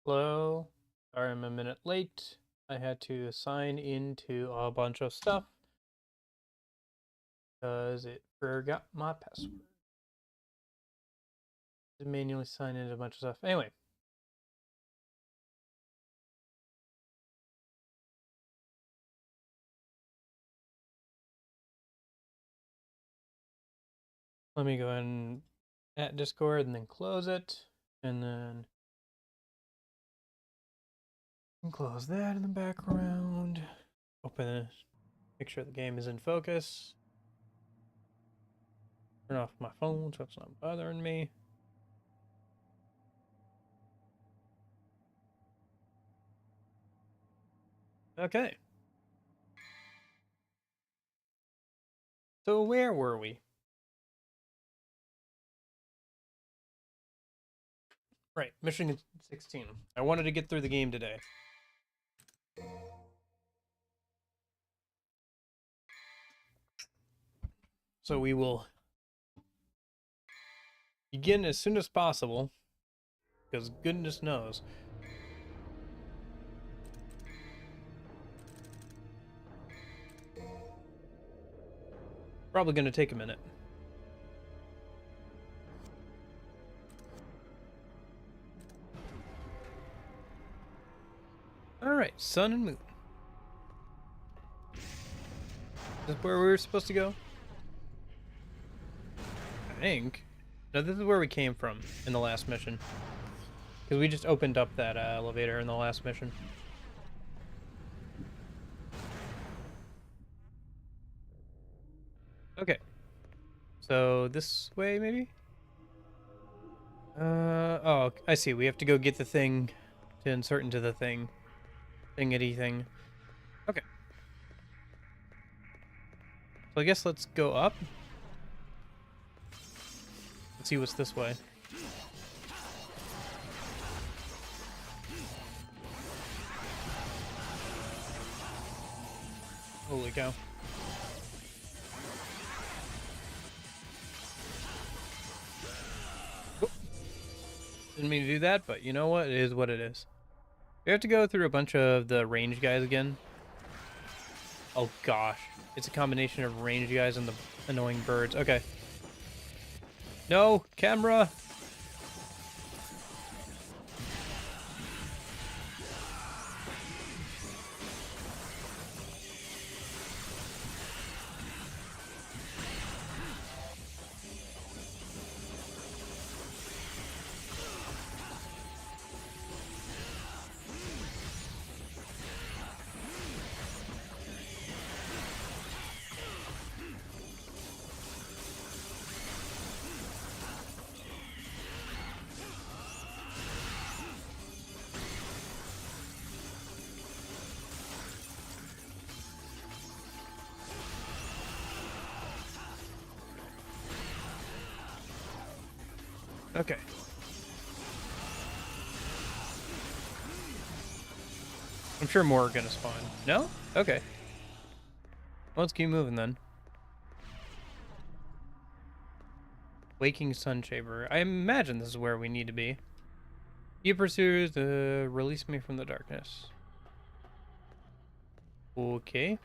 Hello. Sorry I'm a minute late. I had to sign into a bunch of stuff because it forgot my password. To manually sign into a bunch of stuff. Anyway. Let me go ahead and add Discord and then close it. And then close that in the background. Open it. Make sure the game is in focus. Turn off my phone so it's not bothering me. Okay. So where were we? Right, mission 16. I wanted to get through the game today. So we will begin as soon as possible, because goodness knows. Probably going to take a minute. Alright, sun and moon. Is this where we were supposed to go? I think. No, this is where we came from in the last mission. Because we just opened up that elevator in the last mission. Okay. So this way, maybe? Oh, I see. We have to go get the thing to insert into the thing. Thingity thing. Okay. So I guess let's go up. Let's see what's this way. Holy cow. Oh. Didn't mean to do that, but you know what? It is what it is. We have to go through a bunch of the range guys again. Oh gosh. It's a combination of range guys and the annoying birds. Okay. No! Camera! Okay. I'm sure more are gonna spawn. No? Okay. Well, let's keep moving then. Waking Sunshaver. I imagine this is where we need to be. You pursuers, release me from the darkness. Okay.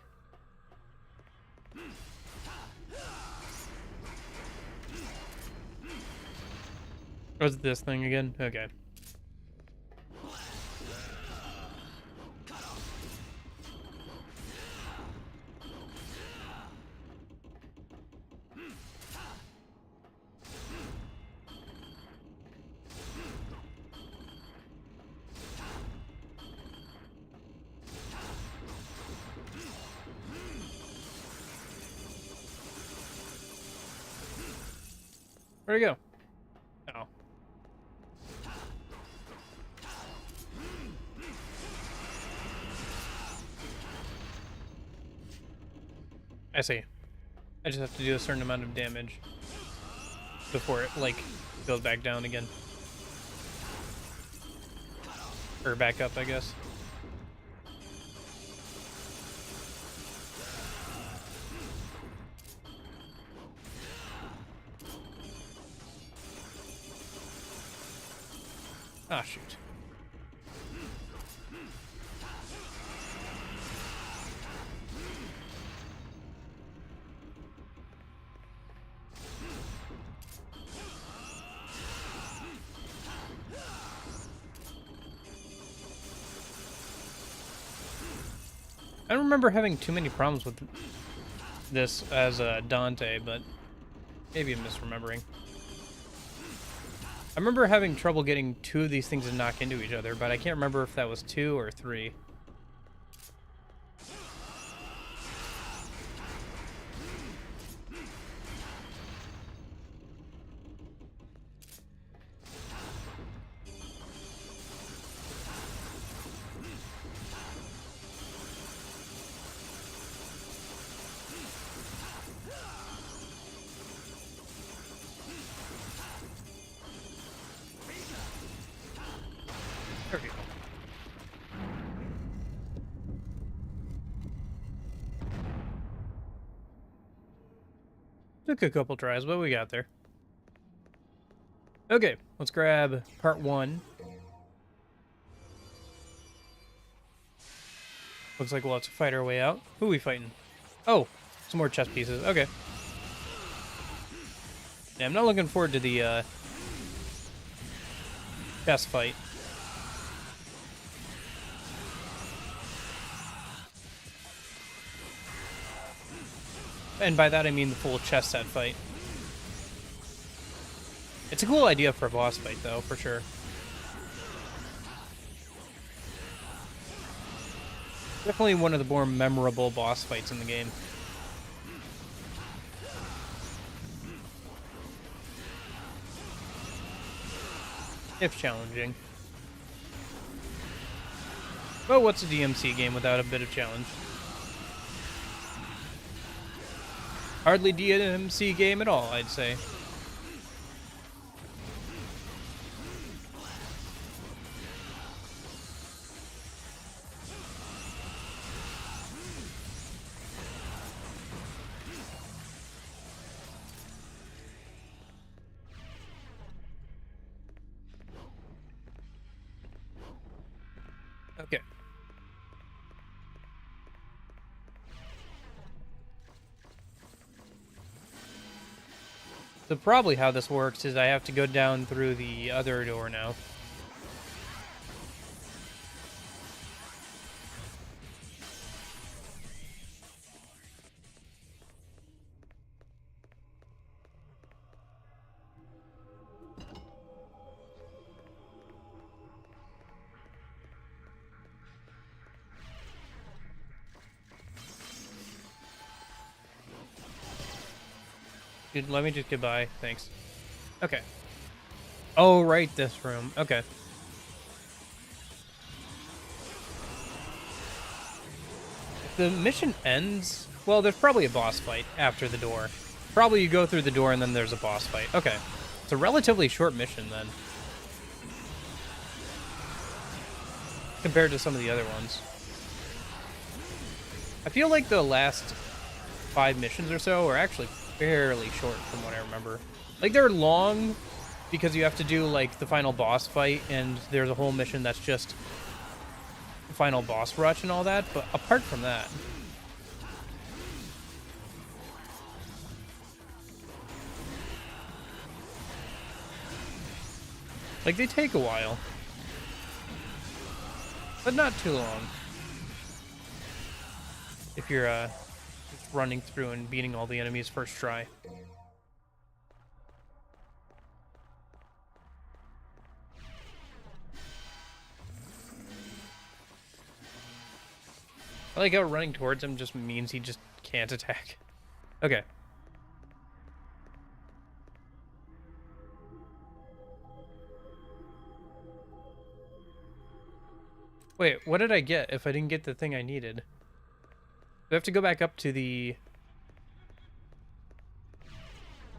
Was it this thing again? Okay. Where'd he go? Oh. I see. I just have to do a certain amount of damage before it, like, goes back down again. Or back up, I guess. Ah, shoot. I don't remember having too many problems with this as Dante, but maybe I'm misremembering. I remember having trouble getting two of these things to knock into each other, but I can't remember if that was 2 or 3. There we go. Took a couple tries, but we got there. Okay, let's grab part 1. Looks like we'll have to fight our way out. Who are we fighting? Oh, some more chess pieces. Okay. Yeah, I'm not looking forward to the chess fight. And by that I mean the full chess set fight. It's a cool idea for a boss fight, though, for sure. Definitely one of the more memorable boss fights in the game. If challenging. But what's a DMC game without a bit of challenge? Hardly DMC game at all, I'd say. Okay. So probably how this works is I have to go down through the other door now. Dude, let me just get by. Thanks. Okay. Oh, right, this room. Okay. If the mission ends... Well, there's probably a boss fight after the door. Probably you go through the door and then there's a boss fight. Okay. It's a relatively short mission, then. Compared to some of the other ones. I feel like the last 5 missions or so are actually fairly short from what I remember. Like, they're long because you have to do, like, the final boss fight, and there's a whole mission that's just the final boss rush and all that, but apart from that... Like, they take a while. But not too long. If you're, just running through and beating all the enemies first try. I like how running towards him just means he just can't attack. Okay. Wait, what did I get if I didn't get the thing I needed? Do I have to go back up to the...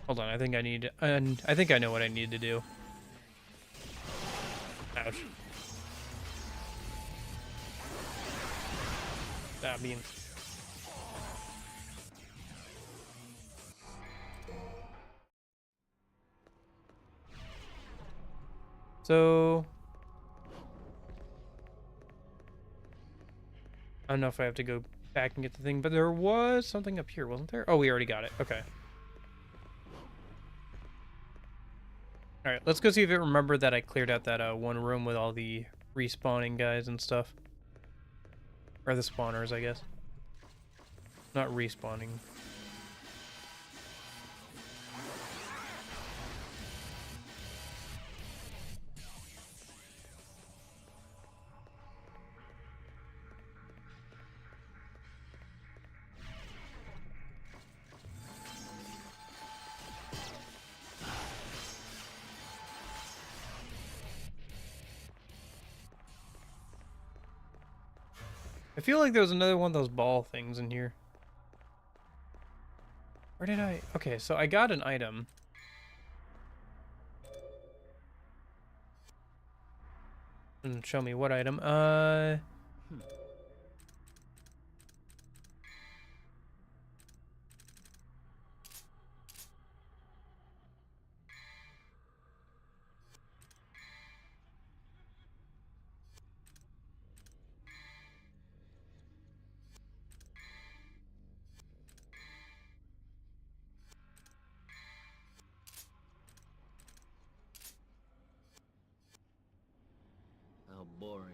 Hold on, I think I need... And I think I know what I need to do. Ouch. That means... So... I don't know if I have to go back and get the thing, but there was something up here, wasn't there? Oh, we already got it. Okay. Alright, let's go see if it remembered that I cleared out that one room with all the respawning guys and stuff. Or the spawners, I guess. Not respawning. I feel like there was another one of those ball things in here. Where did I... Okay, so I got an item. Show me what item. How boring.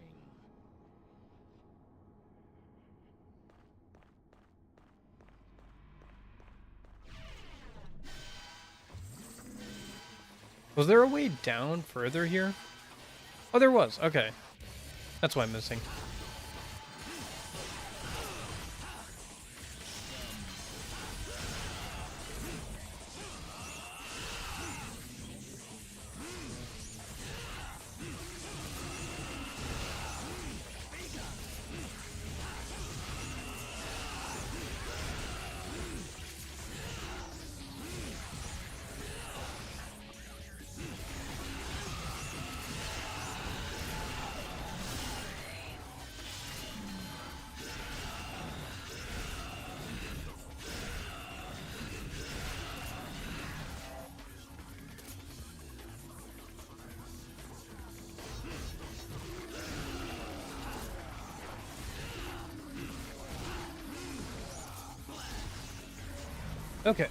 Was there a way down further here? Oh, there was. Okay. That's why I'm missing. Okay.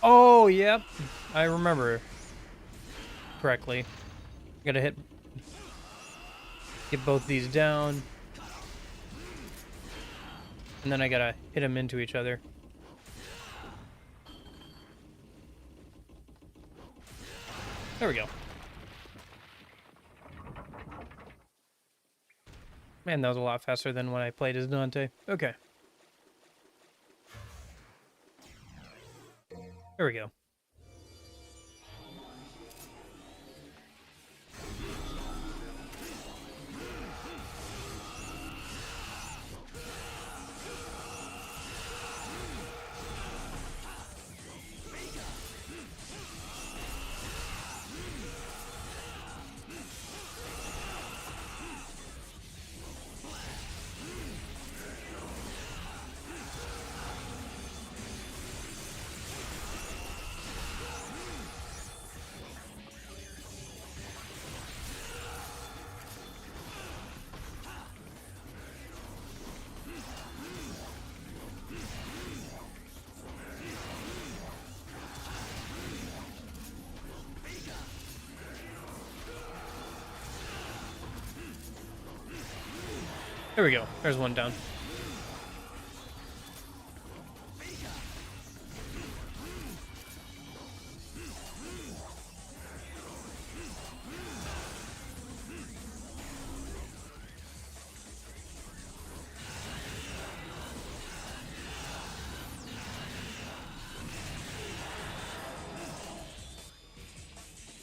Oh, yep. I remember correctly. Gotta get both these down. And then I gotta hit them into each other. There we go. Man, that was a lot faster than when I played as Dante. Okay. There we go. There we go. There's one down.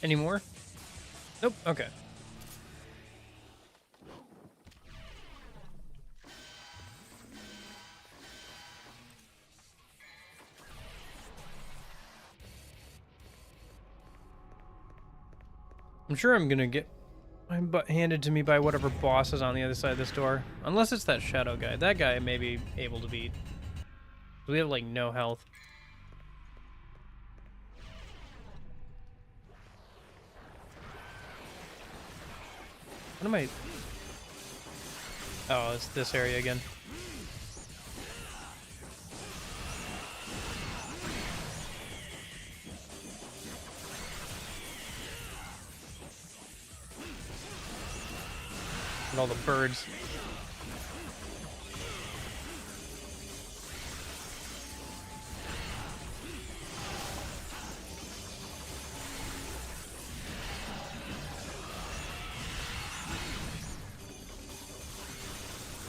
Any more? Nope. Okay. I'm sure I'm gonna get my butt handed to me by whatever boss is on the other side of this door. Unless it's that shadow guy. That guy may be able to beat. We have, like, no health. What am I... Oh, it's this area again. all the birds.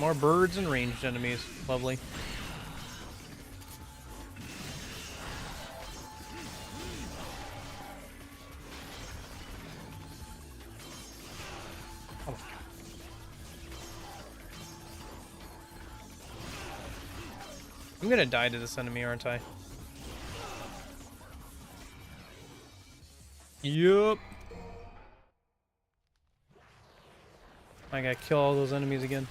More birds and ranged enemies. Lovely. Oh my God. I'm gonna die to this enemy, aren't I? Yup. I gotta kill all those enemies again.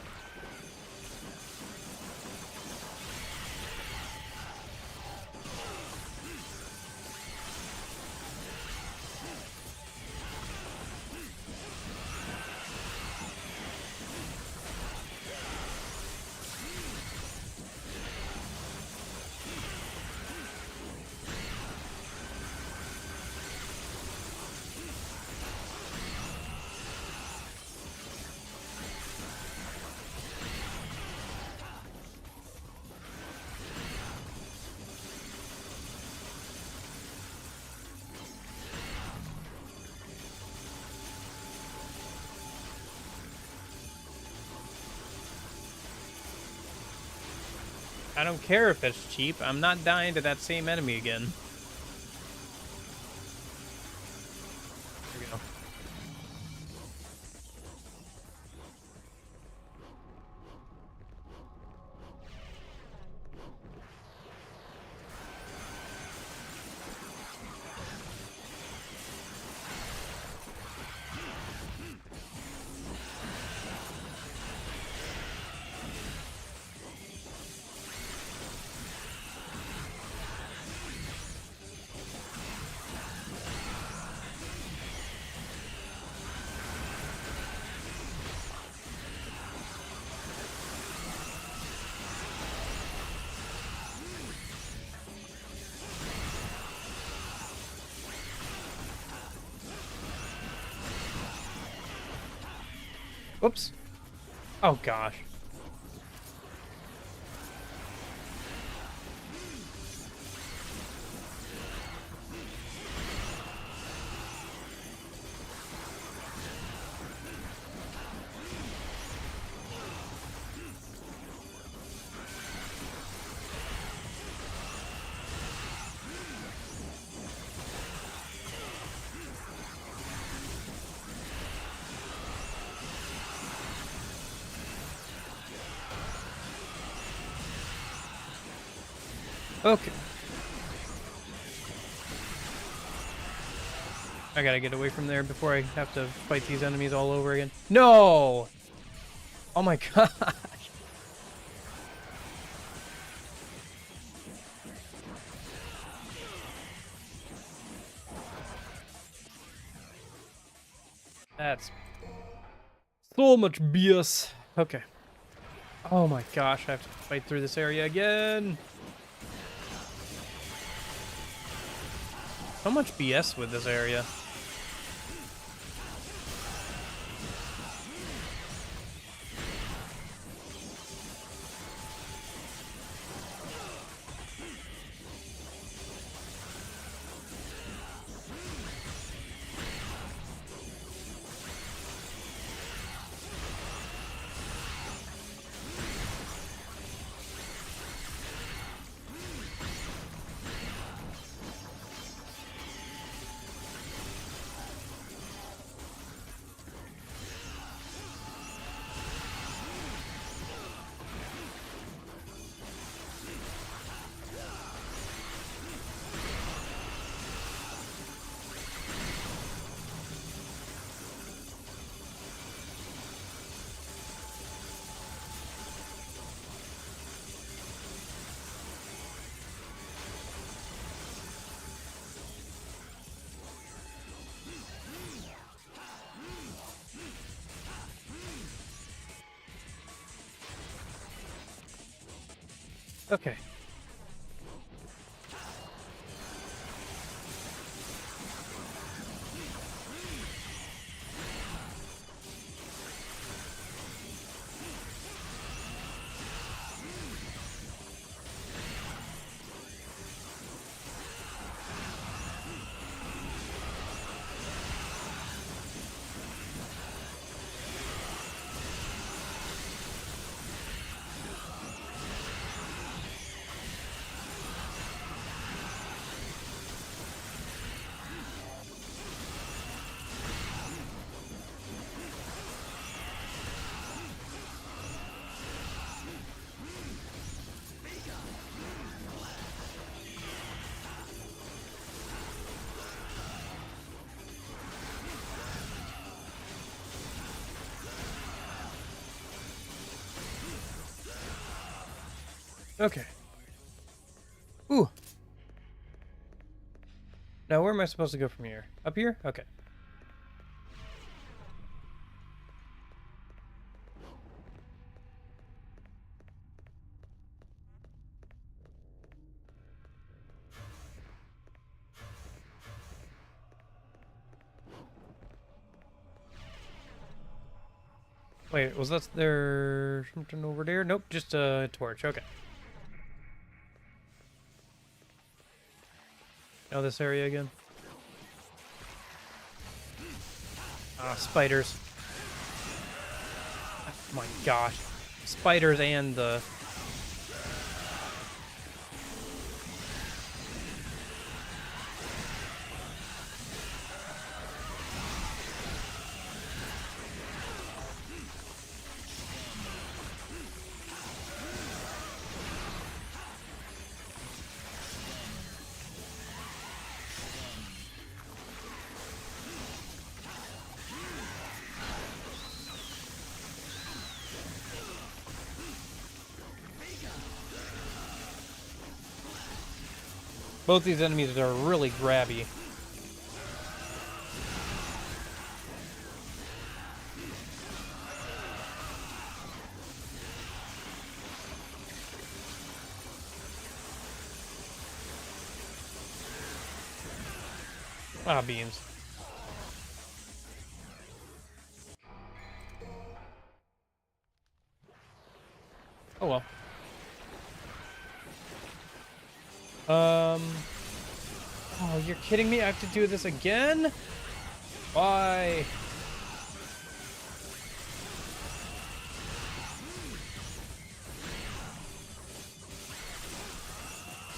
I don't care if it's cheap. I'm not dying to that same enemy again. There we go. Whoops. Oh gosh. Okay. I gotta get away from there before I have to fight these enemies all over again. No! Oh my gosh. That's so much BS. Okay. Oh my gosh, I have to fight through this area again. So much BS with this area. Okay. Okay. Ooh. Now, where am I supposed to go from here? Up here? Okay. Wait, was that there something over there? Nope, just a torch. Okay. Now this area again. Ah, spiders. Oh my gosh. Spiders and the... Both these enemies are really grabby. Ah, beans. Oh well. Oh, you're kidding me? I have to do this again? Why?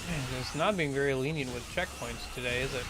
Man, it's not being very lenient with checkpoints today, is it?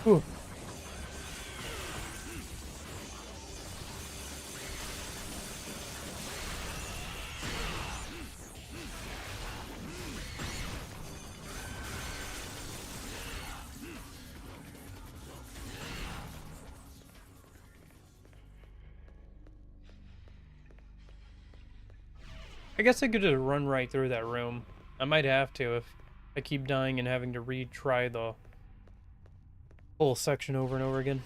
Ooh. I guess I could just run right through that room. I might have to if I keep dying and having to retry the whole section over and over again.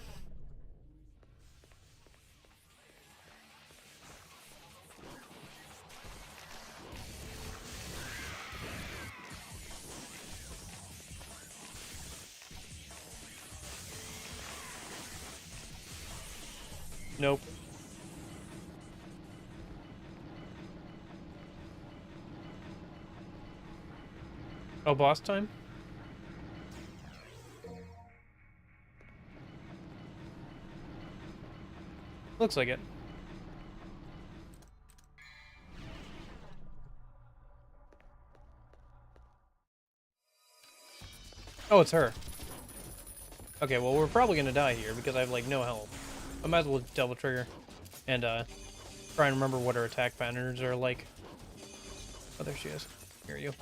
Nope. Oh, boss time? Looks like it. Oh, it's her. Okay, well, we're probably gonna die here because I have, like, no health. I might as well double trigger and, try and remember what her attack patterns are like. Oh, there she is. Here you.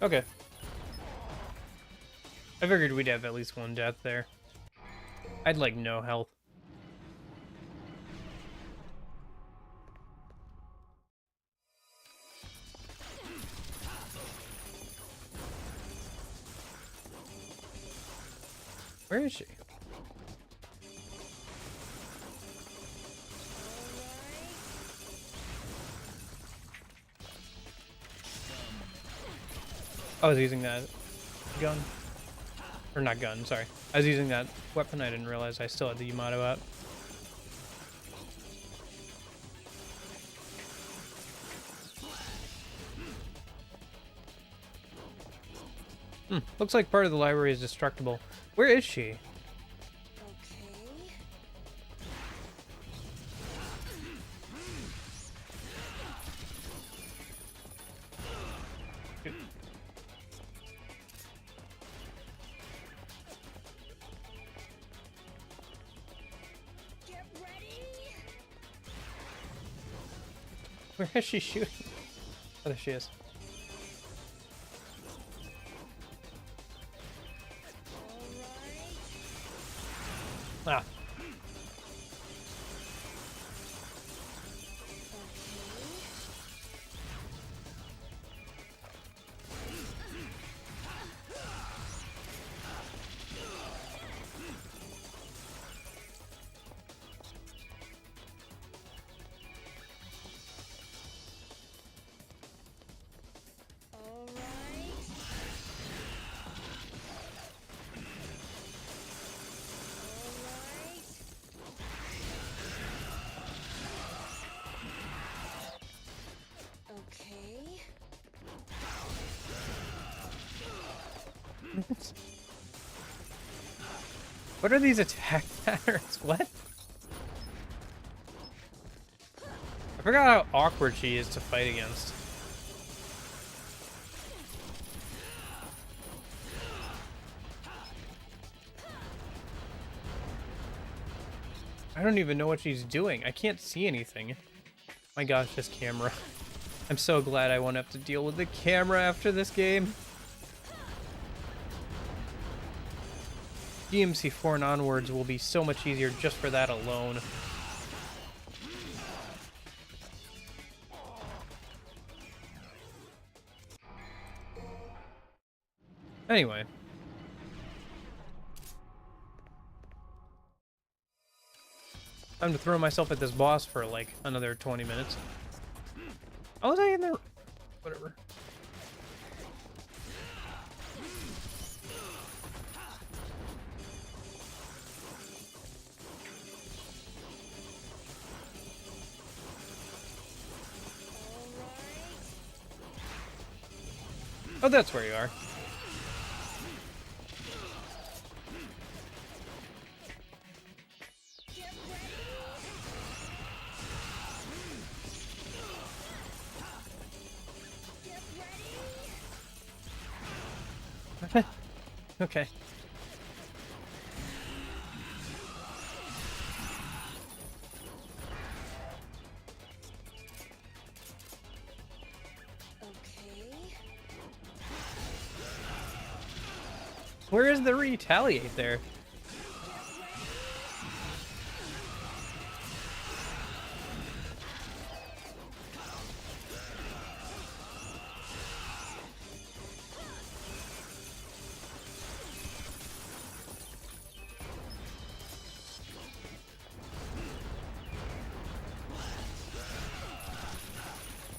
Okay. I figured we'd have at least one death there. I'd like no health. Where is she? I was using that gun. Or not gun, sorry. I was using that weapon. I didn't realize I still had the Yamato out. Looks like part of the library is destructible. Where is she? Where is she shooting? Oh, there she is. Ah. What are these attack patterns? What? I forgot how awkward she is to fight against. I don't even know what she's doing. I can't see anything. My gosh, this camera. I'm so glad I won't have to deal with the camera after this game. DMC 4 and onwards will be so much easier just for that alone. Anyway. Time to throw myself at this boss for like another 20 minutes. Oh, was I in there? Whatever. Oh, that's where you are. Okay. Where is the retaliate there?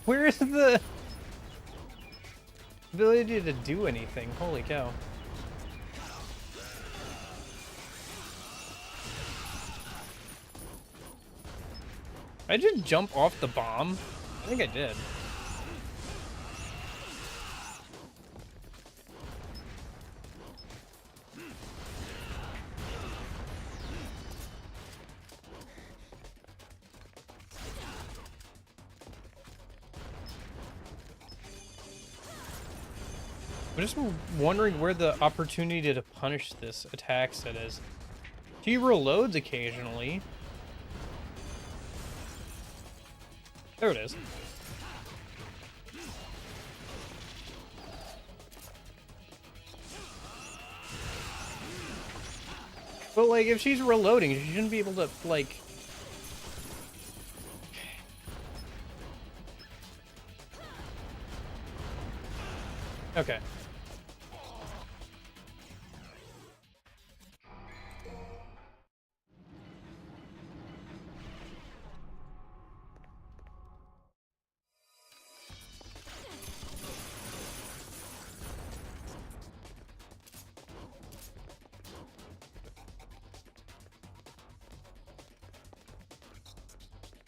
Where is the ability to do anything? Holy cow. I just jump off the bomb? I think I did. I'm just wondering where the opportunity to punish this attack set is. She reloads occasionally. There it is. But, like, if she's reloading, she shouldn't be able to, like... Okay.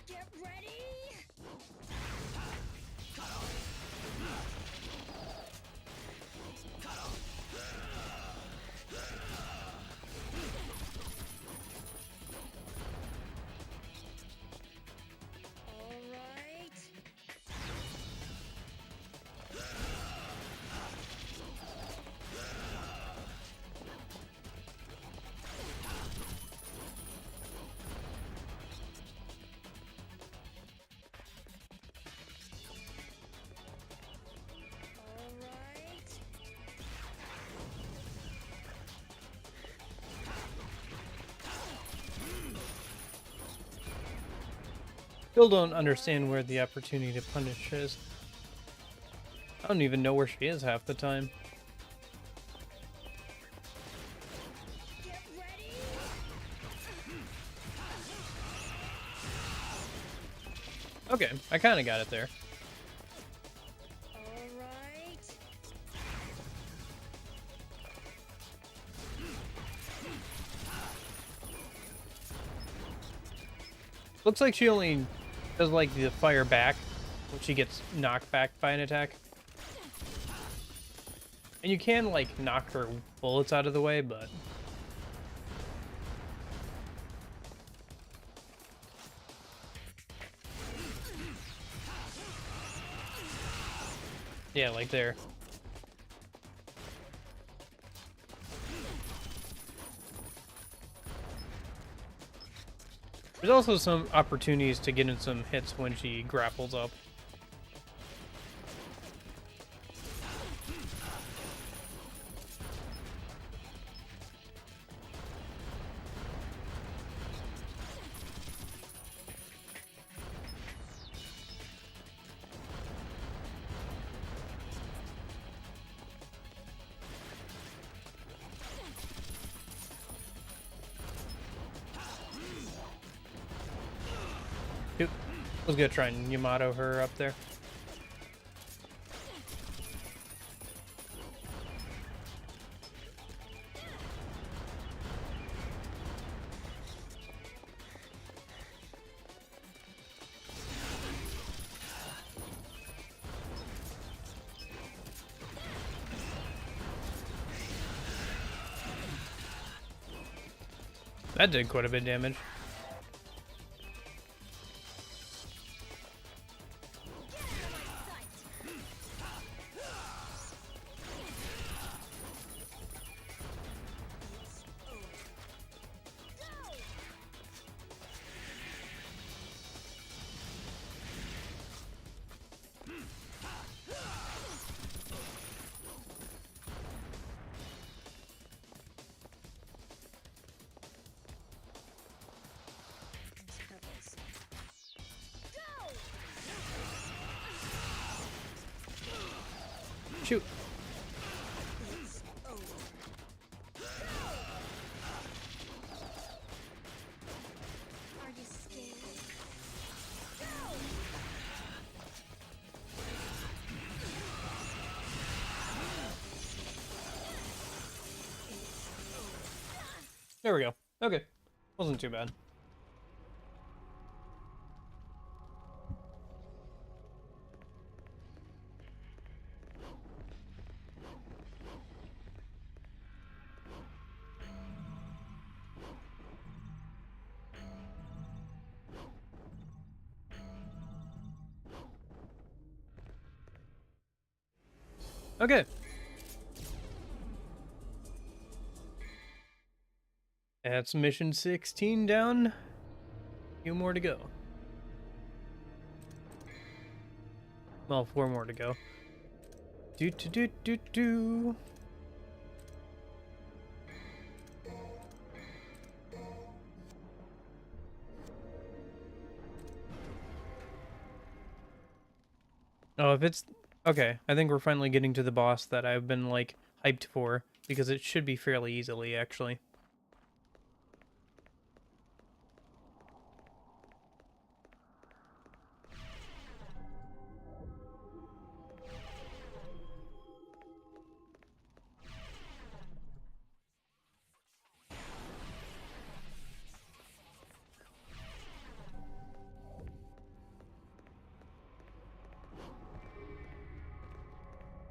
Get ready. All right. All right. Still don't understand where the opportunity to punish is. I don't even know where she is half the time. Get ready. Okay, I kind of got it there. All right. Looks like she only does, like, the fire back when she gets knocked back by an attack. And you can, like, knock her bullets out of the way, but... yeah, like there. There's also some opportunities to get in some hits when she grapples up. Dude, I was gonna try and Yamato her up there. That did quite a bit of damage. Shoot. Are you scared? There we go. Okay. Wasn't too bad. Okay. That's mission 16 down. A few more to go. Well, 4 more to go. Do do do do do. Oh, if it's... Okay, I think we're finally getting to the boss that I've been, like, hyped for, because it should be fairly easily, actually.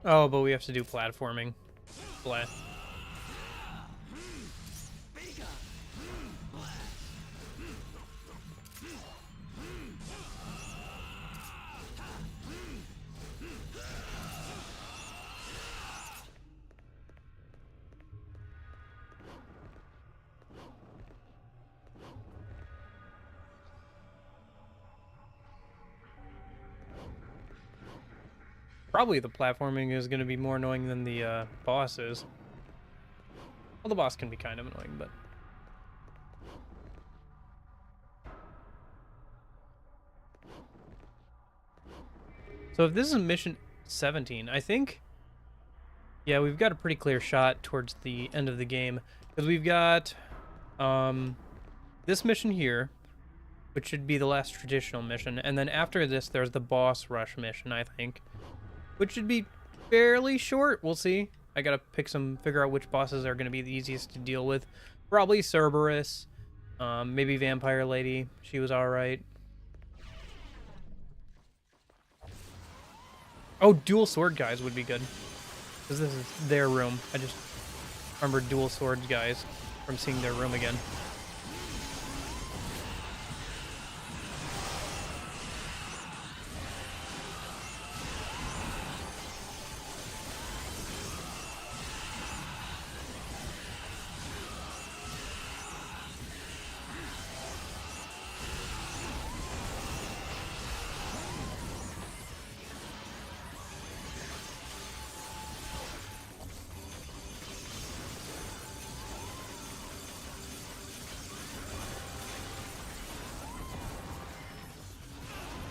Oh, but we have to do platforming. Blah. Probably the platforming is going to be more annoying than the boss is. Well, the boss can be kind of annoying, but... So if this is mission 17, I think... Yeah, we've got a pretty clear shot towards the end of the game. Because we've got this mission here, which should be the last traditional mission. And then after this, there's the boss rush mission, I think. Which should be fairly short. We'll see. I gotta figure out which bosses are gonna be the easiest to deal with. Probably Cerberus. Maybe Vampire Lady. She was alright. Oh, dual sword guys would be good. Because this is their room. I just remember dual swords guys from seeing their room again.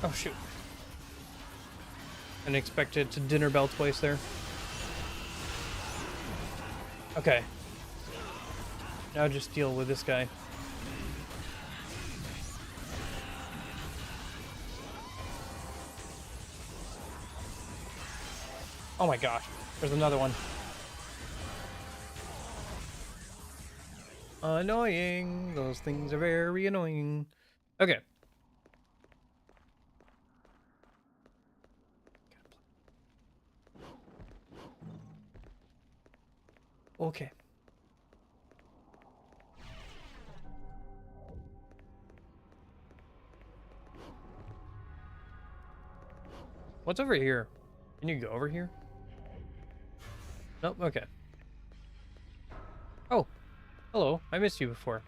Oh, shoot. I didn't expect it to dinner bell twice there. Okay. Now just deal with this guy. Oh my gosh. There's another one. Annoying. Those things are very annoying. Okay. Okay. What's over here? Can you go over here? Nope, okay. Oh, hello. I missed you before.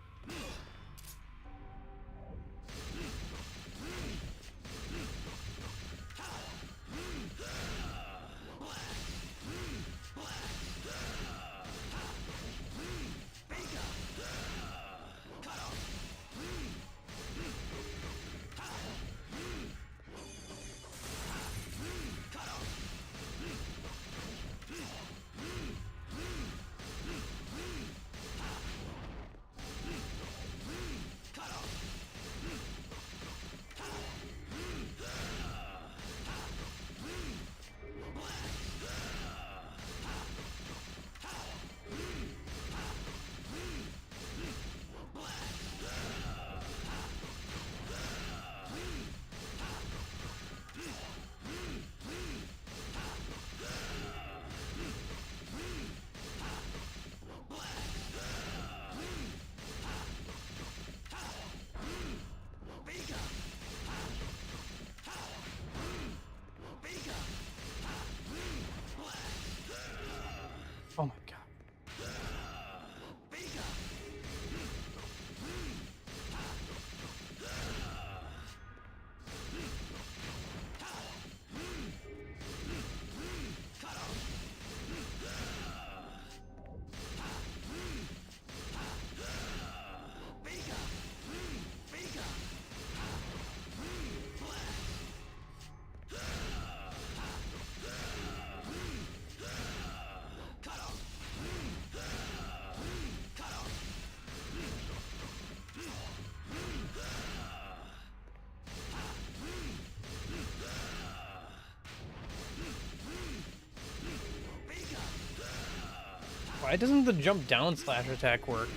Why doesn't the jump down slash attack work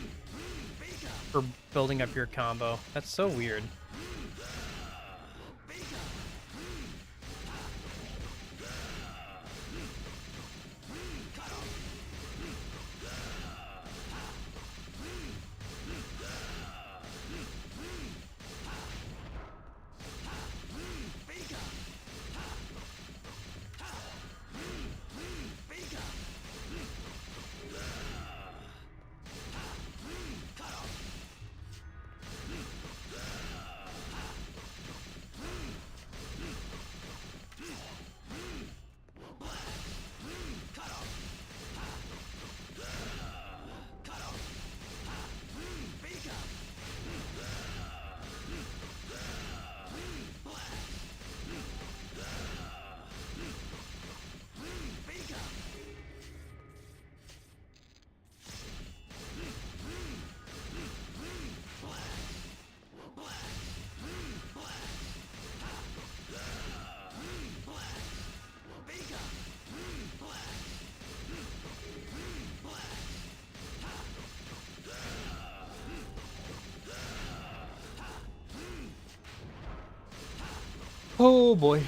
for building up your combo? That's so weird. Oh boy.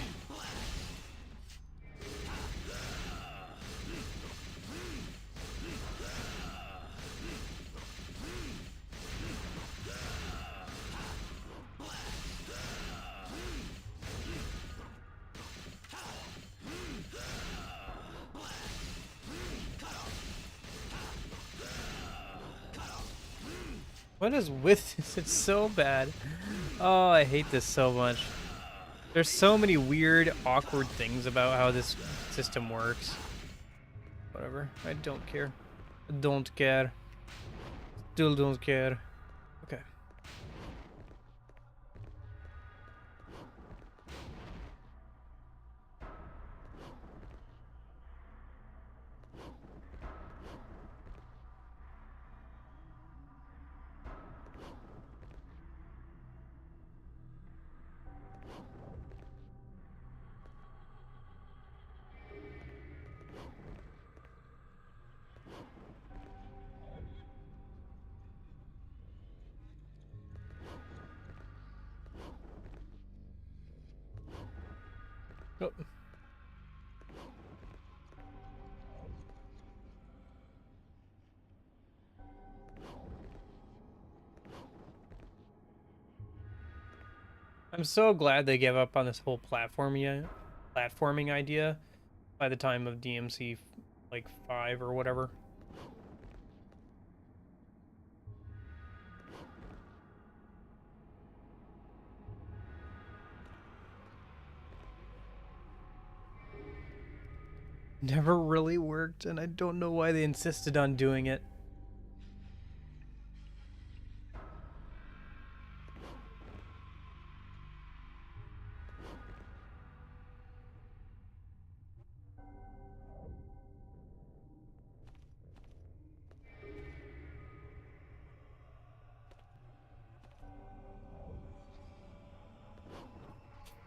What is with this? It's so bad. Oh, I hate this so much. There's so many weird, awkward things about how this system works. Whatever. I don't care. I don't care. Still don't care. Okay. Oh. I'm so glad they gave up on this whole platforming idea by the time of DMC like 5 or whatever. Never really worked, and I don't know why they insisted on doing it.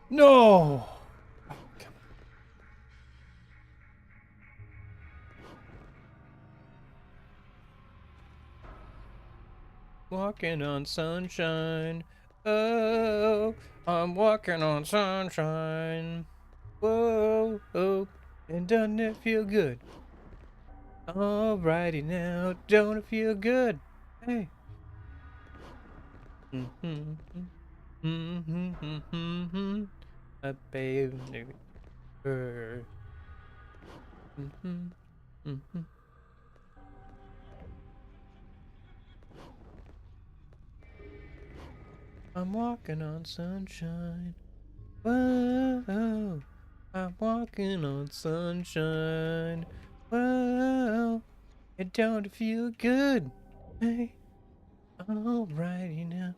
No! Walking on sunshine. Oh, I'm walking on sunshine. Whoa, oh, and doesn't it feel good? Alrighty now, don't it feel good? Hey. A baby. I'm walking on sunshine. Whoa, I'm walking on sunshine. Whoa, it don't feel good. Hey, alrighty now.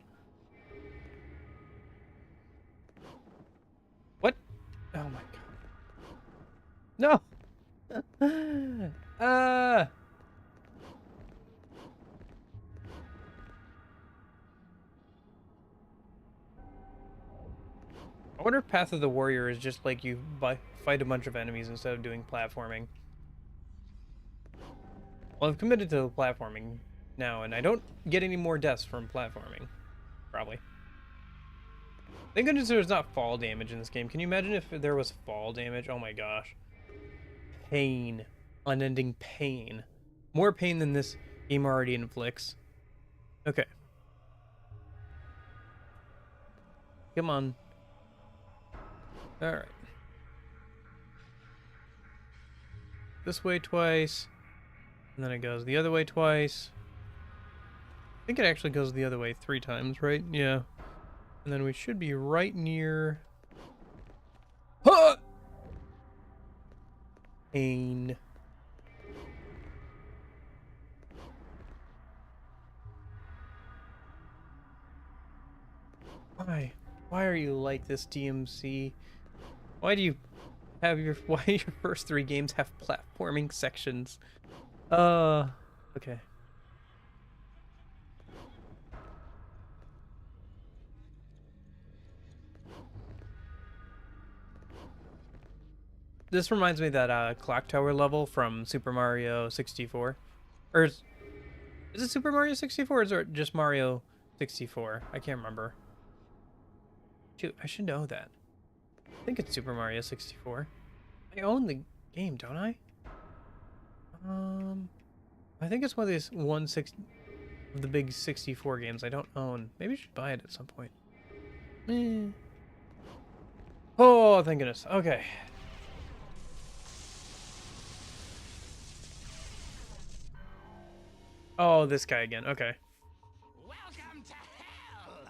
What? Oh my god. No! I wonder if Path of the Warrior is just like you fight a bunch of enemies instead of doing platforming. Well, I've committed to platforming now, and I don't get any more deaths from platforming. Probably. Thank goodness there's not fall damage in this game. Can you imagine if there was fall damage? Oh my gosh. Pain. Unending pain. More pain than this game already inflicts. Okay. Come on. Alright. This way twice. And then it goes the other way twice. I think it actually goes the other way 3 times, right? Yeah. And then we should be right near... Huh! Pain. Why? Why are you like this, DMC? Why do you have your... Why do your first 3 games have platforming sections? Okay. This reminds me of that clock tower level from Super Mario 64. Or is it Super Mario 64 or is it just Mario 64? I can't remember. Shoot, I should know that. I think it's Super Mario 64. I own the game, don't I? I think it's one of these of the big 64 games I don't own. Maybe I should buy it at some point. Oh, thank goodness. Okay. Oh, this guy again. Okay. Welcome to hell.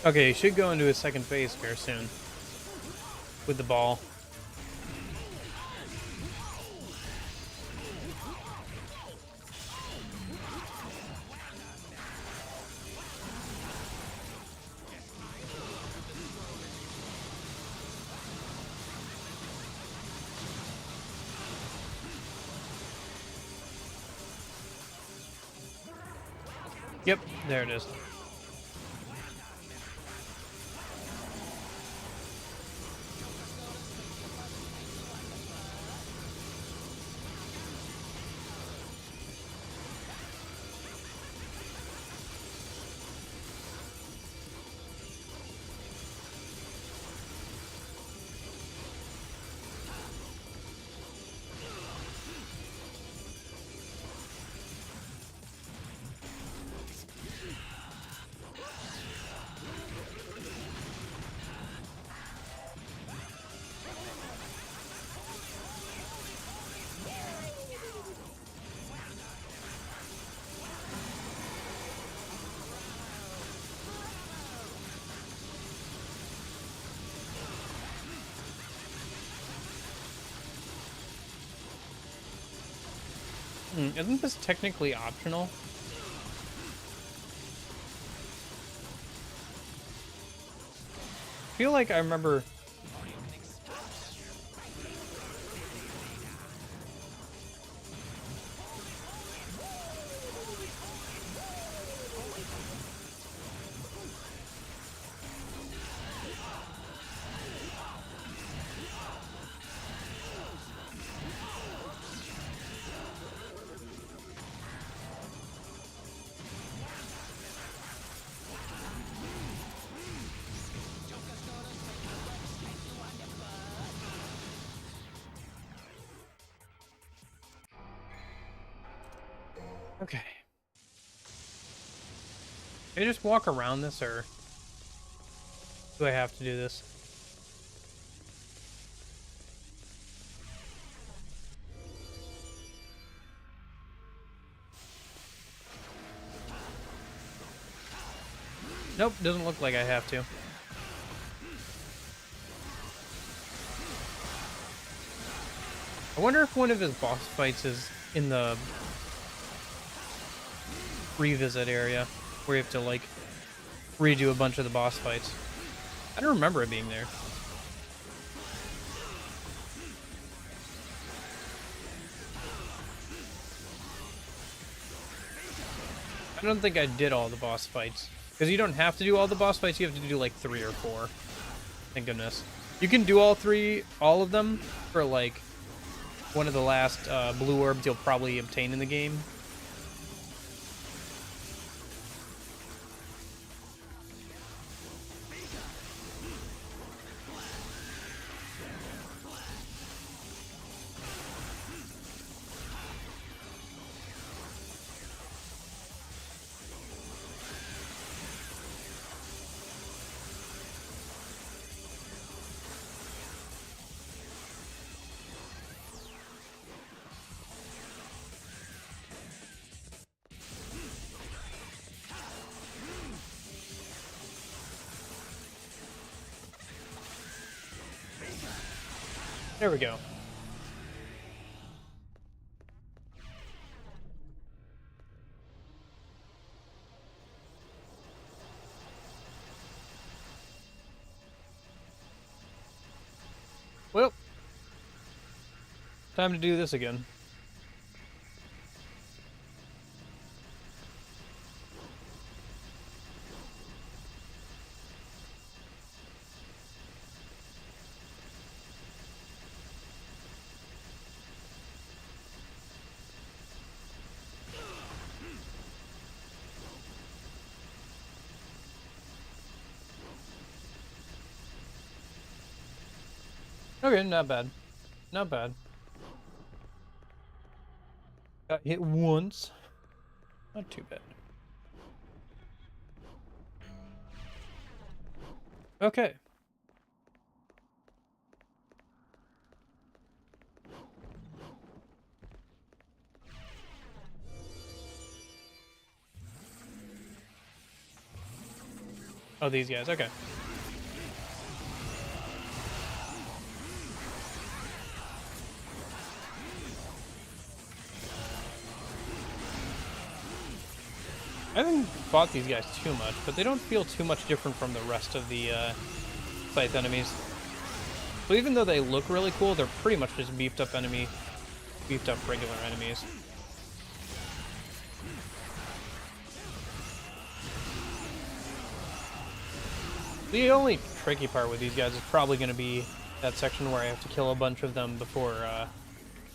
Okay, he should go into his second phase here soon. With the ball. Yep, there it is. Isn't this technically optional? I feel like I remember. Okay. Can I just walk around this, or do I have to do this? Nope, doesn't look like I have to. I wonder if one of his boss fights is in the revisit area, where you have to, like, redo a bunch of the boss fights. I don't remember it being there. I don't think I did all the boss fights. Because you don't have to do all the boss fights, you have to do like 3 or 4. Thank goodness. You can do all of them, for like one of the last blue orbs you'll probably obtain in the game. There we go. Well, time to do this again. Okay, not bad. Not bad. Got hit once. Not too bad. Okay. Oh, these guys. Okay. I haven't fought these guys too much, but they don't feel too much different from the rest of the scythe enemies. So even though they look really cool, they're pretty much just beefed up regular enemies. The only tricky part with these guys is probably going to be that section where I have to kill a bunch of them before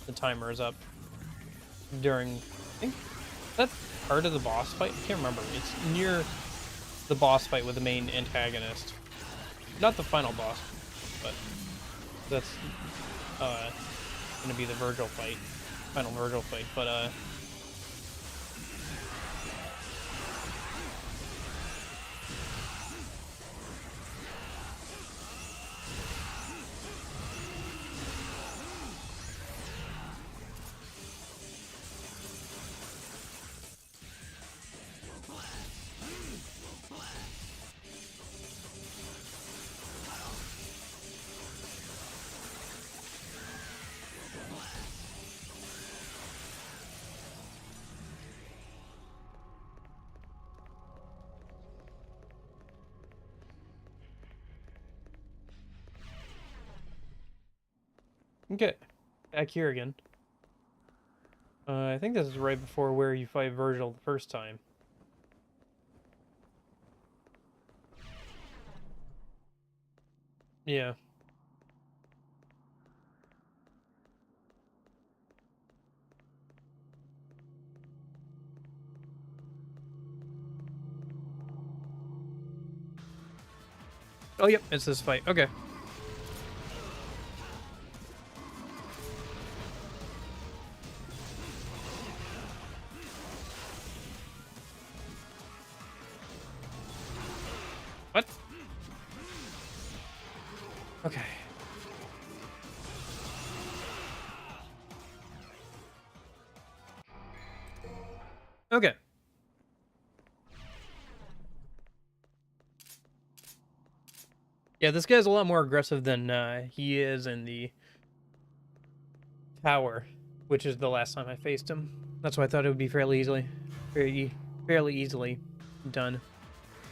the timer is up. During, I think, that part of the boss fight? I can't remember. It's near the boss fight with the main antagonist. Not the final boss, but that's going to be the Vergil fight. Final Vergil fight, but Okay, back here again. I think this is right before where you fight Vergil the first time. Yeah. Oh, yep, it's this fight. Okay. What? Okay. Okay. Yeah, this guy's a lot more aggressive than he is in the tower, which is the last time I faced him. That's why I thought it would be fairly easily done.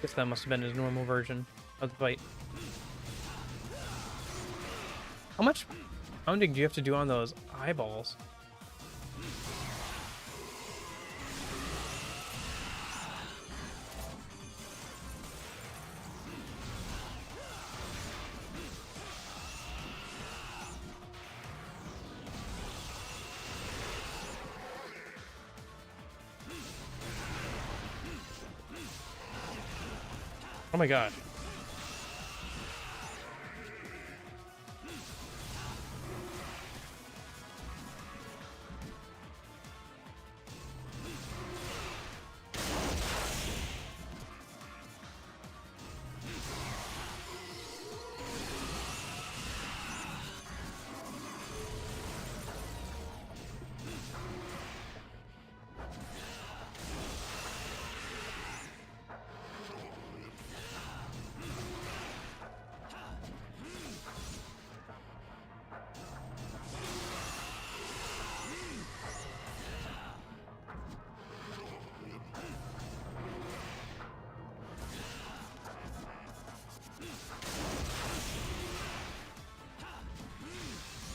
Guess that must have been his normal version of the fight. How much pounding do you have to do on those eyeballs? Oh my god.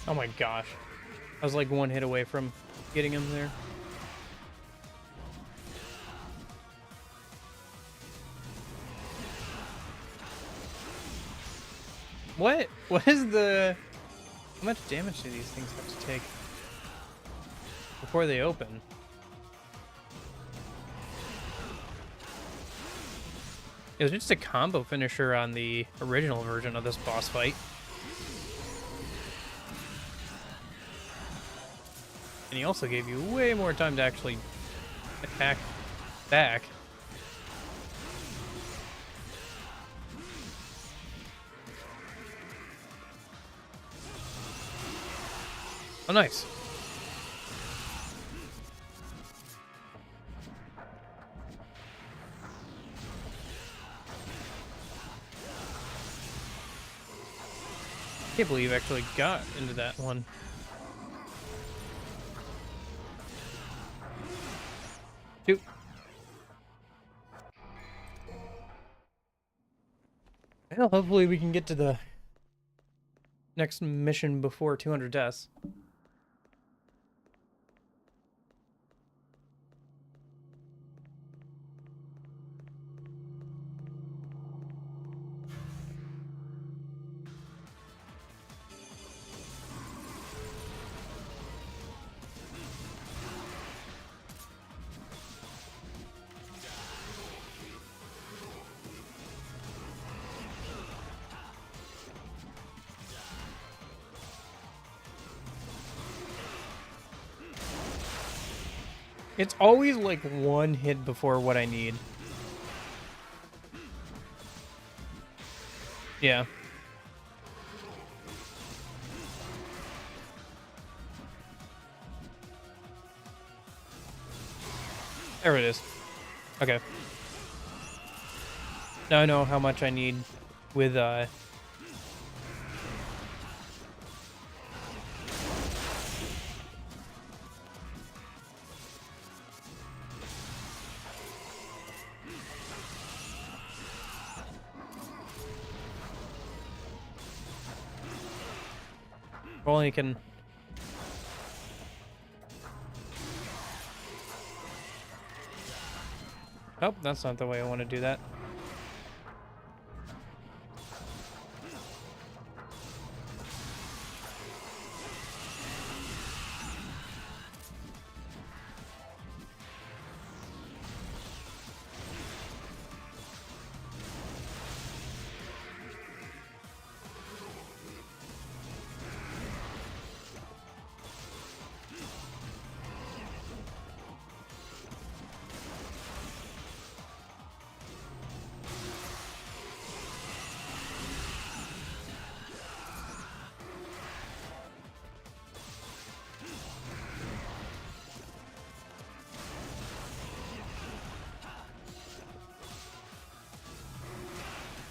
Oh my gosh. I was like one hit away from getting him there. What? What is the... How much damage do these things have to take before they open? It was just a combo finisher on the original version of this boss fight. And he also gave you way more time to actually attack back. Oh, nice. I can't believe you actually got into that one. Shoot. Well, hopefully we can get to the next mission before 200 deaths. It's always like one hit before what I need. Yeah. There it is. Okay. Now I know how much I need with if only I can Nope, that's not the way I want to do that.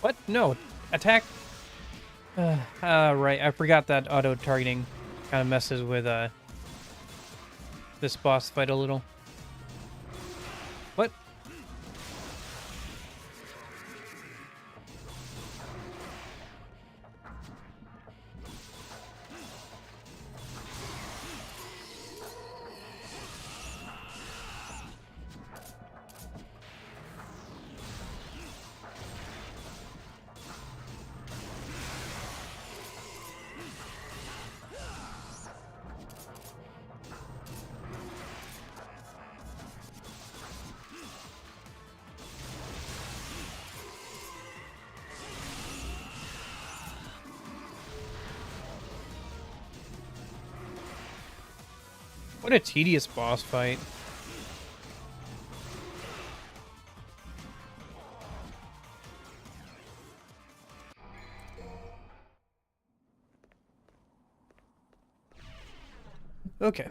What? No. Attack. Right. I forgot that auto-targeting kind of messes with this boss fight a little. What? What a tedious boss fight. Okay.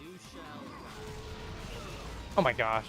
You shall. Oh my gosh.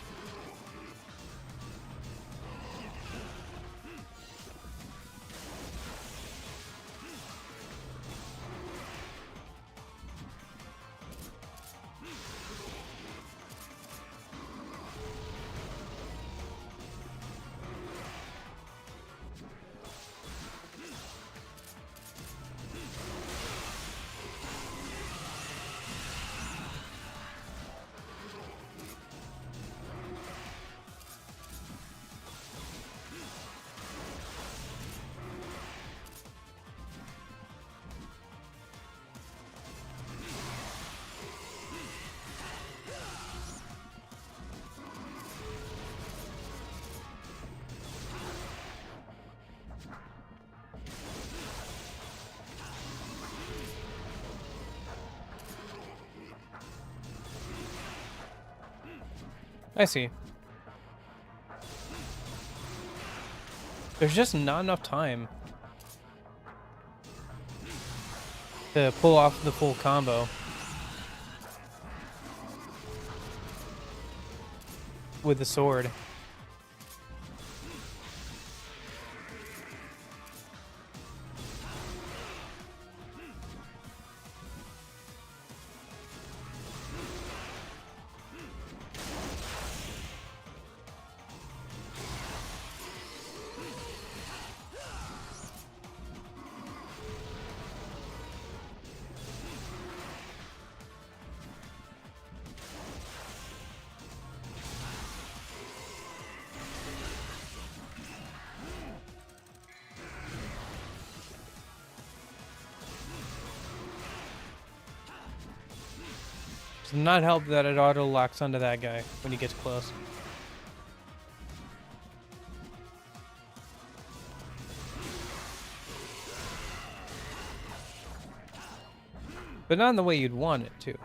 I see. There's just not enough time to pull off the full combo with the sword. Does not help that it auto locks onto that guy when he gets close. But not in the way you'd want it to.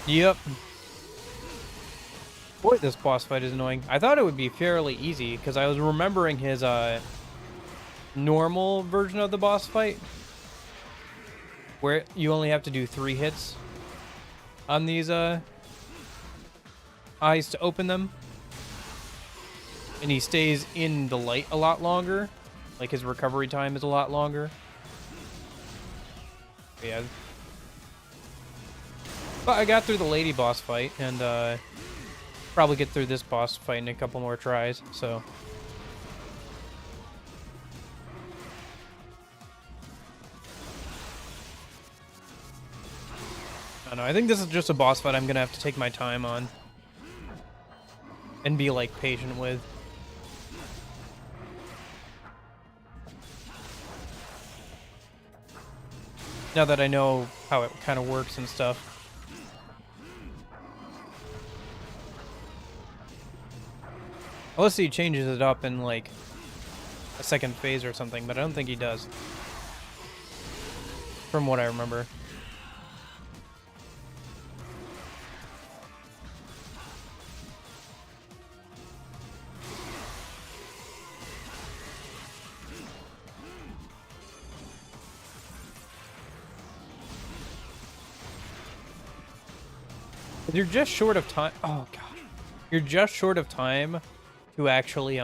Yep. Boy, this boss fight is annoying. I thought it would be fairly easy because I was remembering his normal version of the boss fight where you only have to do 3 hits on these eyes to open them. And he stays in the light a lot longer. Like his recovery time is a lot longer. But yeah. But I got through the lady boss fight and probably get through this boss fight in a couple more tries, so. I don't know, I think this is just a boss fight I'm gonna have to take my time on. And be, like, patient with. Now that I know how it kind of works and stuff. Unless he changes it up in, like, a second phase or something, but I don't think he does. From what I remember. You're just short of time. Oh, gosh. You're just short of time to actually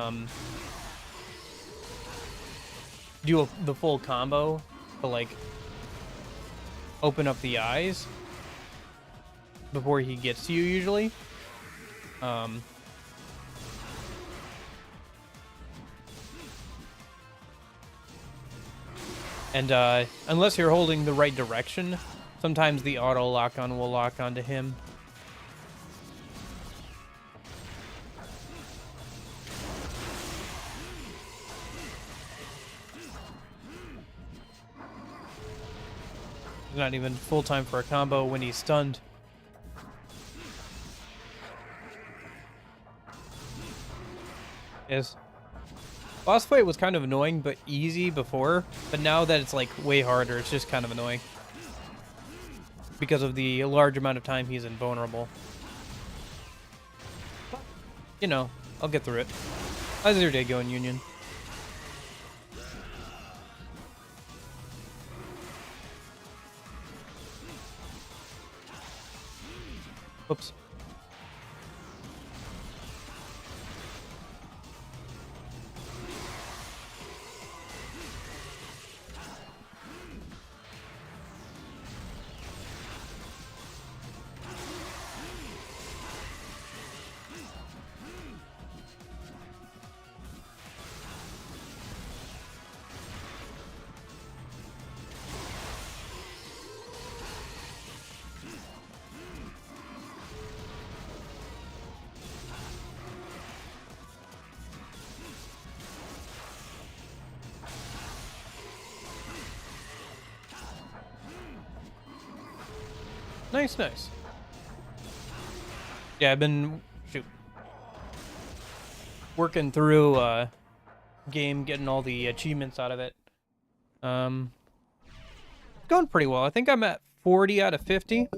do the full combo to like open up the eyes before he gets to you usually. And unless you're holding the right direction, sometimes the auto lock on will lock onto him. It's not even full time for a combo when he's stunned. Yes. Boss fight was kind of annoying but easy before, but now that it's like way harder, it's just kind of annoying. Because of the large amount of time he's invulnerable. You know, I'll get through it. How's your day going, Union? Whoops. Nice, nice. Yeah, I've been working through game, getting all the achievements out of it. Going pretty well. I think I'm at 40 out of 50.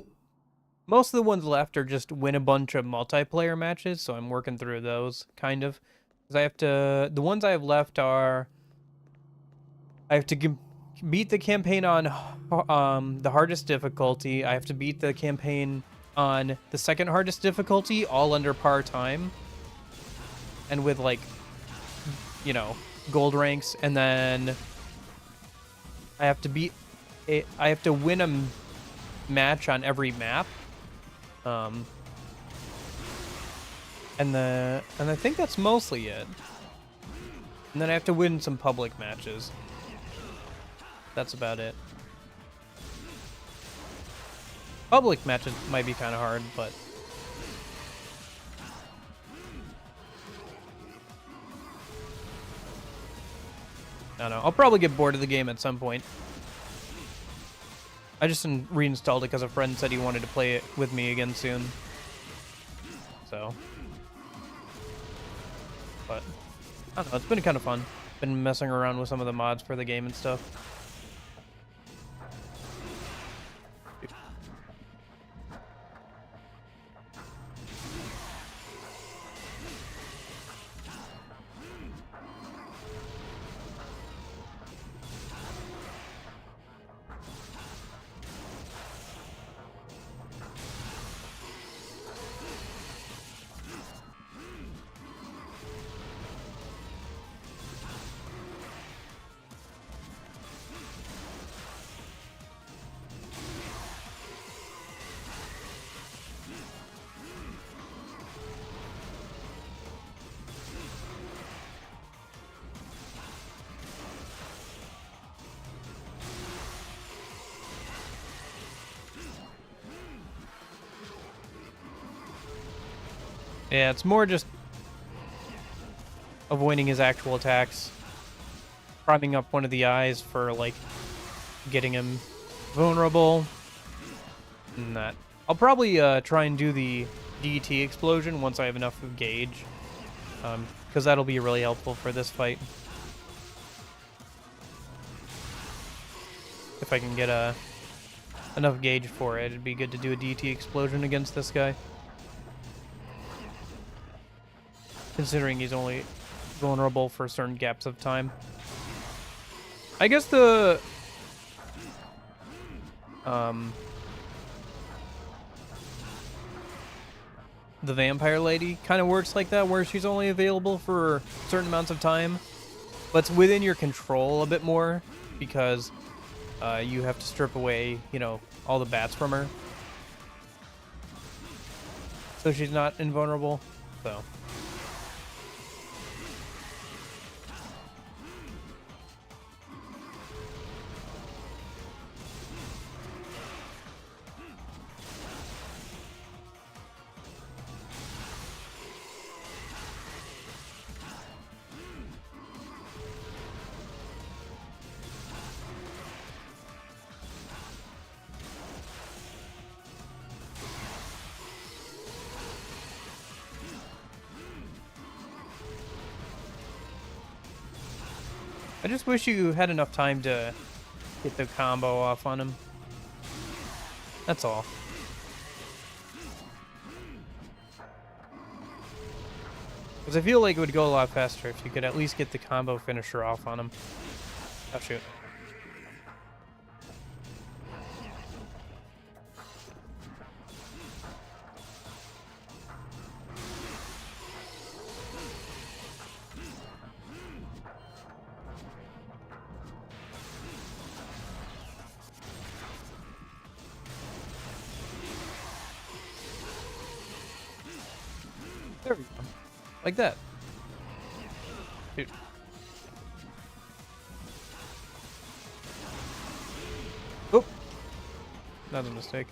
Most of the ones left are just win a bunch of multiplayer matches, so I'm working through those, kind of. Because I have to... The ones I have left are... I have to beat the campaign on the hardest difficulty. I have to beat the campaign on the second hardest difficulty, all under par time. And with, like, you know, gold ranks. And then I have to beat... I have to win a match on every map. And I think that's mostly it. And then I have to win some public matches. That's about it. Public matches might be kind of hard, but... I don't know. I'll probably get bored of the game at some point. I just reinstalled it because a friend said he wanted to play it with me again soon. So... But... I don't know. It's been kind of fun. Been messing around with some of the mods for the game and stuff. Yeah, it's more just avoiding his actual attacks. Priming up one of the eyes for, like, getting him vulnerable. And that. I'll probably try and do the DT explosion once I have enough gauge. Because that'll be really helpful for this fight. If I can get enough gauge for it, it'd be good to do a DT explosion against this guy. Considering he's only vulnerable for certain gaps of time. I guess the vampire lady kind of works like that, where she's only available for certain amounts of time, but it's within your control a bit more because you have to strip away, you know, all the bats from her, so she's not invulnerable. So. I just wish you had enough time to get the combo off on him. That's all. Because I feel like it would go a lot faster if you could at least get the combo finisher off on him. Oh, shoot. There we go. Like that. Dude. Oh! That was a mistake.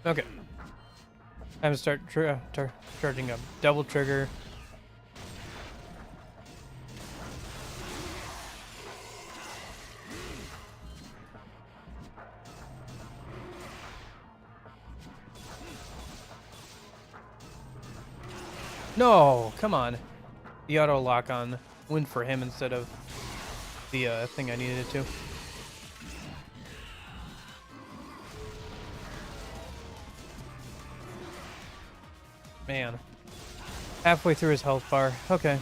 Okay. Time to start charging up. Double trigger. No, come on. The auto lock on went for him instead of the thing I needed it to. Man. Halfway through his health bar. Okay.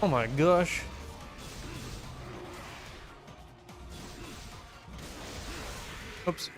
Oh my gosh. Oops.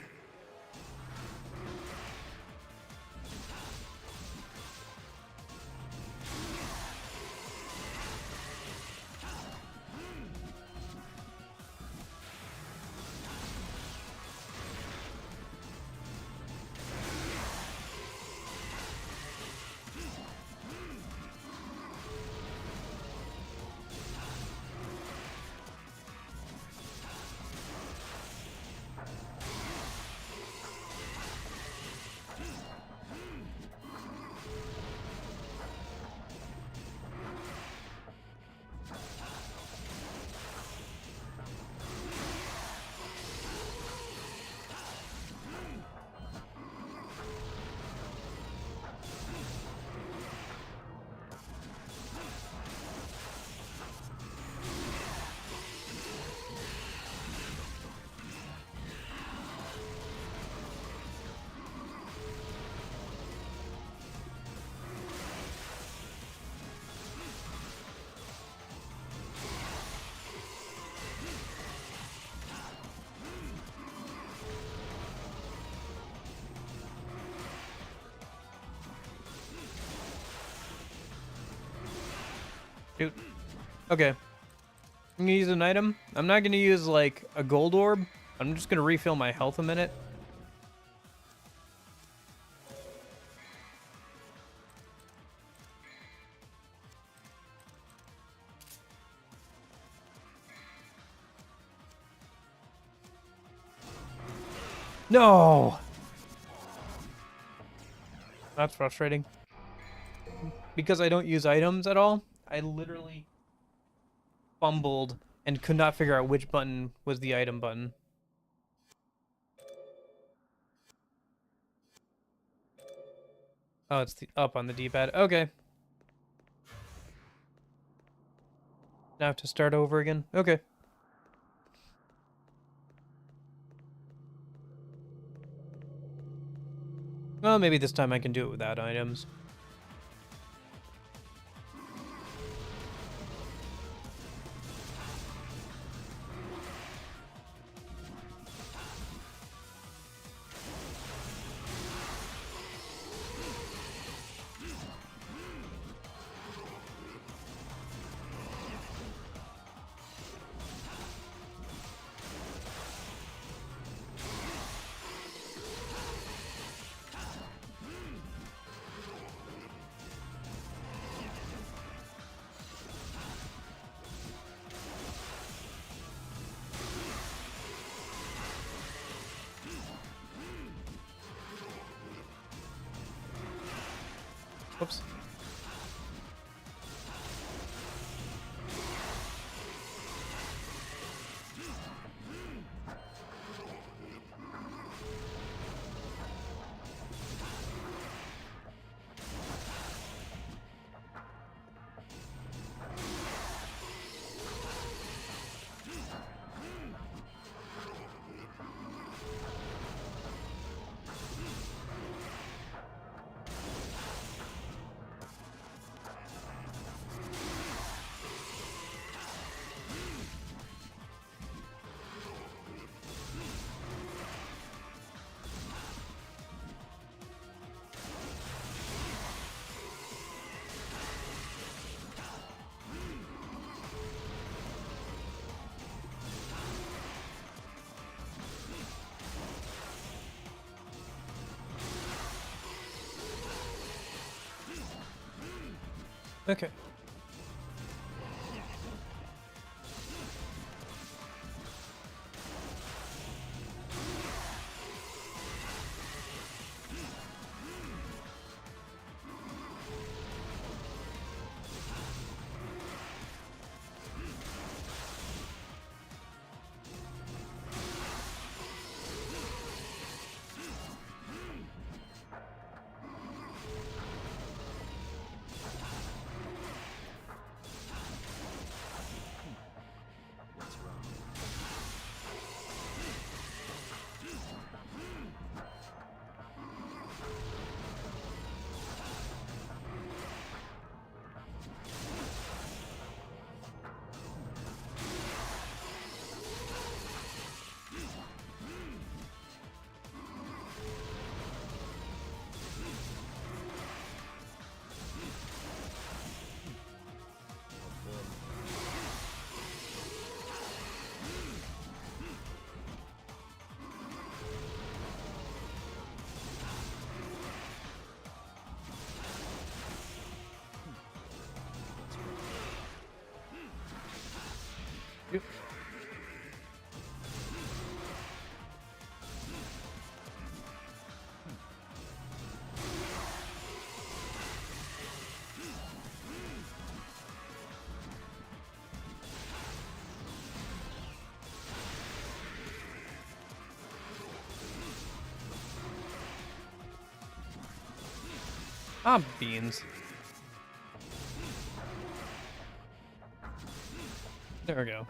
Shoot. Okay. I'm gonna use an item. I'm not gonna use like a gold orb. I'm just gonna refill my health a minute. No! That's frustrating. Because I don't use items at all, I literally fumbled and could not figure out which button was the item button. Oh, it's the up on the D-pad. Okay. Now I have to start over again. Okay. Well, maybe this time I can do it without items. Whoops. Okay. Ah, beans. There we go.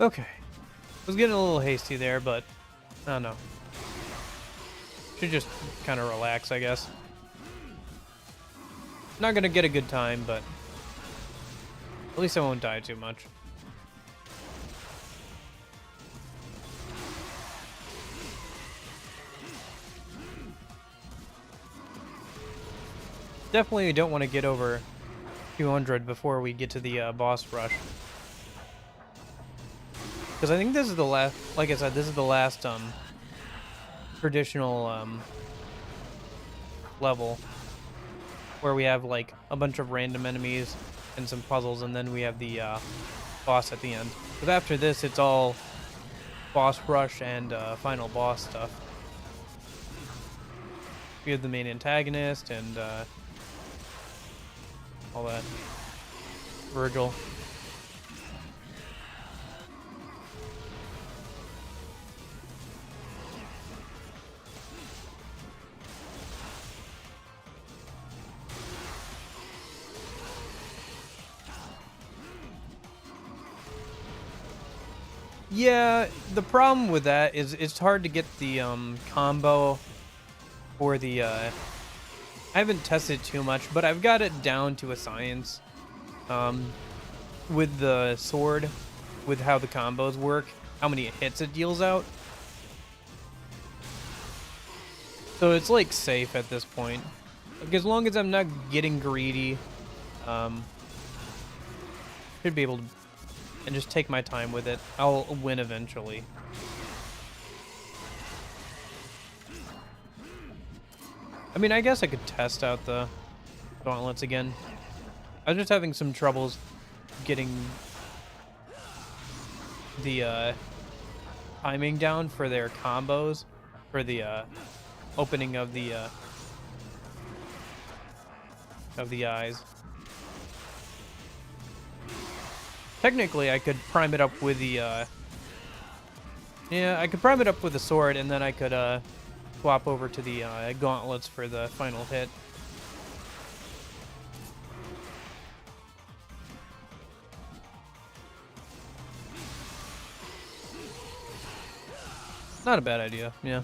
Okay. Was getting a little hasty there, but I don't know. Should just kind of relax, I guess. Not gonna get a good time, but at least I won't die too much. Definitely don't want to get over 200 before we get to the boss rush. Because I think this is the last, like I said, this is the last traditional level where we have like a bunch of random enemies and some puzzles, and then we have the boss at the end. Because after this, it's all boss rush and final boss stuff. We have the main antagonist and all that. Vergil. Yeah, the problem with that is it's hard to get the combo for the I haven't tested too much, but I've got it down to a science with the sword, with how the combos work, how many hits it deals out. So it's like safe at this point. Like, as long as I'm not getting greedy, should be able to and just take my time with it. I'll win eventually. I mean, I guess I could test out the gauntlets again. I was just having some troubles getting the timing down for their combos, for the opening of the eyes. Technically, I could prime it up with the, yeah, I could prime it up with the sword, and then I could, swap over to the, gauntlets for the final hit. Not a bad idea, yeah.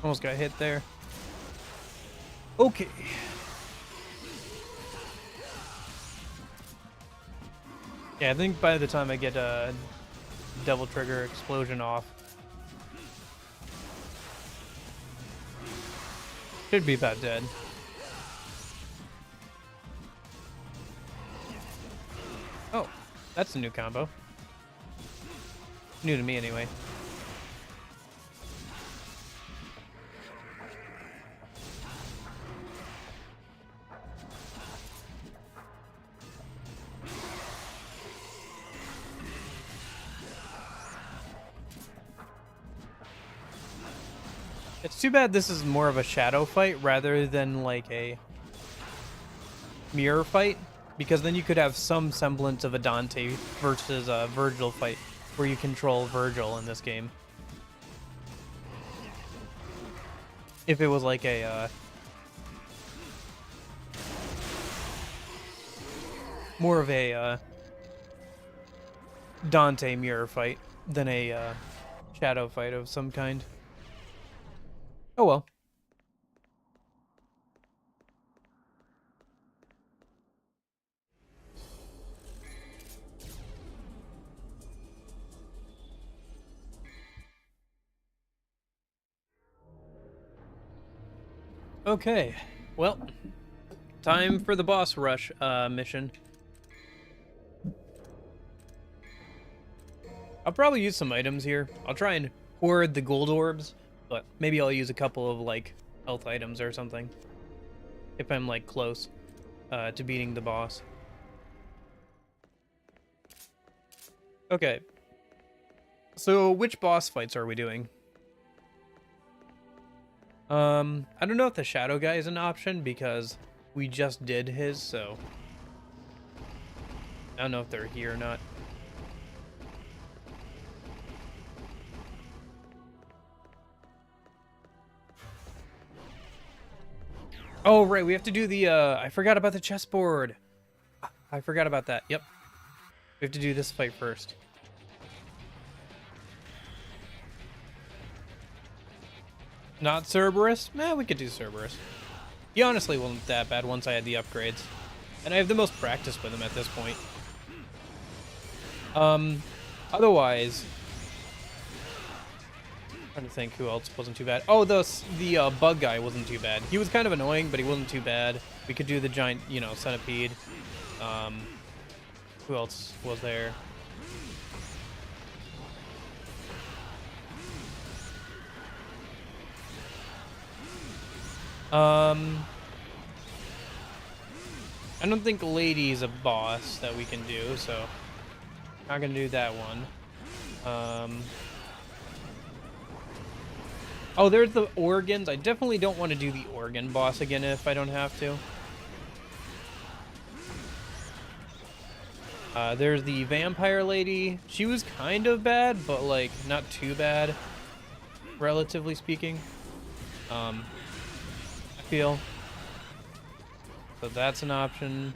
Almost got hit there. Okay. Yeah, I think by the time I get a Devil Trigger explosion off, should be about dead. Oh, that's a new combo. New to me anyway. It's too bad this is more of a shadow fight rather than like a mirror fight, because then you could have some semblance of a Dante versus a Vergil fight where you control Vergil in this game. If it was like a more of a Dante mirror fight than a shadow fight of some kind. Oh well. Okay, well, time for the boss rush mission. I'll probably use some items here. I'll try and hoard the gold orbs, but maybe I'll use a couple of like health items or something if I'm like close to beating the boss. Okay, so which boss fights are we doing? I don't know if the shadow guy is an option because we just did his, so I don't know if they're here or not. Oh, right, we have to do the, I forgot about the chessboard. I forgot about that, yep. We have to do this fight first. Not Cerberus? Nah, we could do Cerberus. He honestly wasn't that bad once I had the upgrades. And I have the most practice with him at this point. Otherwise, I'm trying to think who else wasn't too bad. Oh, the bug guy wasn't too bad. He was kind of annoying, but he wasn't too bad. We could do the giant, you know, centipede. Who else was there? I don't think Lady's a boss that we can do, so not gonna do that one. Oh, there's the organs. I definitely don't want to do the organ boss again if I don't have to. There's the vampire lady. She was kind of bad, but like not too bad, relatively speaking. I feel. So that's an option.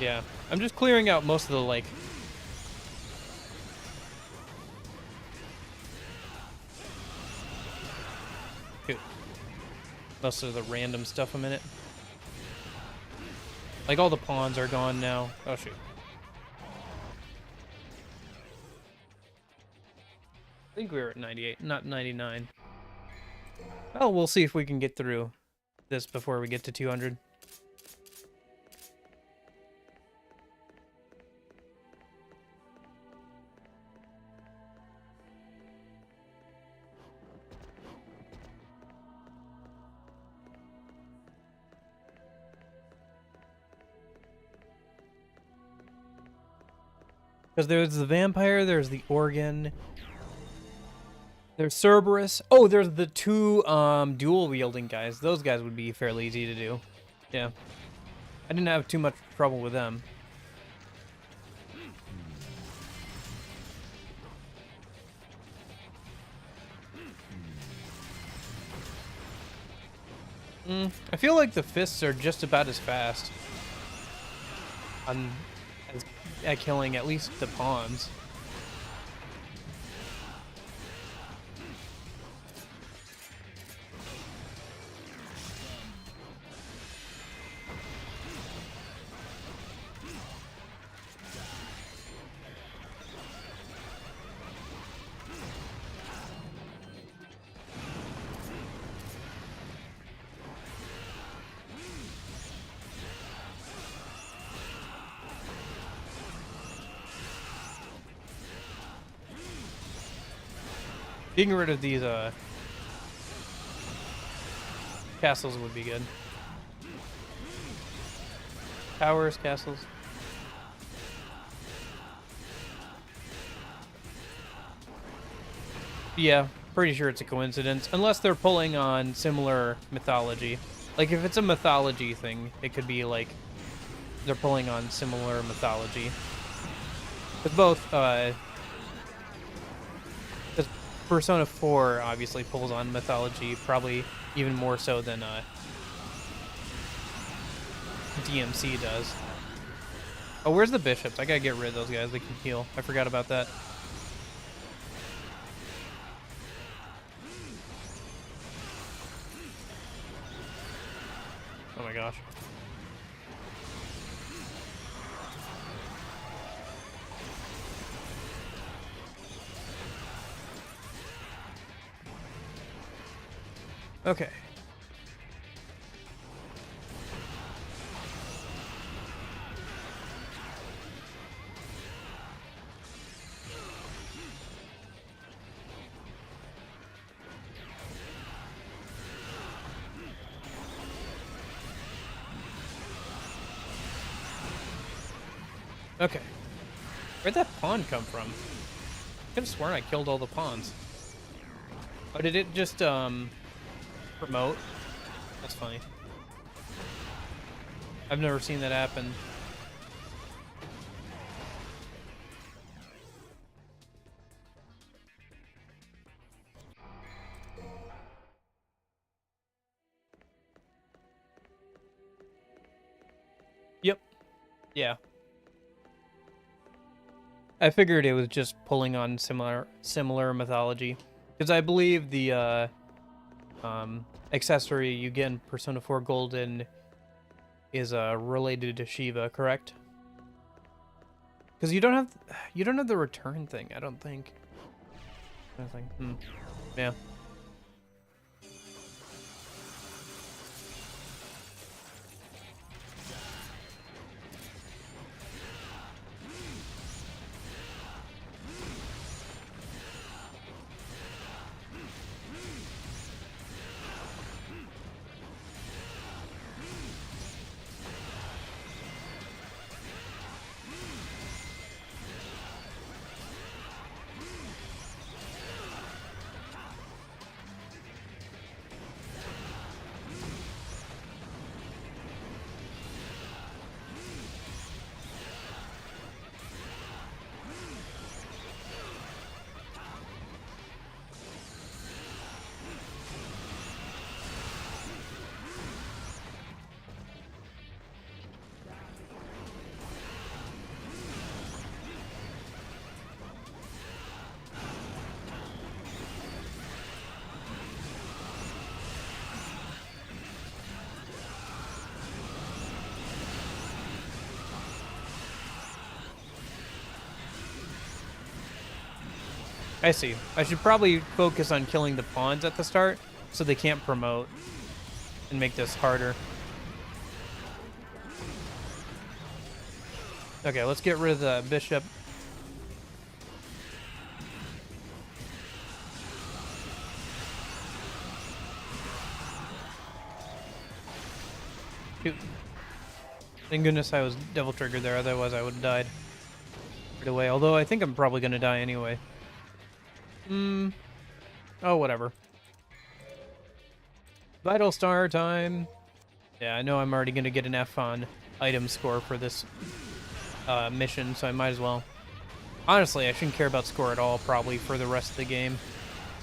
Yeah, I'm just clearing out most of the like most of the random stuff a minute. Like all the pawns are gone now. Oh shoot. I think we were at 98, not 99. Well, we'll see if we can get through this before we get to 200. Because there's the vampire, there's the organ, there's Cerberus. Oh, there's the two dual wielding guys. Those guys would be fairly easy to do. Yeah. I didn't have too much trouble with them. I feel like the fists are just about as fast on as, at killing at least the pawns. Getting rid of these castles would be good. Towers, castles. Yeah, pretty sure it's a coincidence. Unless they're pulling on similar mythology. Like, if it's a mythology thing, it could be like they're pulling on similar mythology. With both, because Persona 4 obviously pulls on mythology, probably even more so than DMC does. Oh, where's the bishops? I gotta get rid of those guys. They can heal. I forgot about that. Oh my gosh. Okay. Okay. Where'd that pawn come from? I could have sworn I killed all the pawns. Oh, did it just, promote? That's funny. I've never seen that happen. Yep. Yeah. I figured it was just pulling on similar mythology, because I believe the accessory you get in Persona 4 Golden is related to Shiva, correct? Because you don't have the return thing, I don't think. Yeah. I see. I should probably focus on killing the pawns at the start so they can't promote and make this harder. Okay, let's get rid of the bishop. Shoot. Thank goodness I was devil triggered there, otherwise I would have died right away. Although I think I'm probably going to die anyway. Oh, whatever. Vital star time. Yeah, I know I'm already going to get an F on item score for this mission, so I might as well. Honestly, I shouldn't care about score at all, probably, for the rest of the game.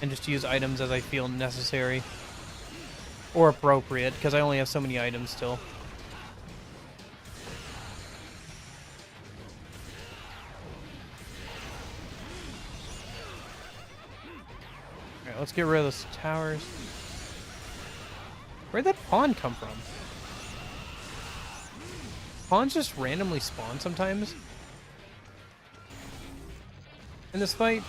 And just use items as I feel necessary. Or appropriate, because I only have so many items still. Alright, let's get rid of those towers. Where'd that pawn come from? Pawns just randomly spawn sometimes in this fight.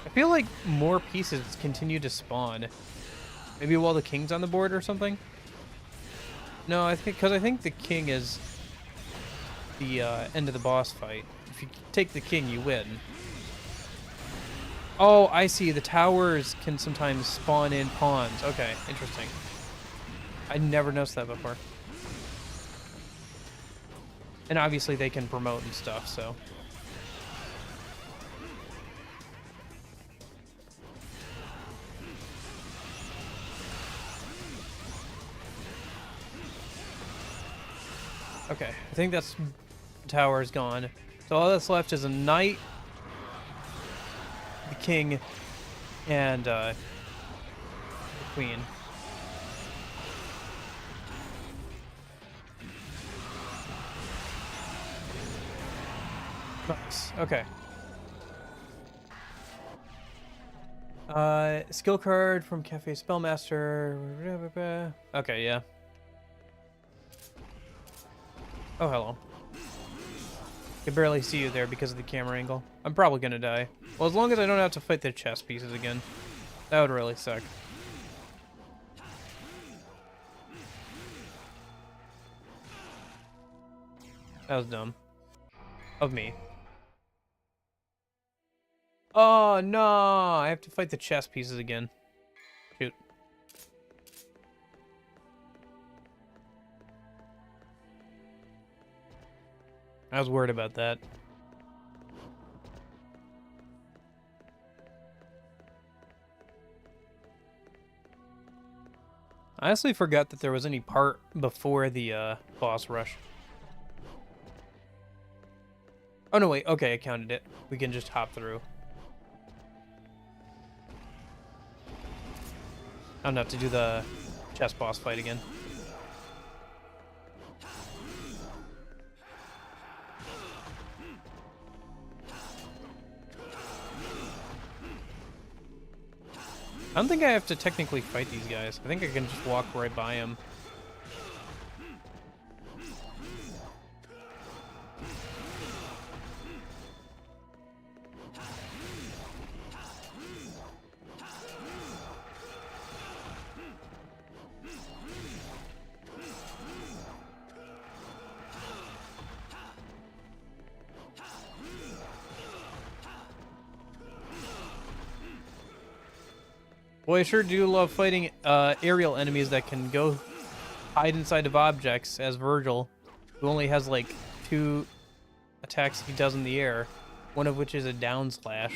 I feel like more pieces continue to spawn. Maybe while the king's on the board or something? No, I think because I think the king is the end of the boss fight. If you take the king, you win. Oh, I see. The towers can sometimes spawn in pawns. Okay, interesting. I never noticed that before. And obviously they can promote and stuff, so. Okay, I think that's the tower is gone. So all that's left is a knight, the king, and the queen. Nice. Okay. Skill card from Cafe Spellmaster. Okay, yeah. Oh, hello. I can barely see you there because of the camera angle. I'm probably gonna die. Well, as long as I don't have to fight the chess pieces again. That would really suck. That was dumb. Of me. Oh, no! I have to fight the chess pieces again. Shoot. I was worried about that. I honestly forgot that there was any part before the boss rush. Oh, no, wait. Okay, I counted it. We can just hop through. I don't have to do the chess boss fight again. I don't think I have to technically fight these guys. I think I can just walk right by them. Boy, I sure do love fighting aerial enemies that can go hide inside of objects, as Vergil, who only has like 2 attacks he does in the air, one of which is a down slash.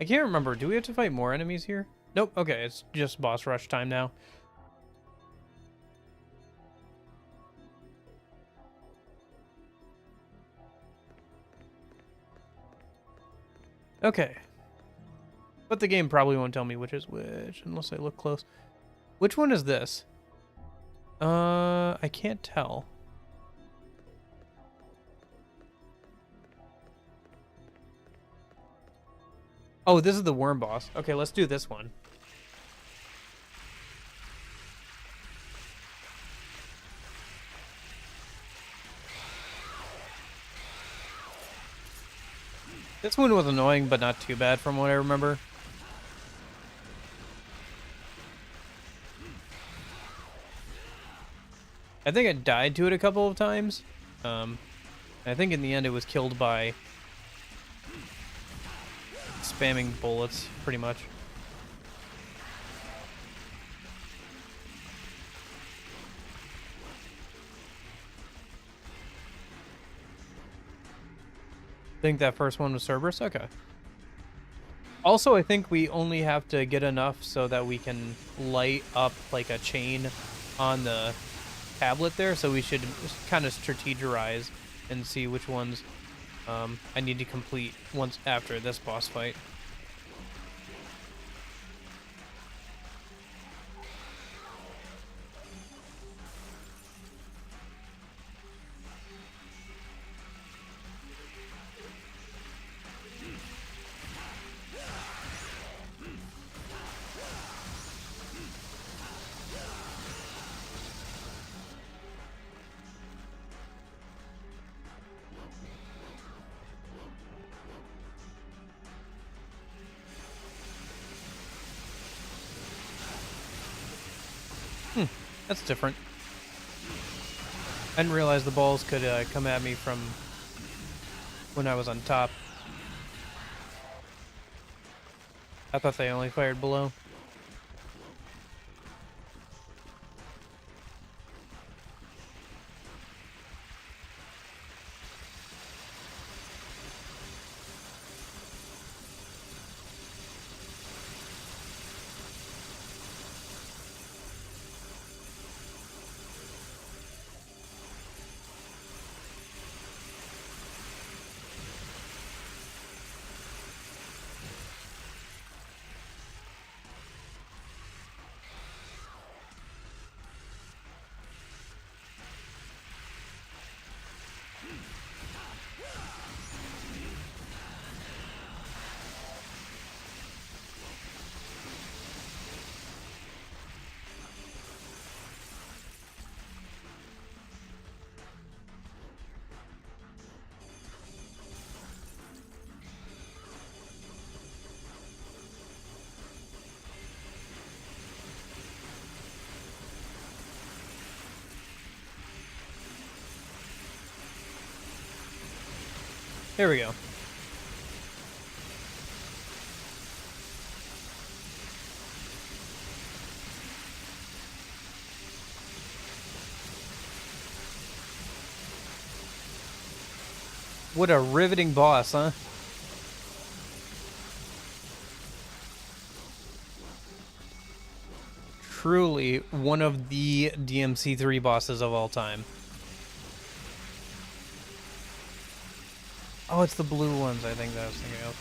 I can't remember. Do we have to fight more enemies here? Nope. Okay, it's just boss rush time now. Okay. But the game probably won't tell me which is which unless I look close. Which one is this? I can't tell. Oh, this is the worm boss. Okay, let's do this one. This one was annoying, but not too bad from what I remember. I think I died to it a couple of times. I think in the end it was killed by spamming bullets, pretty much. think that first one was Cerberus? Okay. Also, I think we only have to get enough so that we can light up like a chain on the tablet there. So we should kind of strategize and see which ones I need to complete once after this boss fight. That's different. I didn't realize the balls could come at me from when I was on top. I thought they only fired below. There we go. What a riveting boss, huh? Truly one of the DMC 3 bosses of all time. Oh, it's the blue ones, I think that I was thinking of.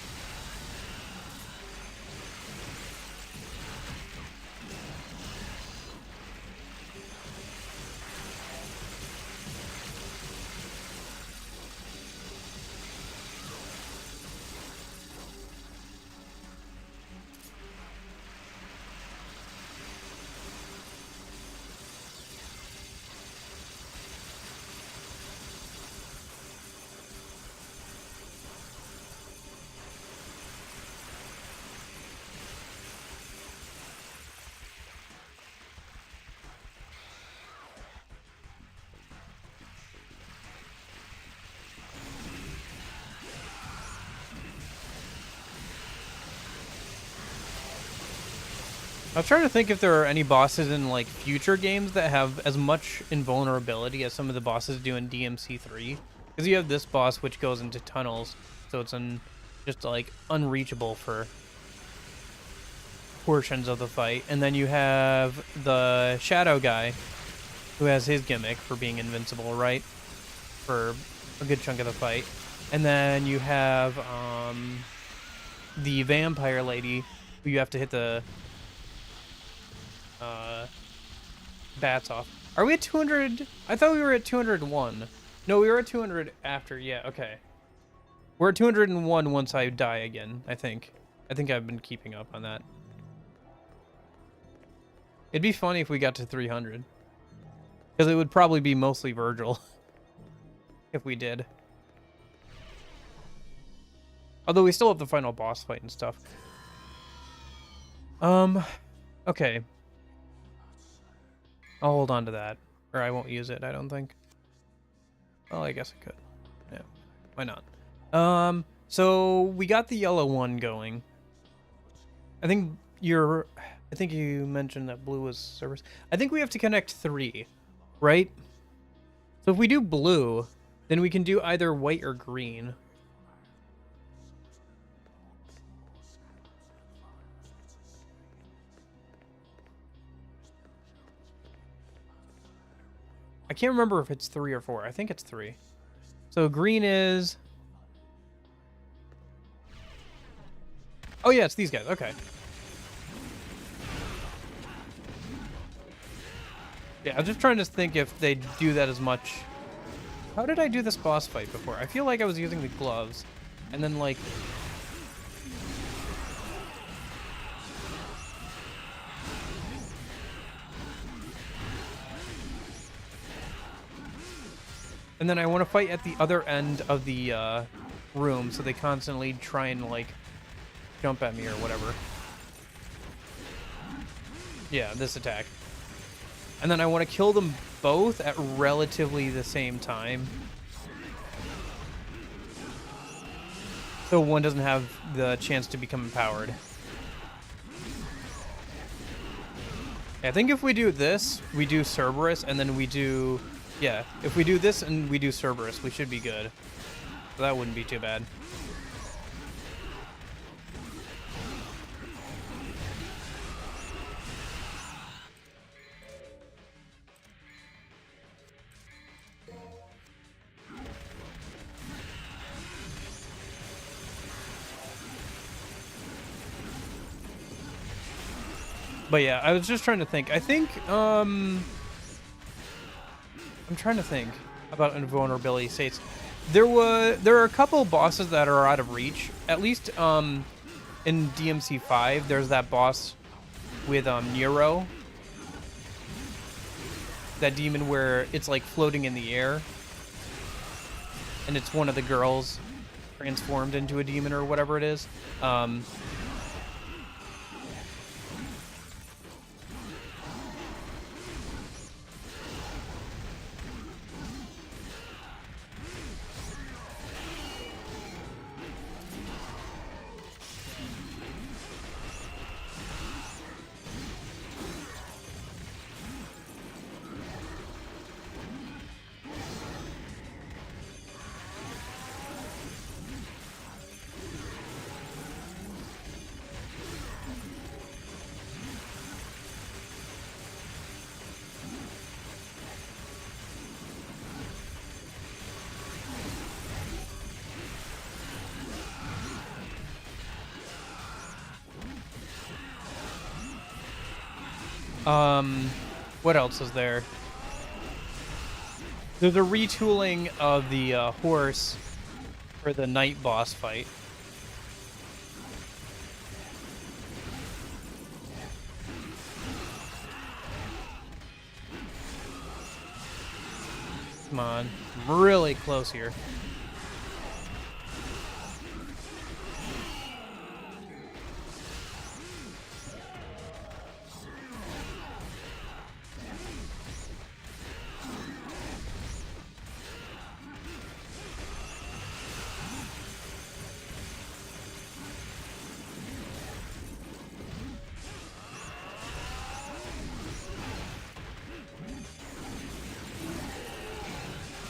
I was trying to think if there are any bosses in like future games that have as much invulnerability as some of the bosses do in DMC 3. Because you have this boss which goes into tunnels, so it's just like unreachable for portions of the fight. And then you have the shadow guy who has his gimmick for being invincible, right? For a good chunk of the fight. And then you have the vampire lady who you have to hit the bats off. Are we at 200? I thought we were at 201. No, we were at 200 after. Yeah, okay. We're at 201 once I die again, I think. I think I've been keeping up on that. It'd be funny if we got to 300. Because it would probably be mostly Vergil. If we did. Although we still have the final boss fight and stuff. Okay. I'll hold on to that. Or I won't use it, I don't think. Well, I guess I could. Yeah, why not? So we got the yellow one going. I think you mentioned that blue was service. I think we have to connect 3, right? So if we do blue, then we can do either white or green. I can't remember if it's 3 or 4. I think it's 3. So green is... Oh yeah, it's these guys. Okay. Yeah, I'm just trying to think if they do that as much. How did I do this boss fight before? I feel like I was using the gloves. And then, like... And then I want to fight at the other end of the room, so they constantly try and, like, jump at me or whatever. Yeah, this attack. And then I want to kill them both at relatively the same time. So one doesn't have the chance to become empowered. I think if we do this, we do Cerberus, and then we do... Yeah, if we do this and we do Cerberus, we should be good. So that wouldn't be too bad. But yeah, I was just trying to think. I think, I'm trying to think about invulnerability states. There are a couple bosses that are out of reach. At least, in DMC 5, there's that boss with, Nero. That demon where it's, like, floating in the air. And it's one of the girls transformed into a demon or whatever it is. What else is there? There's a retooling of the horse for the night boss fight. Come on, I'm really close here.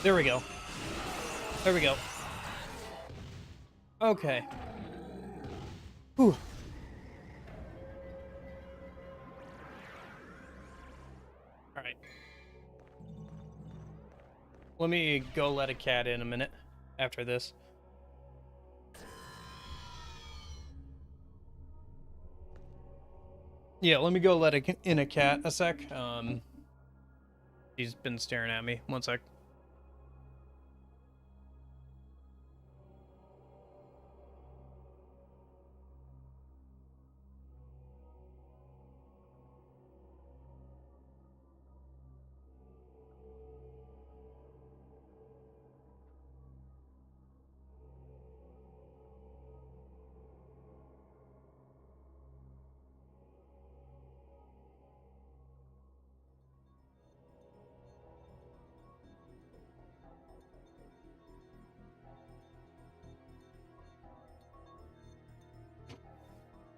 There we go. There we go. Okay. Whew. All right. Let me go let a cat in a minute after this. Yeah, let me go let in a cat a sec. He's been staring at me. One sec.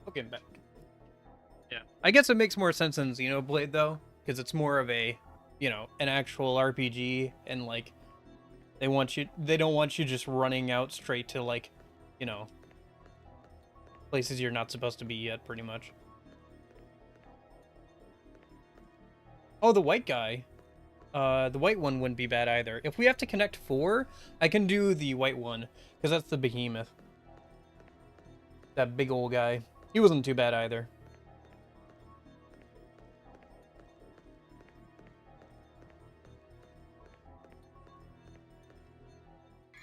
Okay, back. Yeah, I guess it makes more sense in Xenoblade though, because it's more of a, an actual RPG, and like, they don't want you just running out straight to like, places you're not supposed to be yet, pretty much. Oh, the white guy. The white one wouldn't be bad either. If we have to connect 4, I can do the white one, because that's the behemoth. That big old guy. He wasn't too bad either.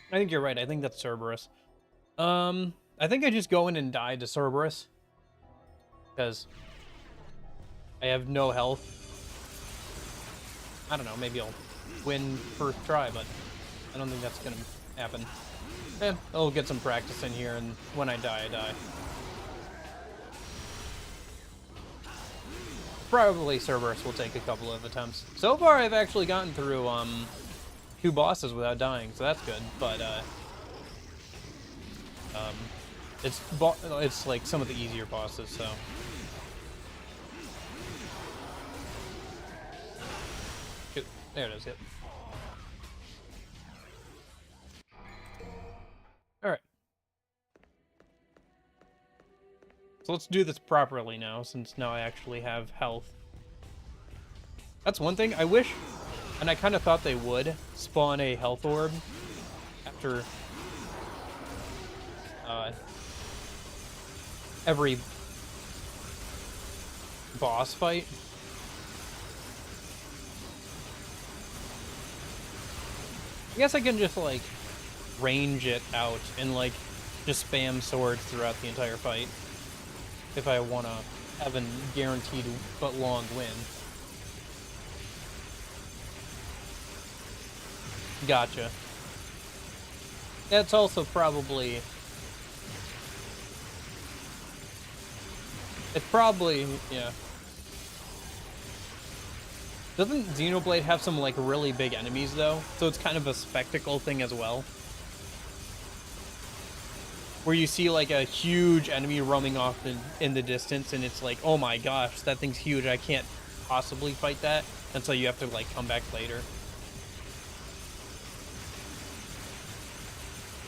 I think you're right. I think that's Cerberus. I think I just go in and die to Cerberus. Because I have no health. I don't know, maybe I'll win first try, but I don't think that's gonna happen. I'll get some practice in here, and when I die, I die. Probably Cerberus will take a couple of attempts. So far, I've actually gotten through, 2 bosses without dying, so that's good, but, it's like some of the easier bosses, so. Shoot, there it is, yep. Alright. So let's do this properly now, since now I actually have health. That's one thing. I wish, and I kind of thought they would, spawn a health orb after every boss fight. I guess I can just, like, range it out and, like, just spam swords throughout the entire fight if I want to have a guaranteed but long win. Gotcha. That's also probably... It's probably... yeah. Doesn't Xenoblade have some, like, really big enemies, though? So it's kind of a spectacle thing as well. Where you see, like, a huge enemy roaming off in the distance, and it's like, oh my gosh, that thing's huge, I can't possibly fight that, and so you have to, like, come back later.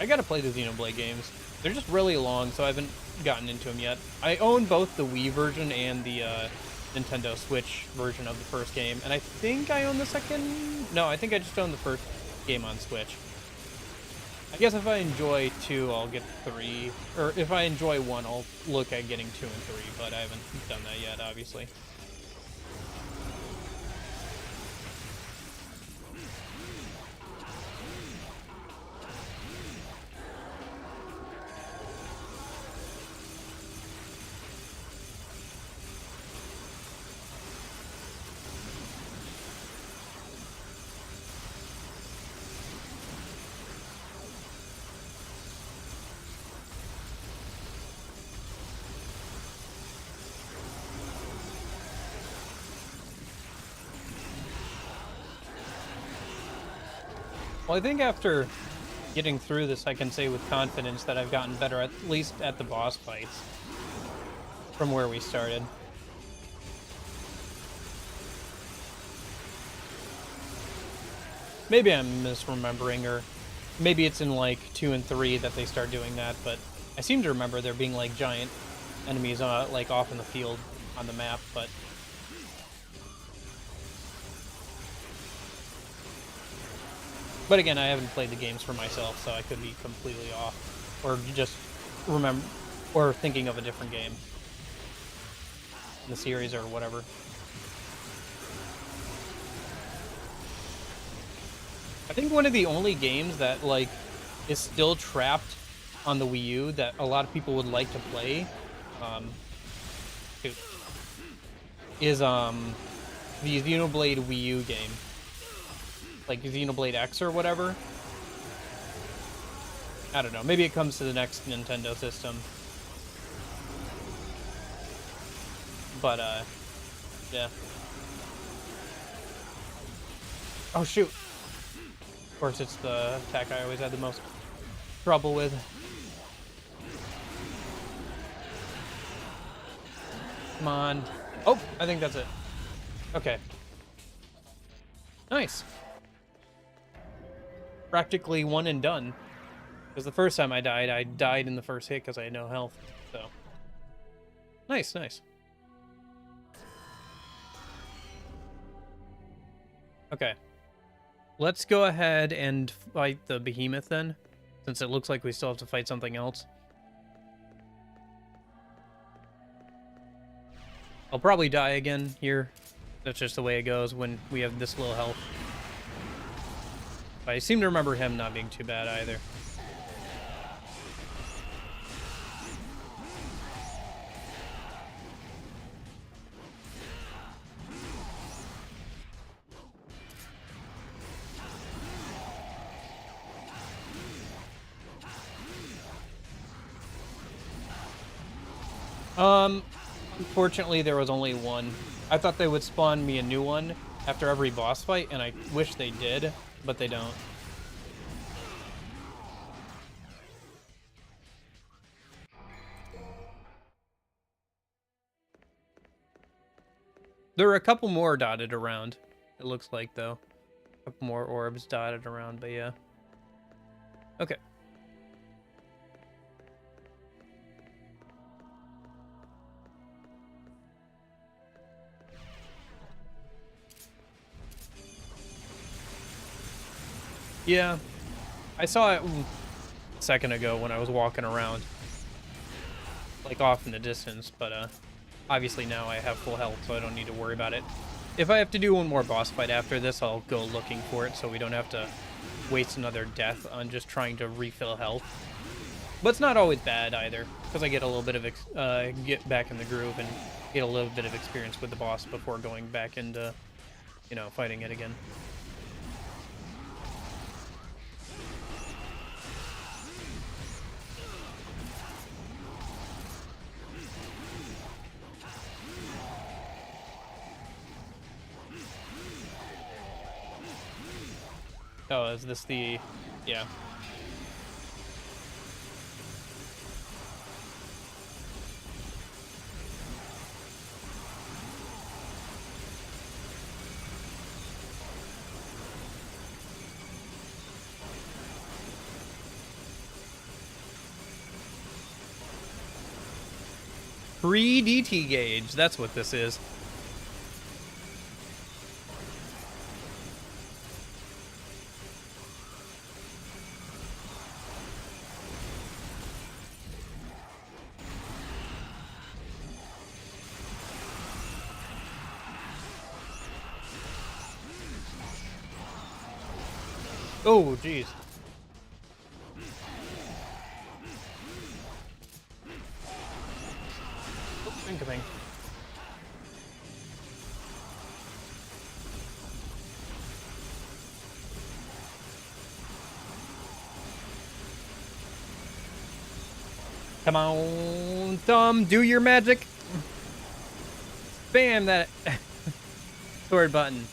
I gotta play the Xenoblade games. They're just really long, so I haven't gotten into them yet. I own both the Wii version and the Nintendo Switch version of the first game, and I think I own the second... No, I think I just own the first game on Switch. I guess if I enjoy 2, I'll get 3, or if I enjoy 1, I'll look at getting 2 and 3, but I haven't done that yet, obviously. Well, I think after getting through this, I can say with confidence that I've gotten better, at least at the boss fights, from where we started. Maybe I'm misremembering, or maybe it's in, like, 2 and 3 that they start doing that, but I seem to remember there being, like, giant enemies, like, off in the field on the map, but... But again, I haven't played the games for myself, so I could be completely off. Or just remember, or thinking of a different game in the series or whatever. I think one of the only games that, like, is still trapped on the Wii U that a lot of people would like to play, is, the Xenoblade Wii U game. Like Xenoblade X or whatever. I don't know. Maybe it comes to the next Nintendo system. But, yeah. Oh, shoot. Of course, it's the attack I always had the most trouble with. Come on. Oh, I think that's it. Okay. Nice. Practically one and done. Because the first time I died in the first hit because I had no health. So, nice, nice. Okay, Let's go ahead and fight the behemoth then, since it looks like we still have to fight something else. I'll probably die again here. That's just the way it goes when we have this little health. But I seem to remember him not being too bad either. Unfortunately, there was only one. I thought they would spawn me a new one after every boss fight, and I wish they did, but they don't. There are a couple more dotted around, it looks like, though. A couple more orbs dotted around, but yeah. Okay. Yeah, I saw it a second ago when I was walking around, like off in the distance, but obviously now I have full health, so I don't need to worry about it. If I have to do one more boss fight after this, I'll go looking for it so we don't have to waste another death on just trying to refill health. But it's not always bad either, because I get a little bit of get back in the groove and get a little bit of experience with the boss before going back into, you know, fighting it again. Oh, is this the... yeah. Free DT gauge, that's what this is. Oh, jeez. Oh, incoming. Come on, Thumb, do your magic. Spam that sword button.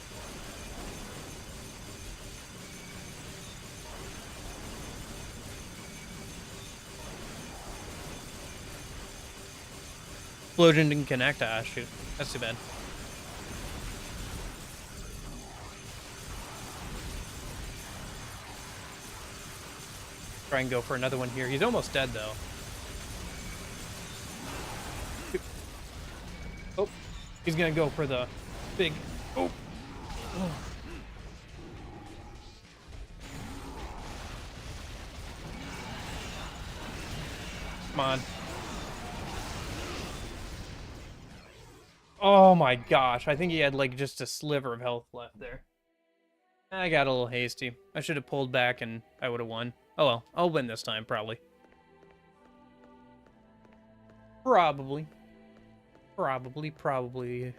Explosion didn't connect. Ah, shoot. That's too bad. Try and go for another one here. He's almost dead, though. Oh, he's gonna go for the big... oh. Come on. Oh my gosh, I think he had like just a sliver of health left there. I got a little hasty. I should have pulled back and I would have won. Oh well, I'll win this time, probably. Probably. Probably.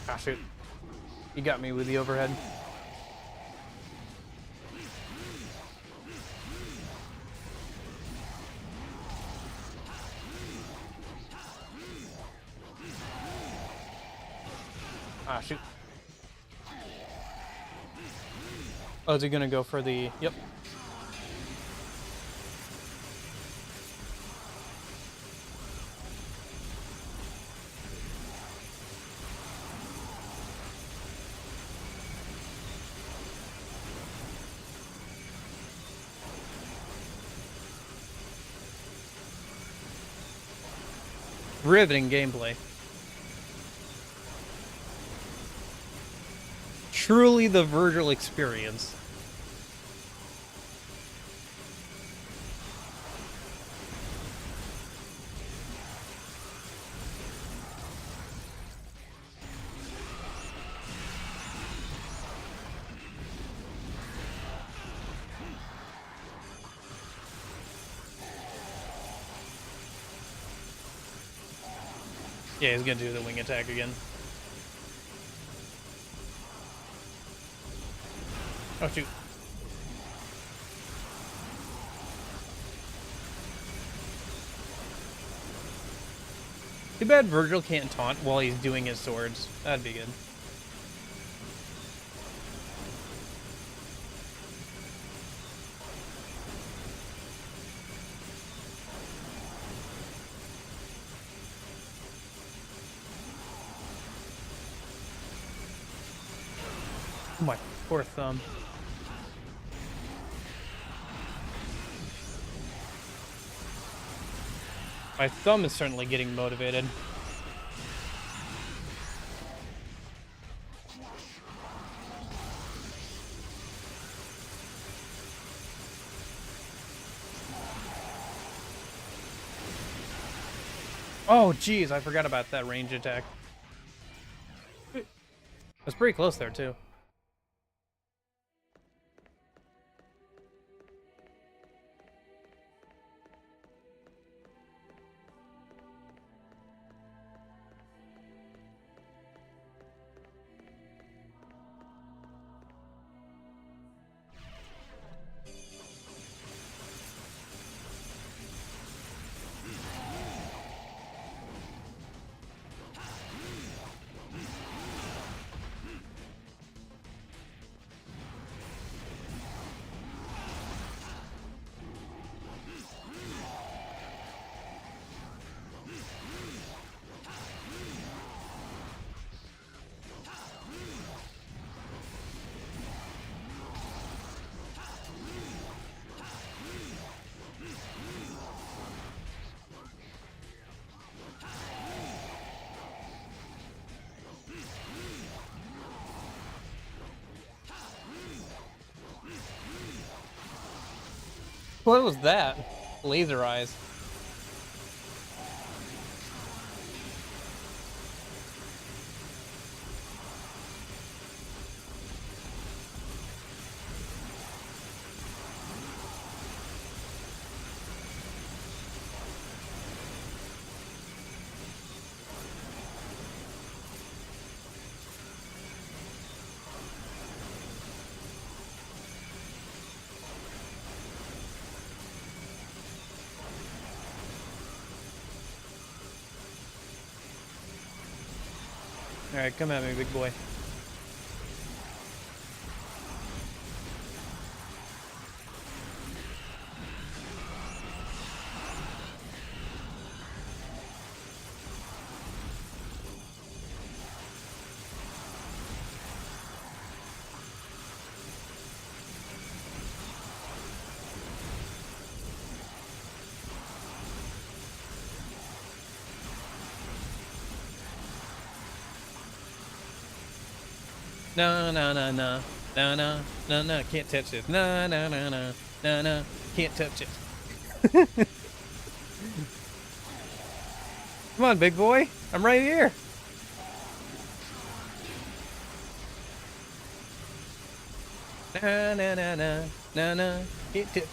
Ah, shoot. You got me with the overhead. Ah, shoot. Oh, is he gonna go for the... Yep. Riveting gameplay. Truly the Vergil experience. Yeah, he's gonna do the wing attack again. Oh, shoot. Too bad Vergil can't taunt while he's doing his swords. That'd be good. Oh my poor thumb. My thumb is certainly getting motivated. Oh, geez, I forgot about that range attack. That's pretty close there, too. What was that? Laser eyes. Alright, come at me, big boy. No, no, no, no. No, no, no, no, can't touch this. No, no, no, no. No, no, can't touch it. Come on, big boy. I'm right here. No, no, no, no. No, no, can't touch it.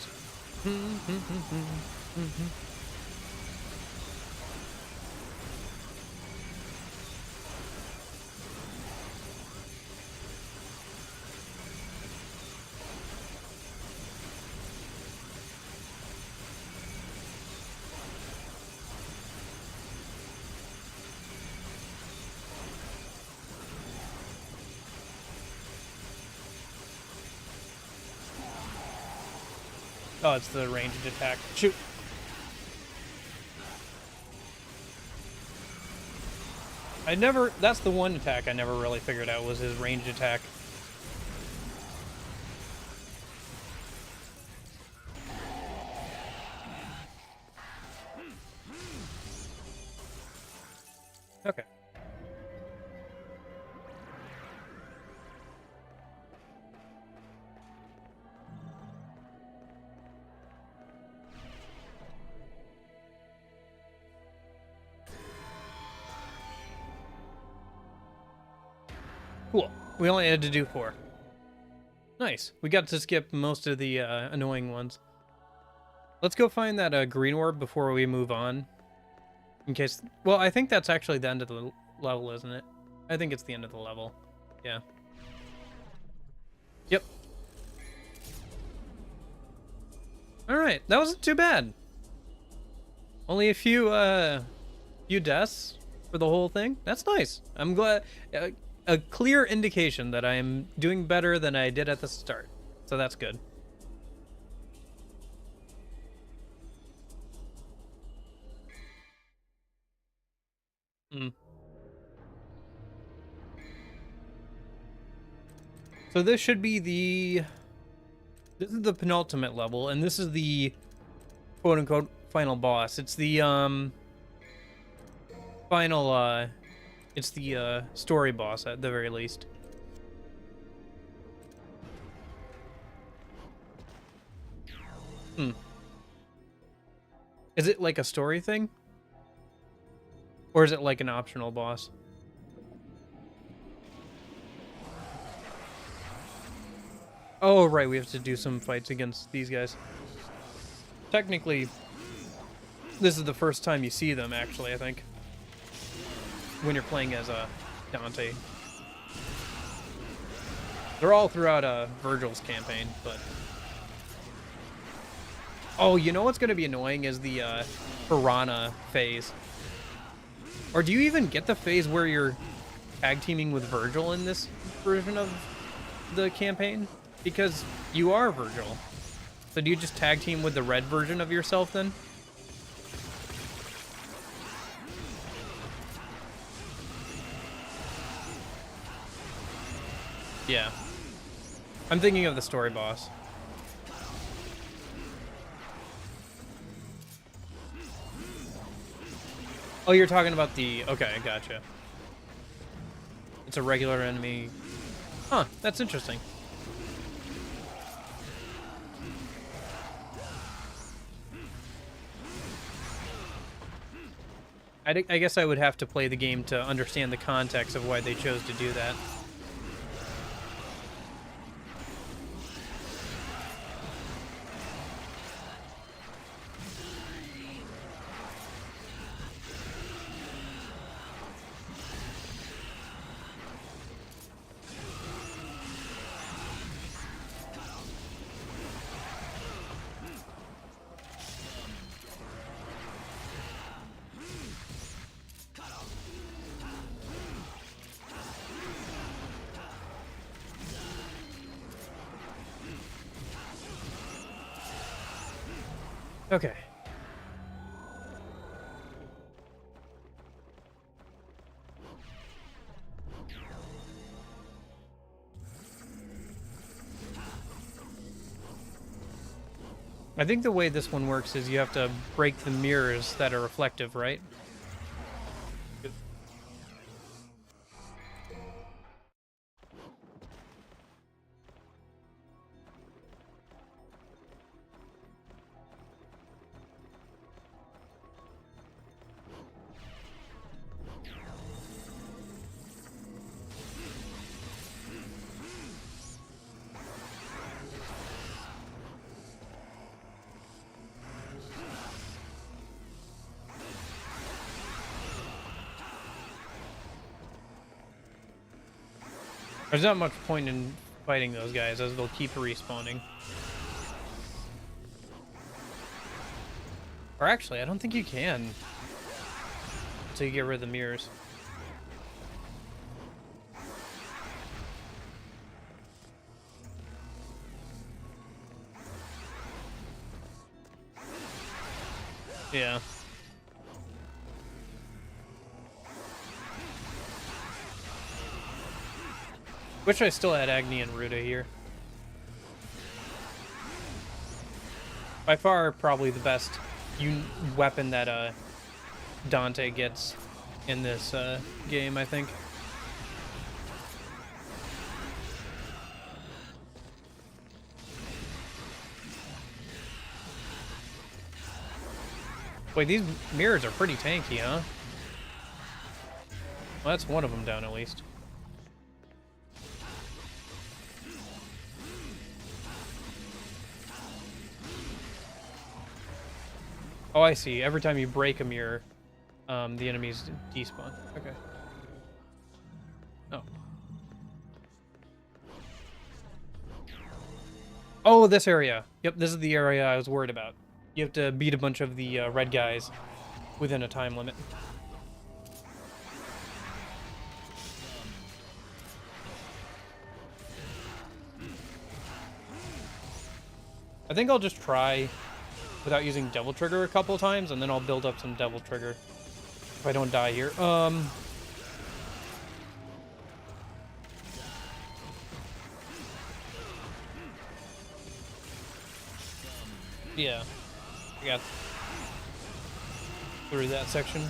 Oh, it's the ranged attack. Shoot. That's the one attack I never really figured out was his ranged attack. Okay. Cool. We only had to do 4. Nice. We got to skip most of the annoying ones. Let's go find that green orb before we move on. In case... Well, I think that's actually the end of the level, isn't it? I think it's the end of the level. Yeah. Yep. Alright, that wasn't too bad. Only a few deaths for the whole thing. That's nice. I'm glad... a clear indication that I am doing better than I did at the start. So that's good. So this should be this is the penultimate level, and this is the quote-unquote final boss. It's the final it's the story boss at the very least. Is it like a story thing? Or is it like an optional boss? Oh, right, we have to do some fights against these guys. Technically, this is the first time you see them, actually, I think. When you're playing as Dante. They're all throughout Vergil's campaign, but... Oh, you know what's going to be annoying is the Piranha phase. Or do you even get the phase where you're tag teaming with Vergil in this version of the campaign? Because you are Vergil. So do you just tag team with the red version of yourself then? Yeah. I'm thinking of the story boss. Oh, you're talking about the... Okay, gotcha. It's a regular enemy. Huh, that's interesting. I guess I would have to play the game to understand the context of why they chose to do that. Okay. I think the way this one works is you have to break the mirrors that are reflective, right? There's not much point in fighting those guys, as they'll keep respawning. Or actually, I don't think you can. Until you get rid of the mirrors. Yeah. Wish I still had Agni and Ruda here. By far, probably the best weapon that Dante gets in this game, I think. Wait, these mirrors are pretty tanky, huh? Well, that's one of them down at least. Oh, I see. Every time you break a mirror, the enemies despawn. Okay. Oh. Oh, this area. Yep, this is the area I was worried about. You have to beat a bunch of the red guys within a time limit. I think I'll just try without using Devil Trigger a couple times, and then I'll build up some Devil Trigger if I don't die here. Yeah. I got through that section.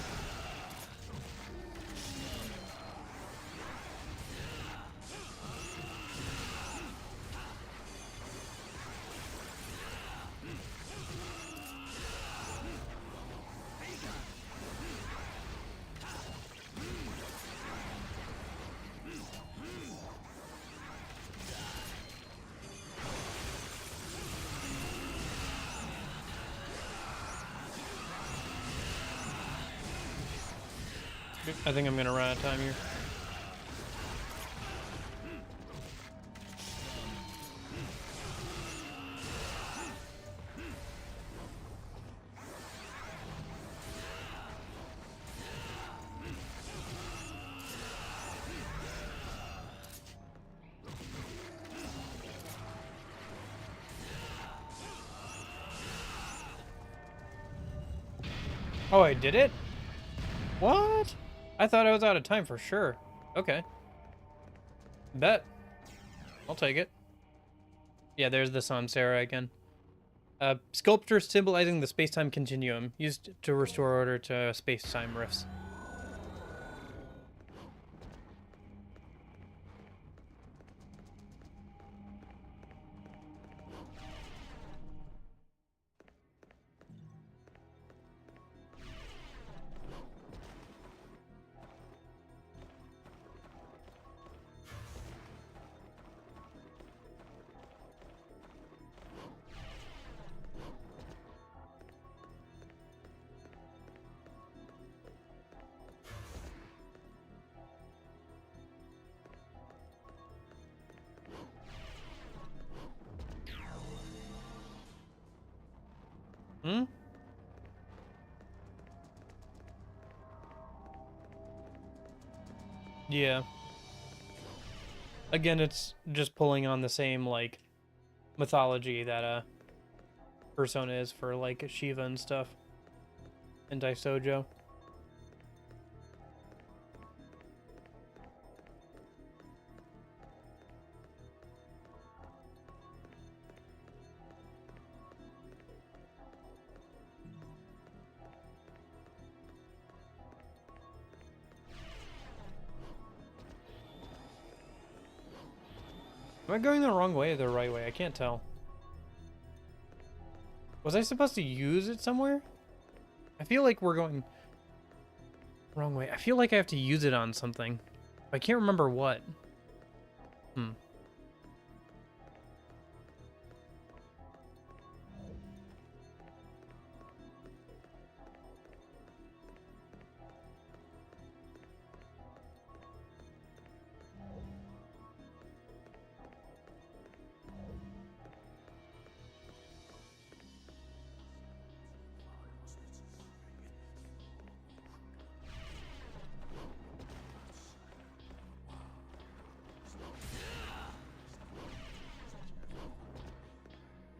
I think I'm gonna run out of time here. Oh, I did it? What? I thought I was out of time for sure. Okay. Bet. I'll take it. Yeah, there's the Samsara again. Sculpture symbolizing the space-time continuum, used to restore order to space-time rifts. Hmm? Yeah. Again, it's just pulling on the same, like, mythology that, Persona is for, like, Shiva and stuff. And Daisojo. Am I going the wrong way or the right way? I can't tell. Was I supposed to use it somewhere? I feel like we're going wrong way. I feel like I have to use it on something. I can't remember what. Hmm.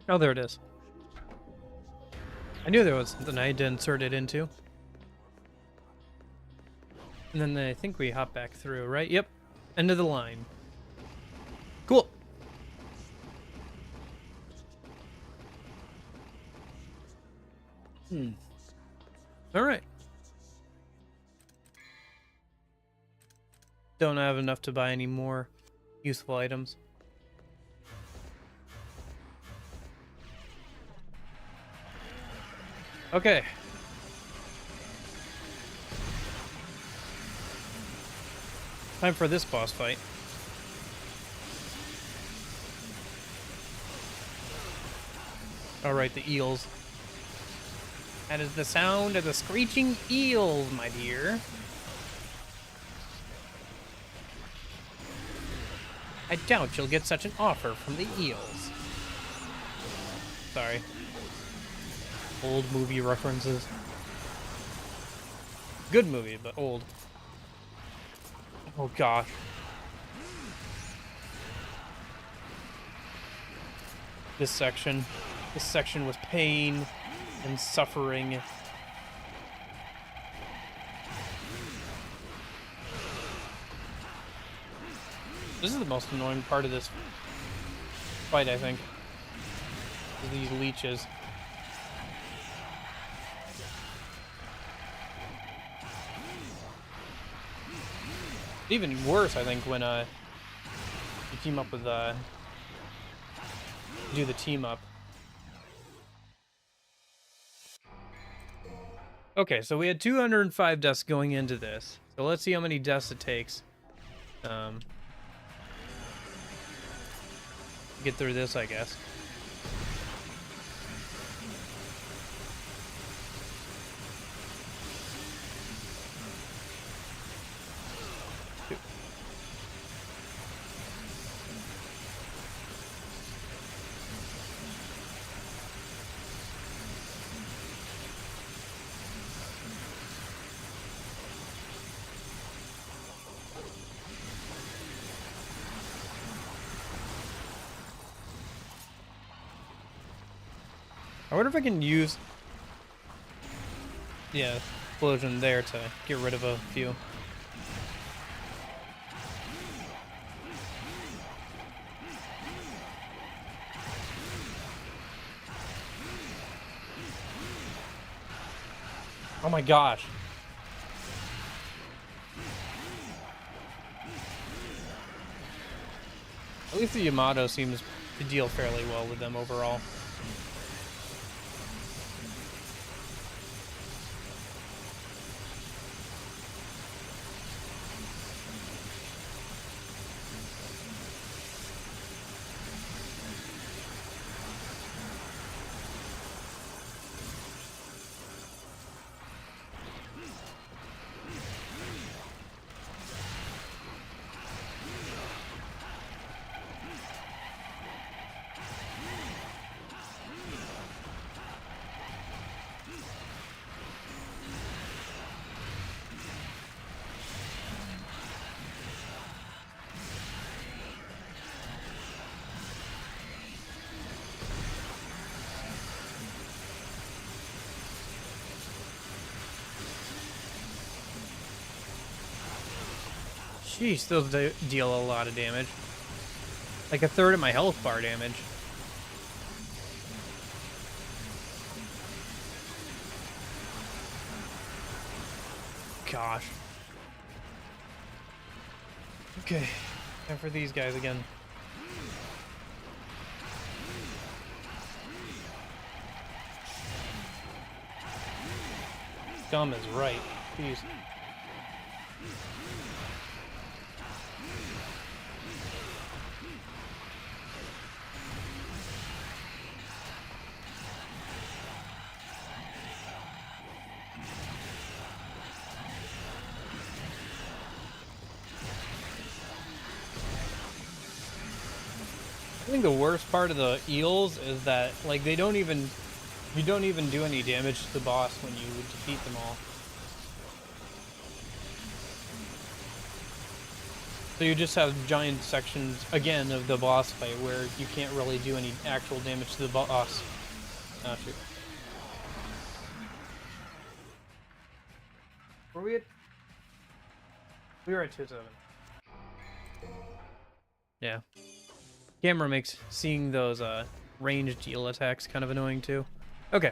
Oh, there it is. I knew there was something I had to insert it into. And then I think we hop back through, right? Yep. End of the line. Cool. All right. Don't have enough to buy any more useful items. Okay. Time for this boss fight. Alright, the eels. That is the sound of the screeching eels, my dear. I doubt you'll get such an offer from the eels. Sorry. Old movie references. Good movie, but old. Oh gosh. This section was pain and suffering. This is the most annoying part of this fight, I think. Is these leeches. Even worse, I think, when you team up with do the team up. Okay, so we had 205 deaths going into this. So let's see how many deaths it takes. Get through this, I guess. I wonder if I can use, yeah, explosion there to get rid of a few. Oh my gosh. At least the Yamato seems to deal fairly well with them overall. Sheesh, those deal a lot of damage. Like a third of my health bar damage. Gosh. Okay, time for these guys again. Dumb is right. Jeez. I think the worst part of the eels is that, like, you don't even do any damage to the boss when you defeat them all. So you just have giant sections, again, of the boss fight where you can't really do any actual damage to the boss. Oh, shoot. Were we at? We were at 2-7. Yeah. Camera makes seeing those ranged heal attacks kind of annoying too. Okay.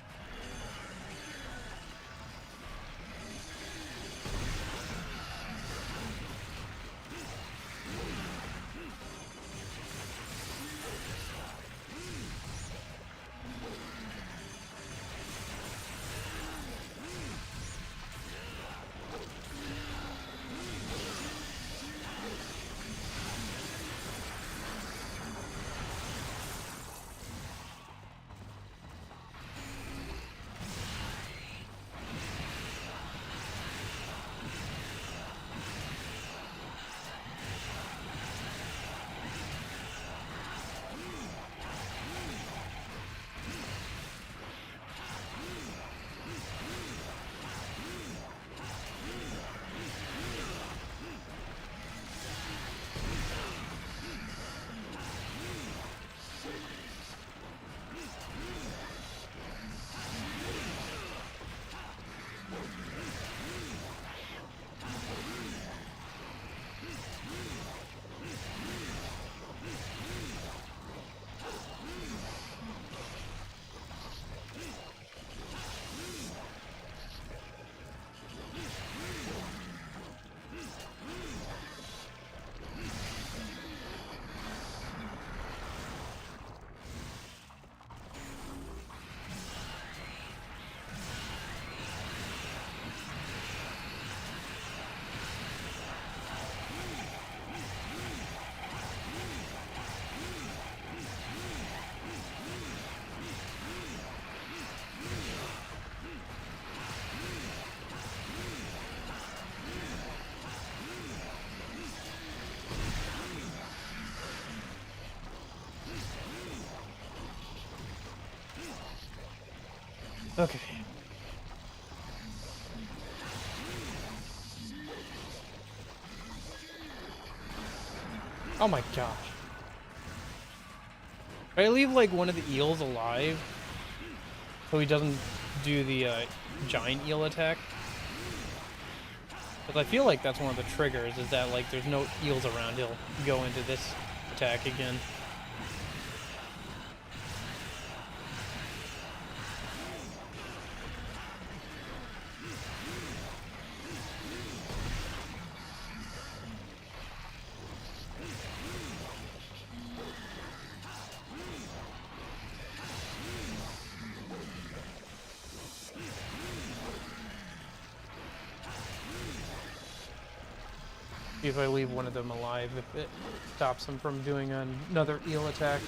Okay. Oh my gosh. Should I leave like one of the eels alive so he doesn't do the giant eel attack? Because I feel like that's one of the triggers, is that like there's no eels around, he'll go into this attack again. See if I leave one of them alive, if it stops them from doing another eel attack.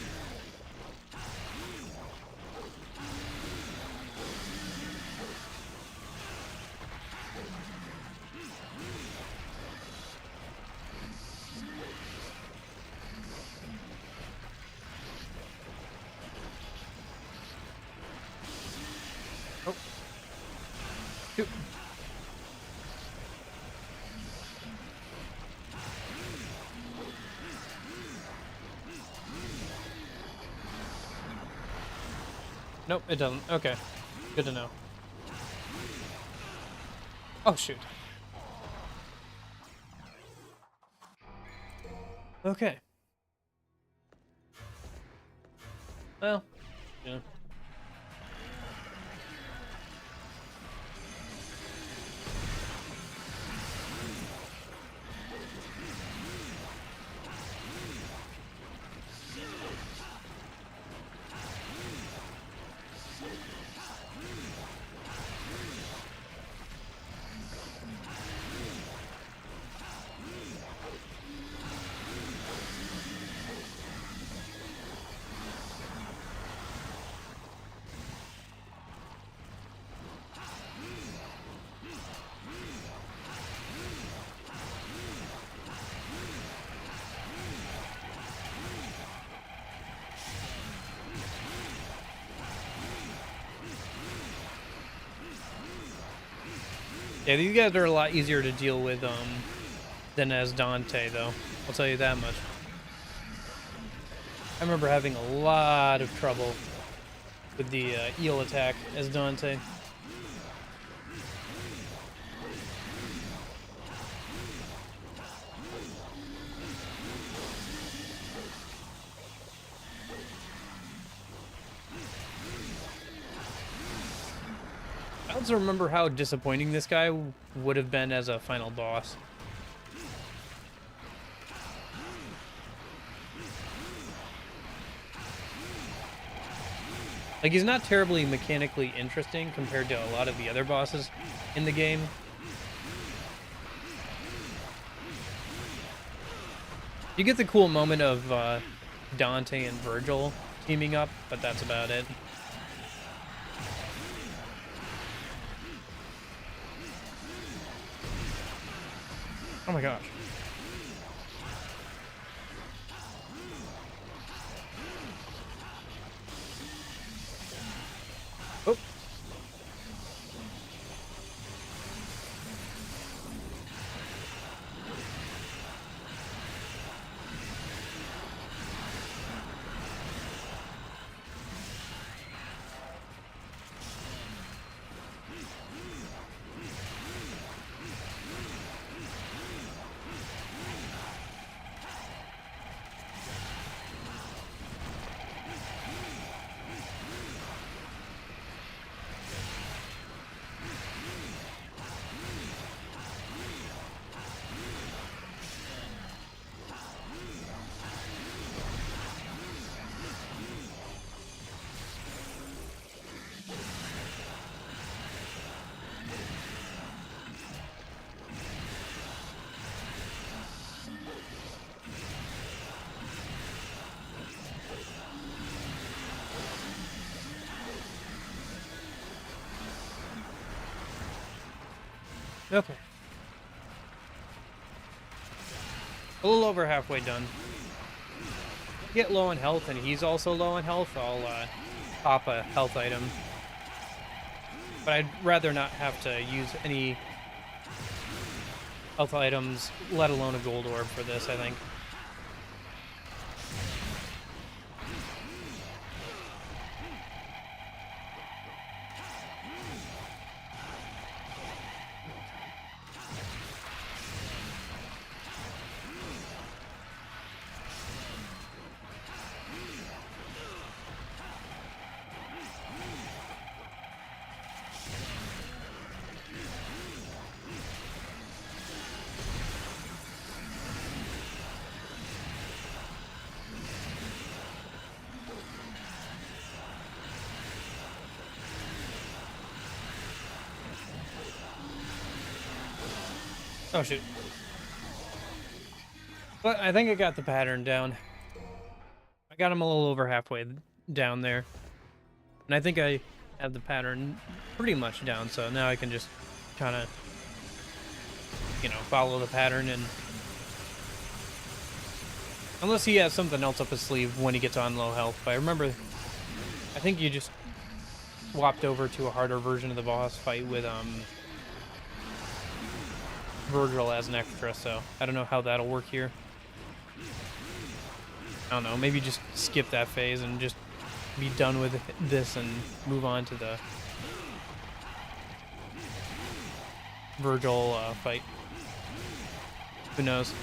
Oh. Shoot. Nope, it doesn't. Okay. Good to know. Oh, shoot. Okay. Well, yeah. Yeah, these guys are a lot easier to deal with than as Dante, though. I'll tell you that much. I remember having a lot of trouble with the eel attack as Dante. also remember how disappointing this guy would have been as a final boss. Like, he's not terribly mechanically interesting compared to a lot of the other bosses in the game. You get the cool moment of Dante and Vergil teaming up, but that's about it. Oh my gosh. Oh. Okay. A little over halfway done. Get low on health, and he's also low on health. I'll pop a health item. But I'd rather not have to use any health items, let alone a gold orb for this, I think. Oh, shoot. But I think I got the pattern down. I got him a little over halfway down there. And I think I have the pattern pretty much down, so now I can just kind of, you know, follow the pattern. And unless he has something else up his sleeve when he gets on low health. But I remember, I think you just swapped over to a harder version of the boss fight with, Vergil as an extra, so I don't know how that'll work here. I don't know, maybe just skip that phase and just be done with this and move on to the Vergil fight. Who knows?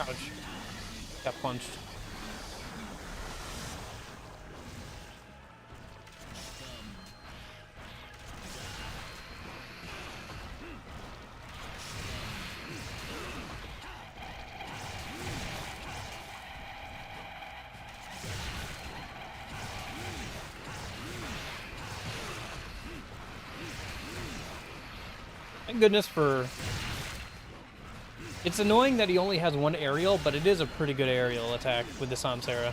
Ouch. Got punched. Thank goodness for... It's annoying that he only has one aerial, but it is a pretty good aerial attack with the Samsara.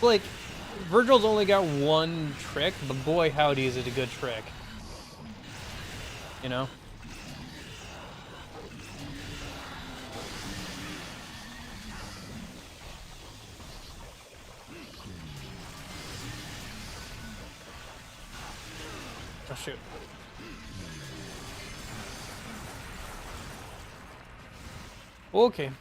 Like, Vergil's only got one trick, but boy howdy is it a good trick. You know? Oh shoot. Okay.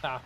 Ah.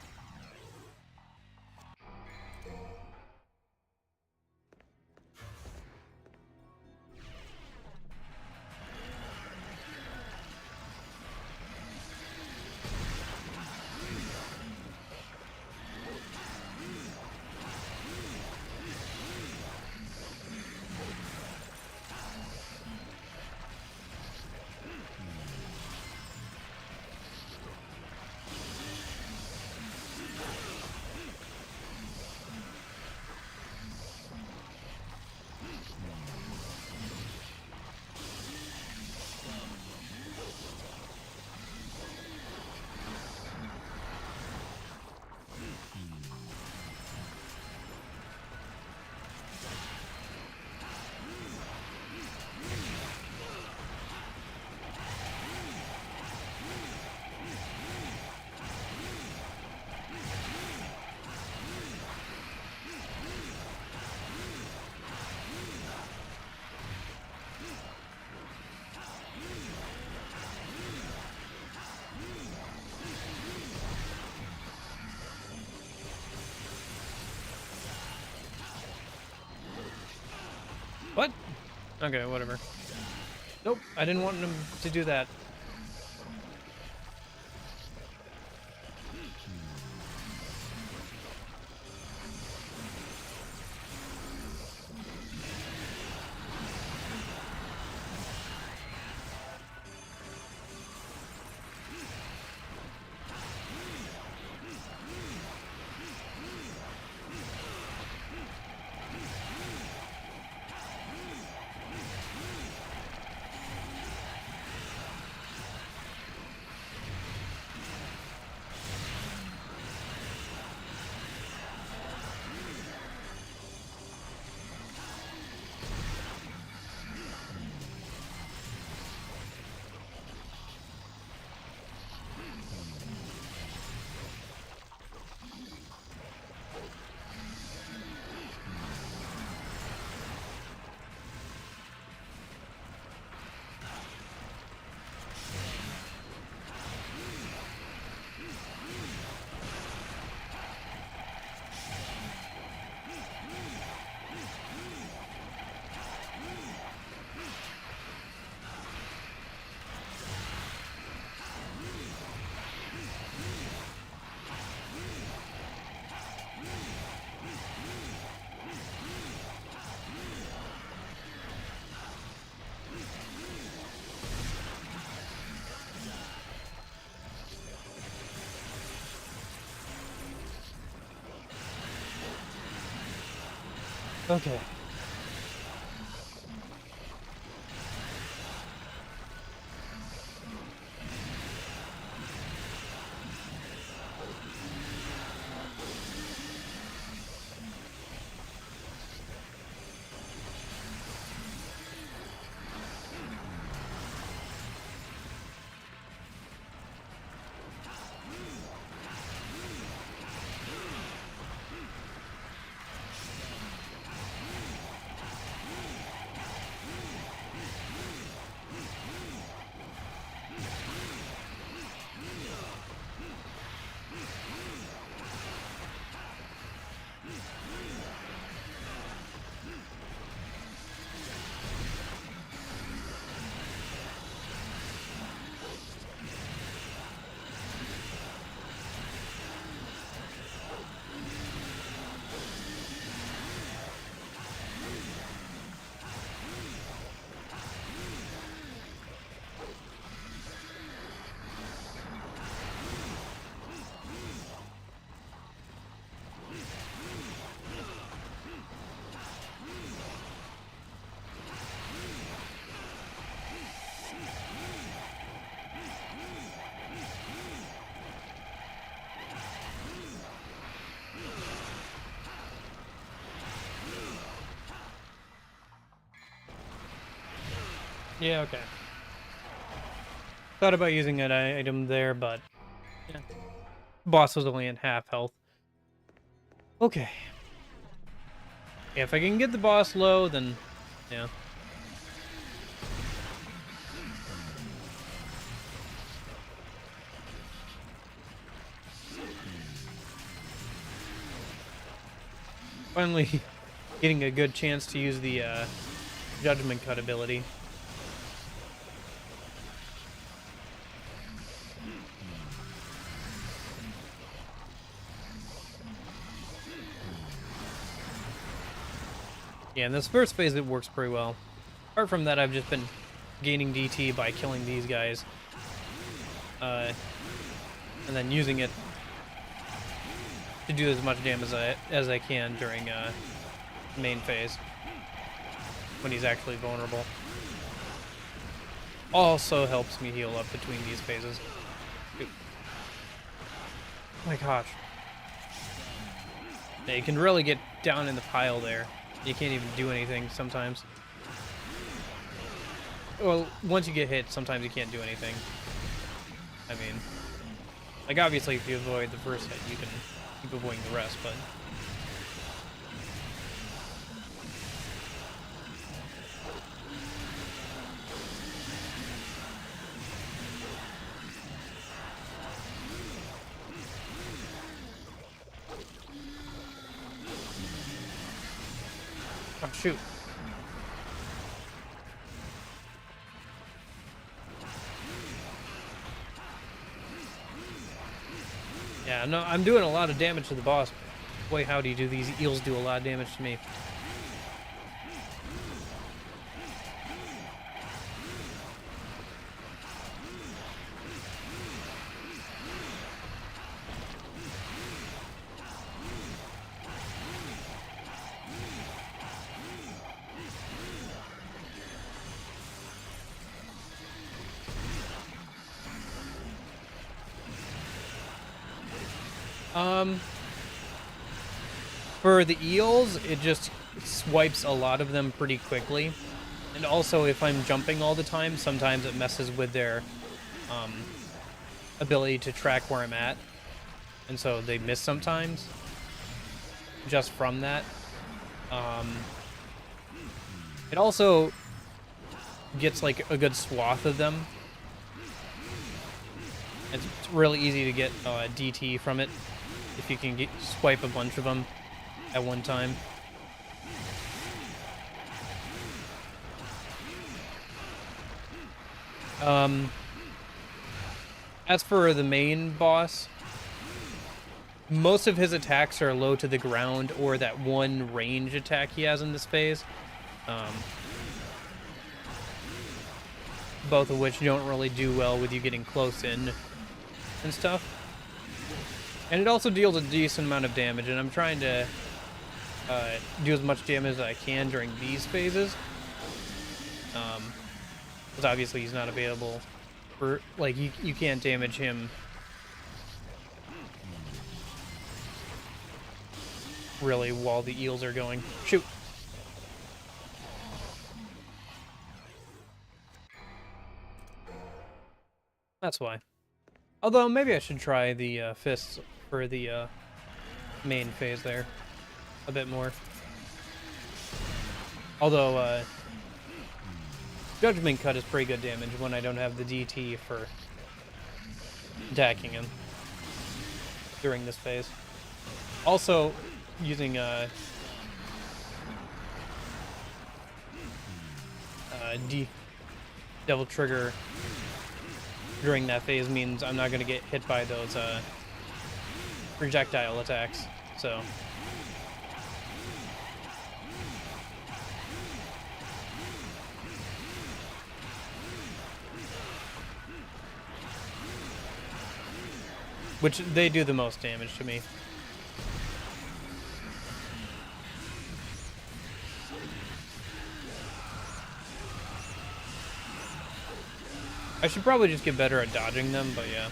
What? Okay, whatever. Nope, I didn't want him to do that. Okay. Yeah, okay. Thought about using an item there, but yeah. Boss was only in half health. Okay. If I can get the boss low, then yeah. Finally getting a good chance to use the Judgment Cut ability. Yeah, in this first phase it works pretty well. Apart from that, I've just been gaining DT by killing these guys. And then using it to do as much damage as I can during main phase. When he's actually vulnerable. Also helps me heal up between these phases. Ooh. Oh my gosh. Yeah, you can really get down in the pile there. You can't even do anything sometimes. Well, once you get hit, sometimes you can't do anything. I mean, like obviously if you avoid the first hit, you can keep avoiding the rest, but... Oh, shoot. Yeah, no, I'm doing a lot of damage to the boss. Boy, howdy, do these eels do a lot of damage to me. For the eels, it just swipes a lot of them pretty quickly. And also, if I'm jumping all the time, sometimes it messes with their ability to track where I'm at. And so they miss sometimes, just from that. It also gets like a good swath of them. It's really easy to get DT from it if you can swipe a bunch of them at one time. As for the main boss, most of his attacks are low to the ground or that one range attack he has in this phase. Both of which don't really do well with you getting close in and stuff. And it also deals a decent amount of damage, and I'm trying to do as much damage as I can during these phases. Because obviously he's not available for, like, you can't damage him really while the eels are going. Shoot! That's why. Although, maybe I should try the fists for the main phase there a bit more. Although, Judgment Cut is pretty good damage when I don't have the DT for attacking him during this phase. Also, using Devil Trigger during that phase means I'm not going to get hit by those projectile attacks, so... Which, they do the most damage to me. I should probably just get better at dodging them, but yeah.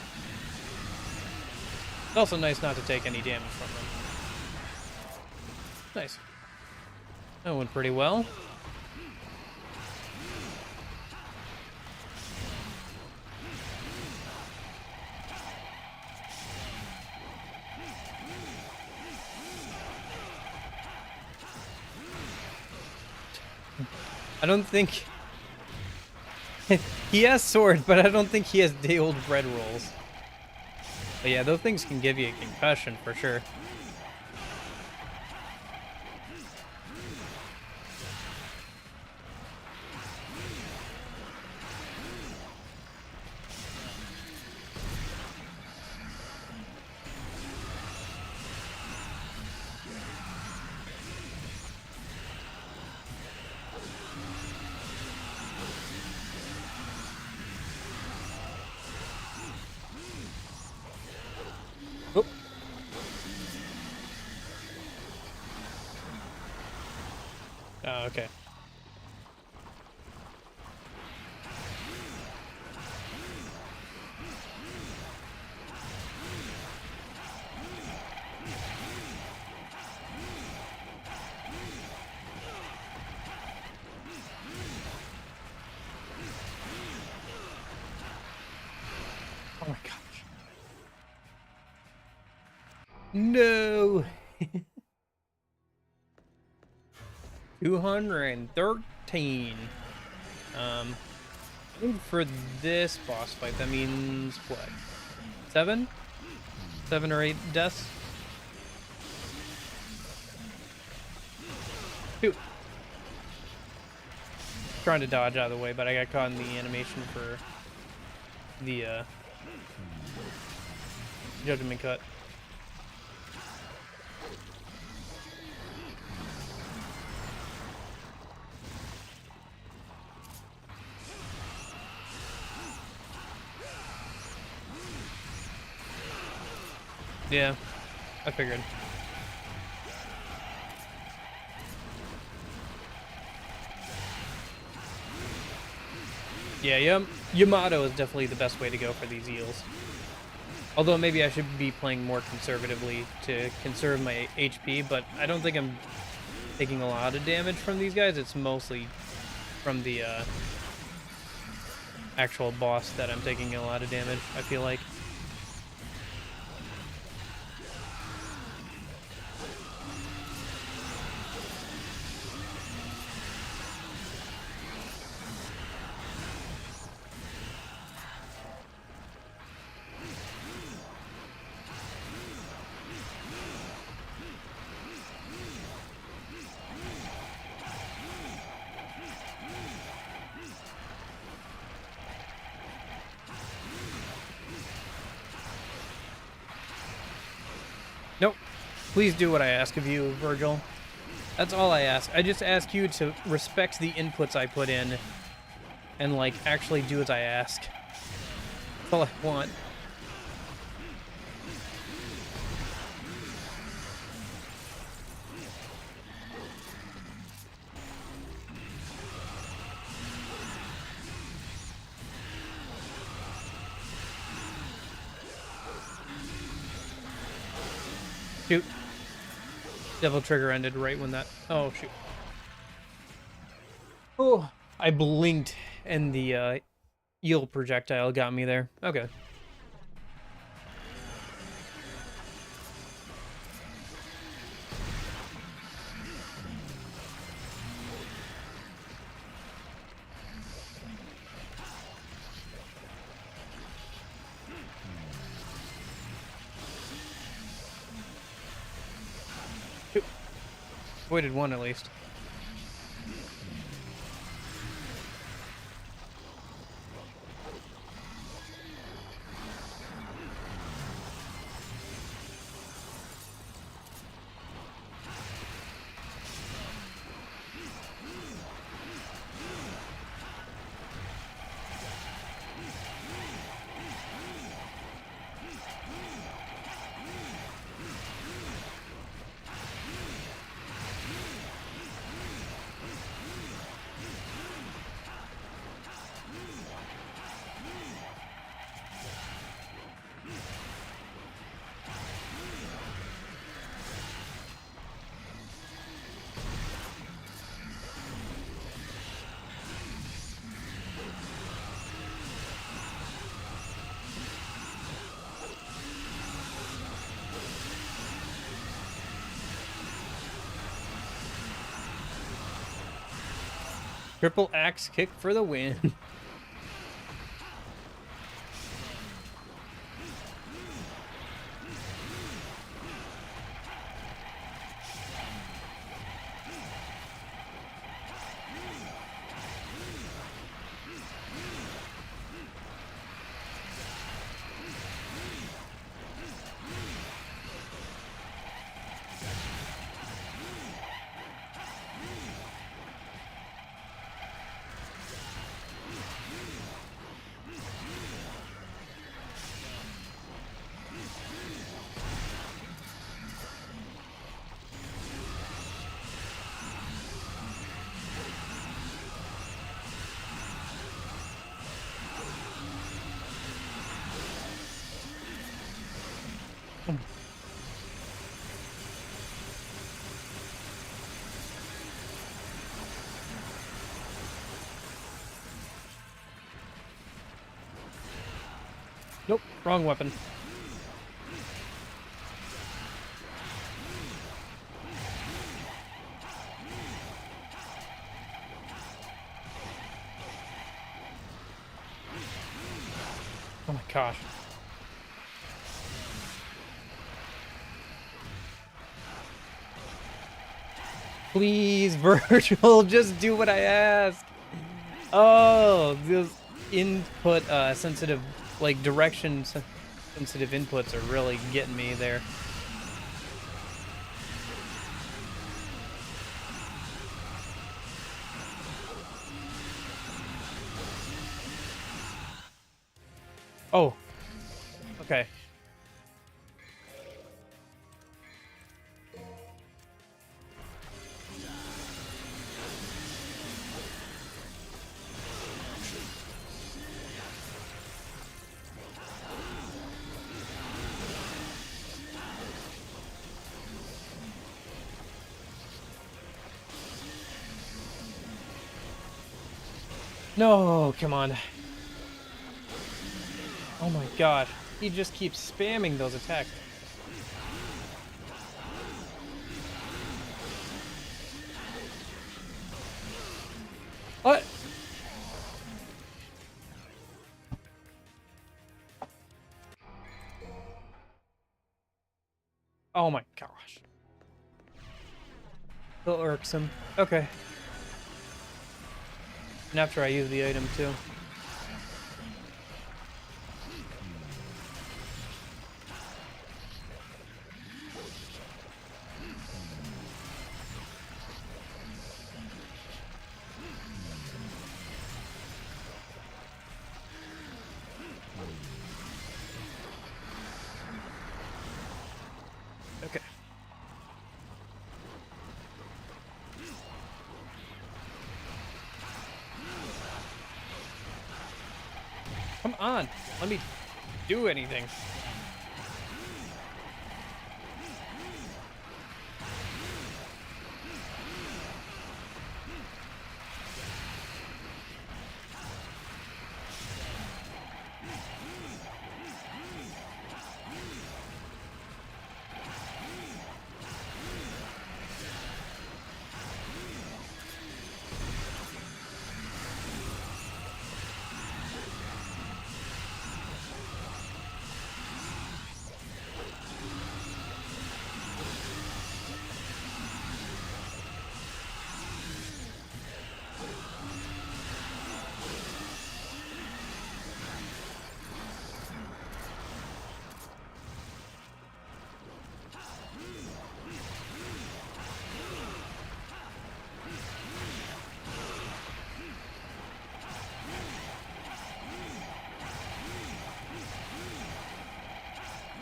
It's also nice not to take any damage from them. Nice. That went pretty well. I don't think he has sword, but I don't think he has day-old bread rolls. But yeah, those things can give you a concussion for sure. Oop. Oh, okay. Oh my gosh. No. 213. I think for this boss fight, that means what? 7? 7 or 8 deaths? Shoot. Trying to dodge out of the way, but I got caught in the animation for the judgment cut. Yeah, I figured. Yeah, Yamato is definitely the best way to go for these eels. Although maybe I should be playing more conservatively to conserve my HP, but I don't think I'm taking a lot of damage from these guys. It's mostly from the actual boss that I'm taking a lot of damage, I feel like. Nope. Please do what I ask of you, Vergil. That's all I ask. I just ask you to respect the inputs I put in and, like, actually do as I ask. That's all I want. Shoot. Devil trigger ended right when that... Oh, shoot. Oh, I blinked and the eel projectile got me there. Okay. Shoot. Avoided one at least. Triple axe kick for the win. Nope, wrong weapon. Oh my gosh. Please, Virgil, just do what I ask. Oh, those input sensitive, like direction sensitive inputs are really getting me there. Oh, okay. No, come on. Oh my god. He just keeps spamming those attacks. What? Oh my gosh. Still irksome. Okay. And after I use the item too. Okay. Come on, let me do anything.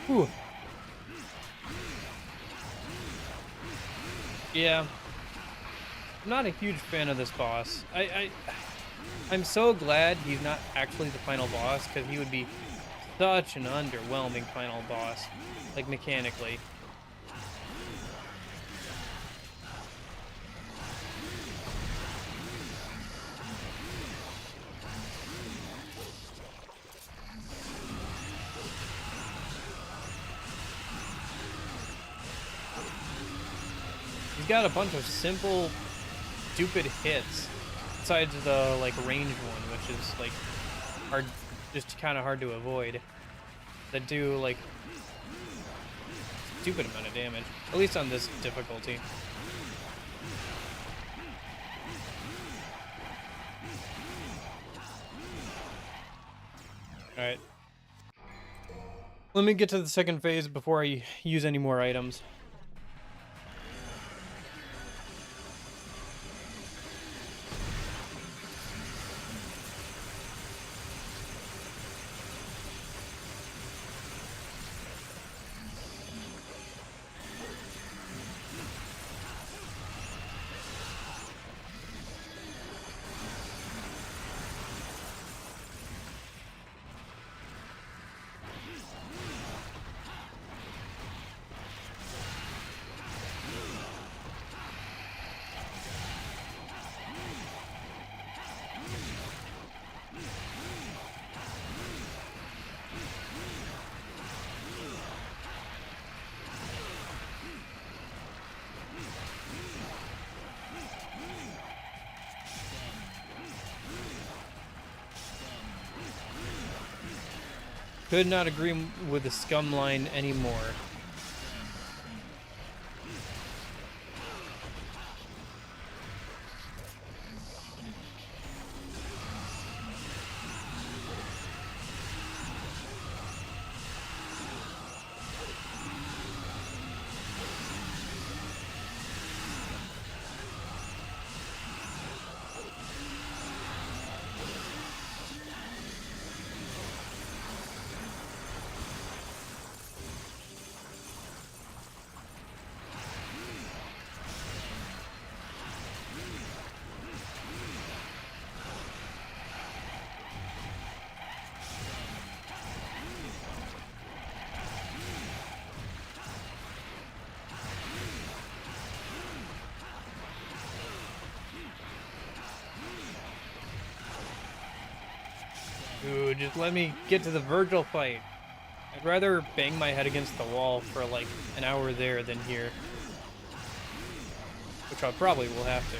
Whew. Yeah. I'm not a huge fan of this boss. I'm so glad he's not actually the final boss, because he would be such an underwhelming final boss, like mechanically. He's got a bunch of simple, stupid hits. It's besides the like range one, which is like hard, just kind of hard to avoid, that do like stupid amount of damage, at least on this difficulty. All right. Let me get to the second phase before I use any more items. Could not agree with the scum line anymore. Dude, just let me get to the Vergil fight. I'd rather bang my head against the wall for like an hour there than here. Which I probably will have to.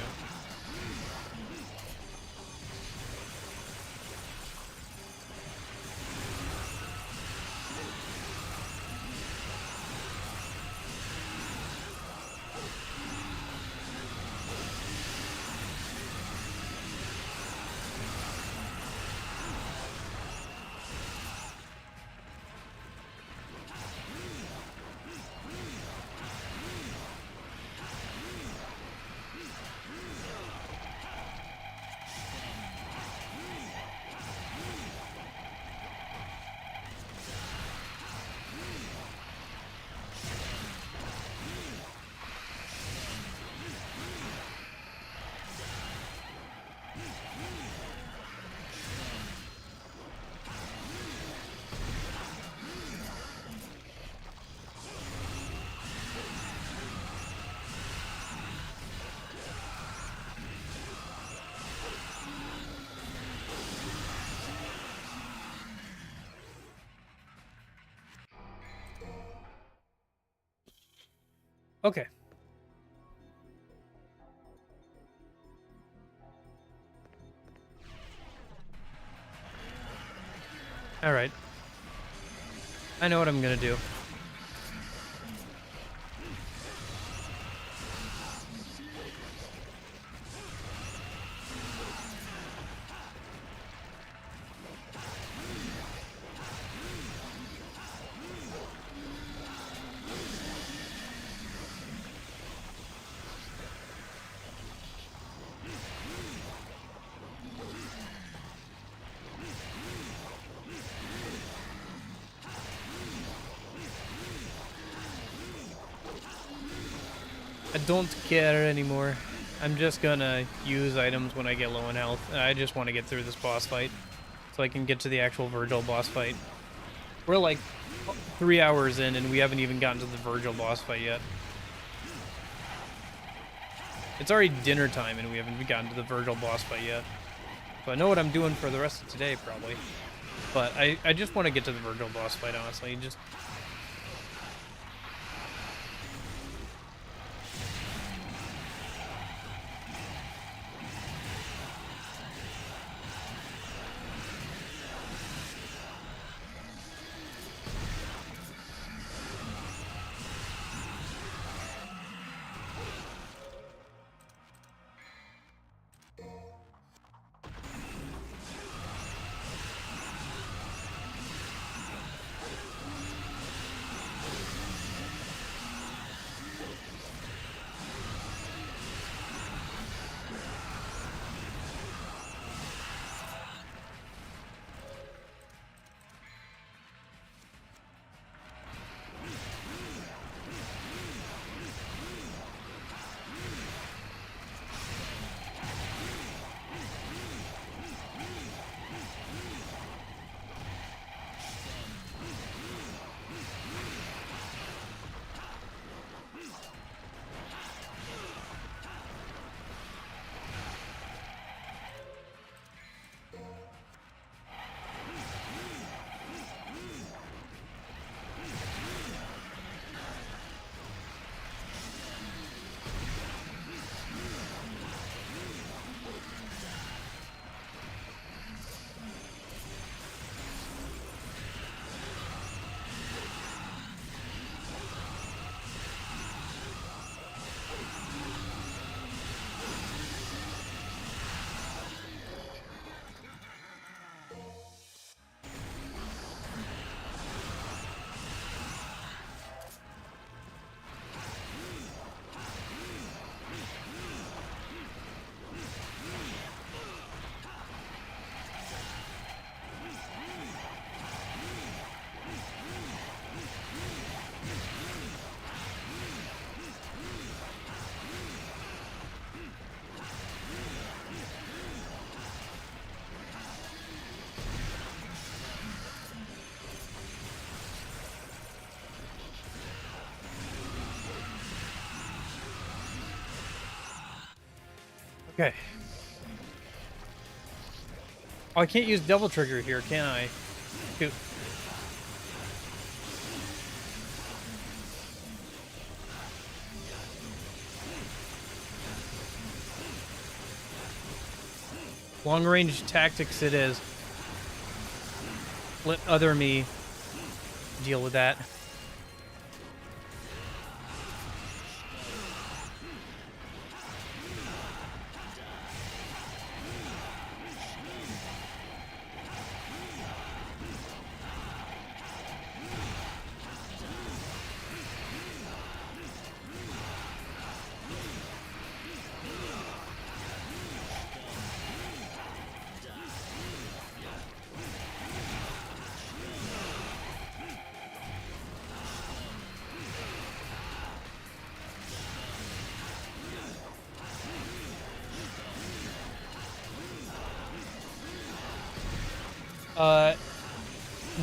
Okay. All right. I know what I'm gonna do. I don't care anymore. I'm just gonna use items when I get low in health. I just want to get through this boss fight so I can get to the actual Vergil boss fight. We're like 3 hours in and we haven't even gotten to the Vergil boss fight yet. It's already dinner time and we haven't gotten to the Vergil boss fight yet. So I know what I'm doing for the rest of today probably. But I just want to get to the Vergil boss fight, honestly. Just Okay. Oh, I can't use double trigger here, can I? Shoot. Long range tactics it is. Let other me deal with that.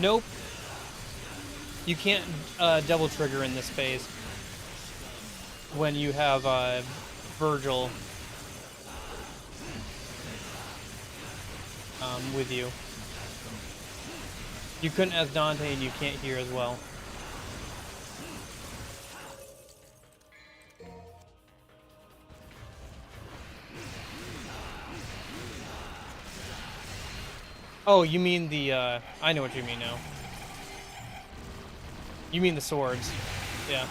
Nope. You can't double trigger in this phase when you have Vergil with you. You couldn't as Dante, and you can't here as well. Oh, you mean the, I know what you mean now. You mean the swords. Yeah.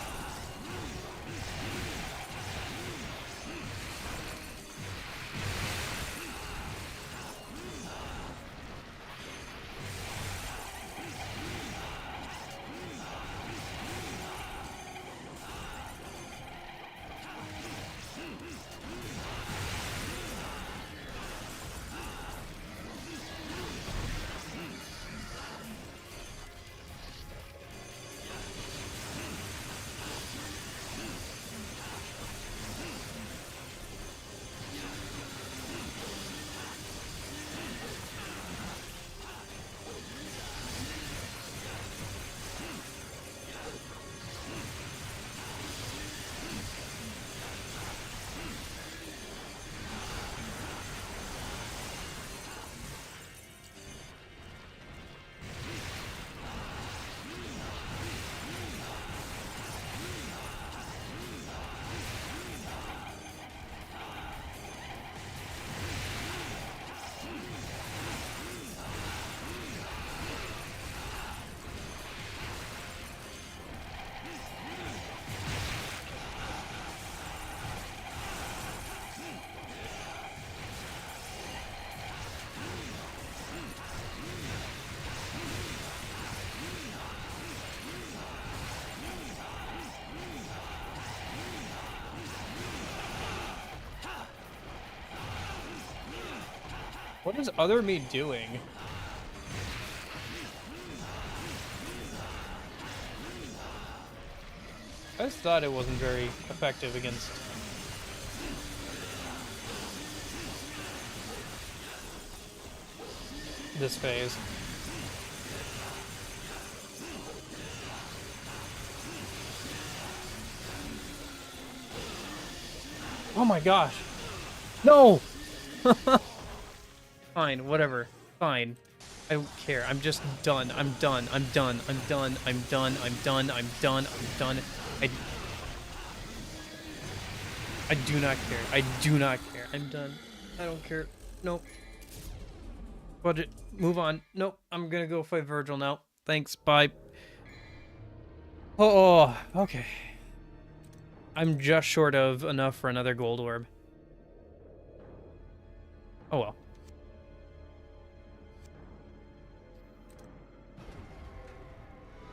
What is other me doing? I just thought it wasn't very effective against this phase. Oh my gosh. No! Fine, whatever. Fine. I don't care. I'm just done. I'm done. I'm done. I'm done. I'm done. I'm done. I'm done. I'm done. I do not care. I do not care. I'm done. I don't care. Nope. Budget. Move on. Nope. I'm gonna go fight Vergil now. Thanks. Bye. Oh, okay. I'm just short of enough for another gold orb. Oh well.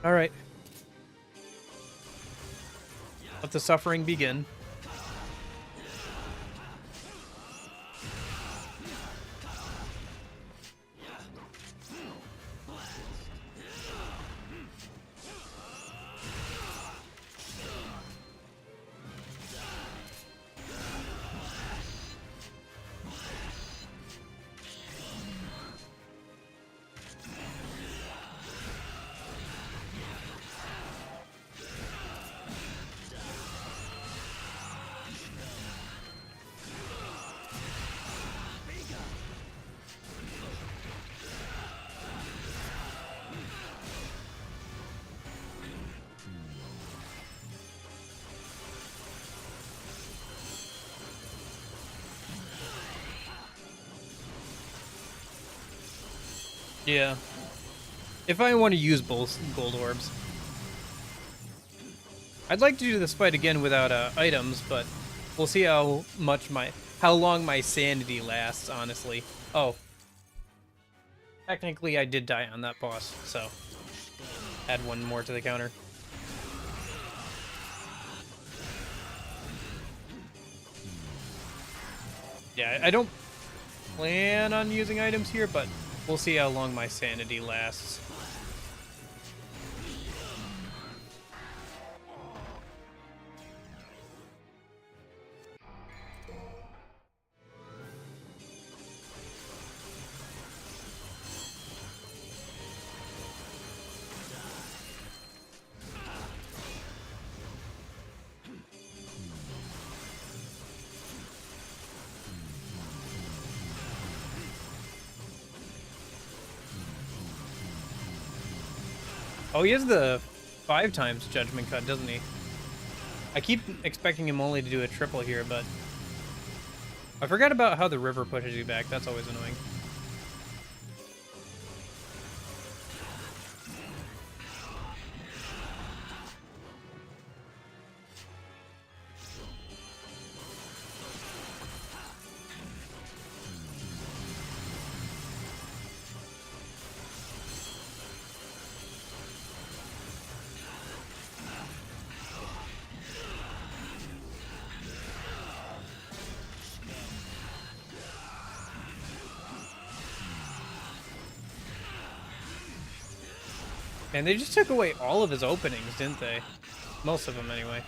All right. Let the suffering begin. Yeah. If I want to use both gold orbs. I'd like to do this fight again without items, but we'll see how long my sanity lasts, honestly. Oh. Technically, I did die on that boss, so add one more to the counter. Yeah, I don't plan on using items here, but we'll see how long my sanity lasts. Oh, he has the 5 times judgment cut, doesn't he? I keep expecting him only to do a triple here, but I forgot about how the river pushes you back. That's always annoying. Man, they just took away all of his openings, didn't they? Most of them, anyway.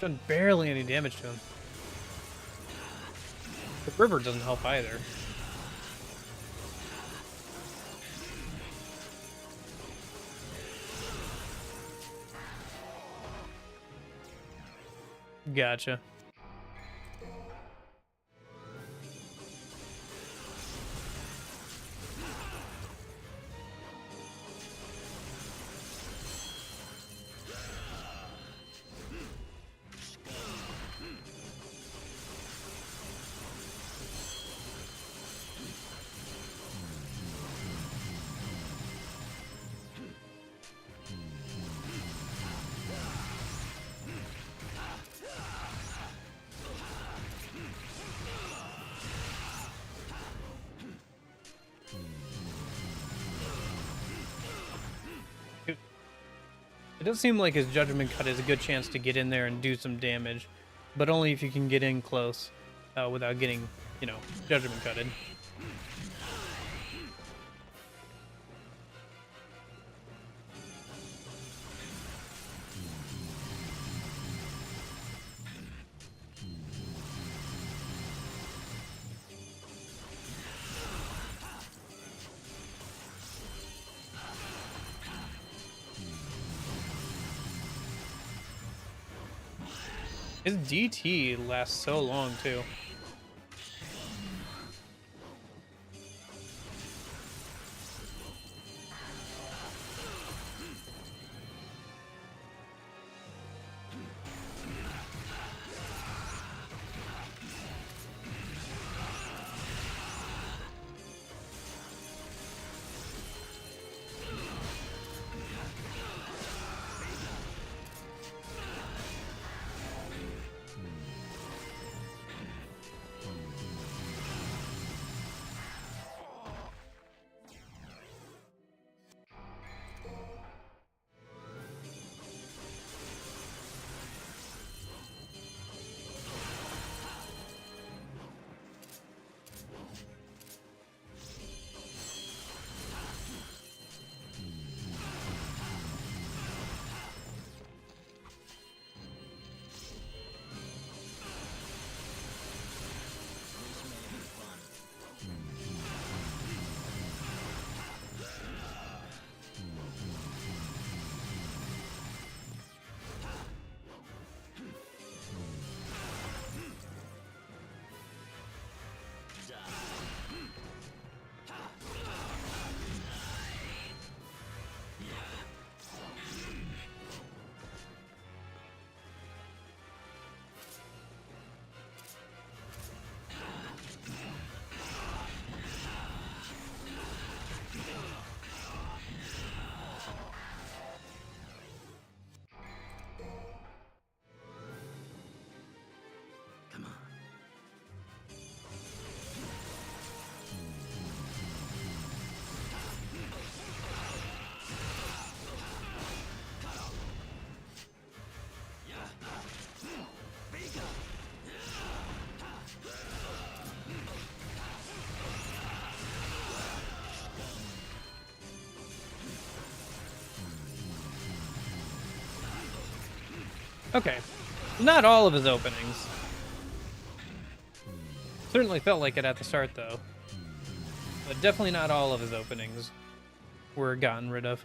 Done barely any damage to him. The river doesn't help either. Gotcha. It does seem like his judgment cut is a good chance to get in there and do some damage, but only if you can get in close without getting, you know, judgment cutted. His DT lasts so long, too. Okay. Not all of his openings. Certainly felt like it at the start, though. But definitely not all of his openings were gotten rid of.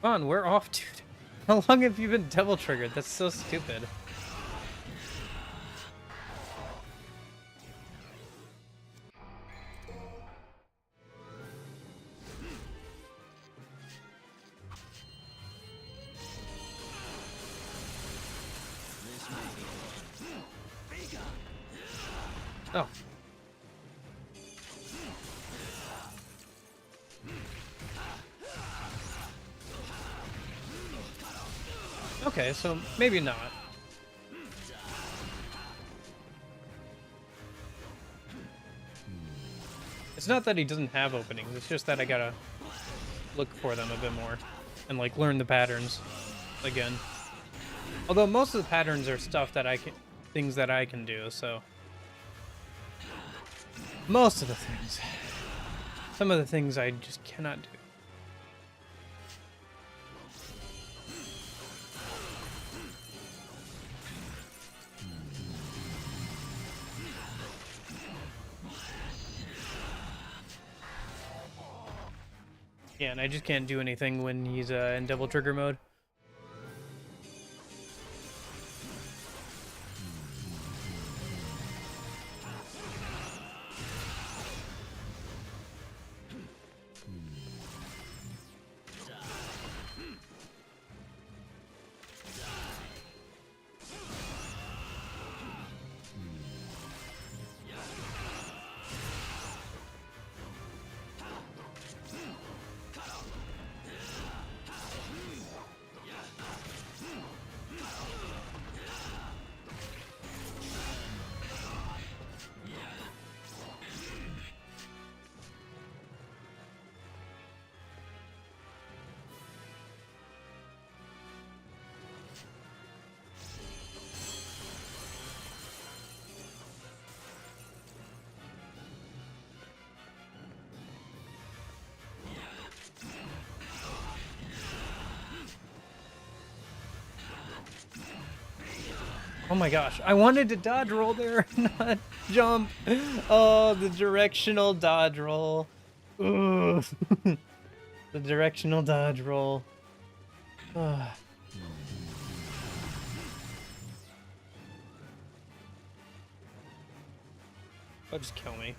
Come on, we're off, dude. How long have you been double triggered? That's so stupid. Oh. Okay, so maybe not. It's not that he doesn't have openings, it's just that I gotta look for them a bit more and like learn the patterns again. Although most of the patterns are stuff that I can, things that I can do, so most of the things. Some of the things I just cannot do. Yeah, and I just can't do anything when he's in double trigger mode. Oh my gosh, I wanted to dodge roll there, not jump. Oh, the directional dodge roll. Ooh. The directional dodge roll. Ah. Oh, just kill me.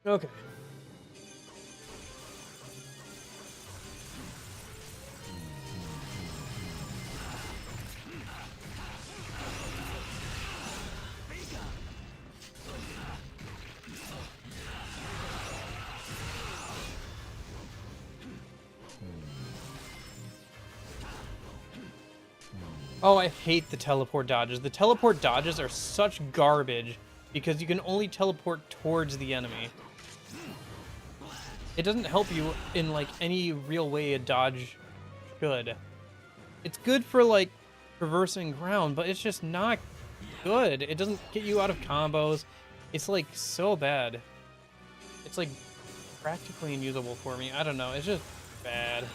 Okay. Oh, I hate the teleport dodges. The teleport dodges are such garbage because you can only teleport towards the enemy. It doesn't help you in like any real way a dodge should. It's good for like traversing ground, but it's just not good. It doesn't get you out of combos. It's like so bad. It's like practically unusable for me. I don't know. It's just bad.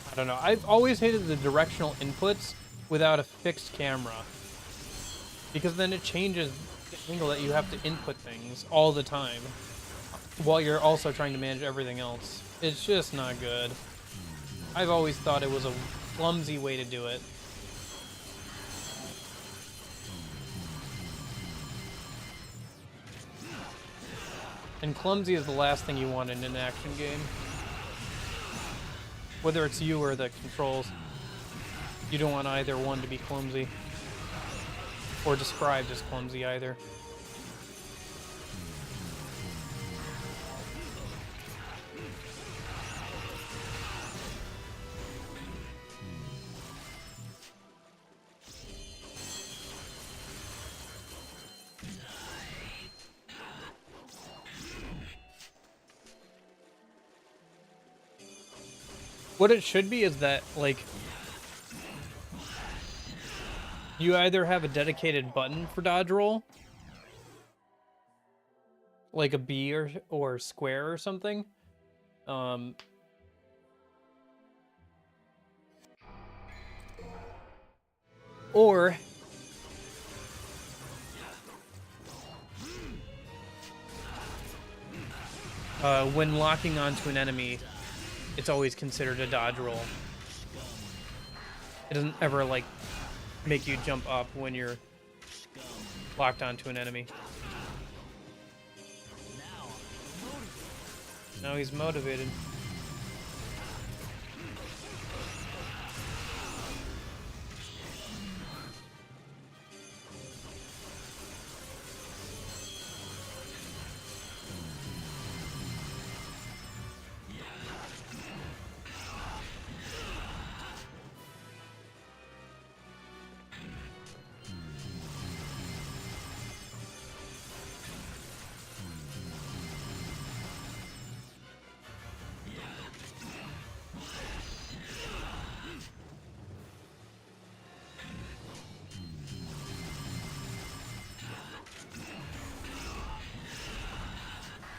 I don't know. I've always hated the directional inputs without a fixed camera. Because then it changes the angle that you have to input things all the time. While you're also trying to manage everything else. It's just not good. I've always thought it was a clumsy way to do it. And clumsy is the last thing you want in an action game. Whether it's you or the controls, you don't want either one to be clumsy. Or described as clumsy either. What it should be is that, like, you either have a dedicated button for dodge roll, like a B or square or something, or when locking onto an enemy, it's always considered a dodge roll. It doesn't ever, like, make you jump up when you're locked onto an enemy. Now he's motivated.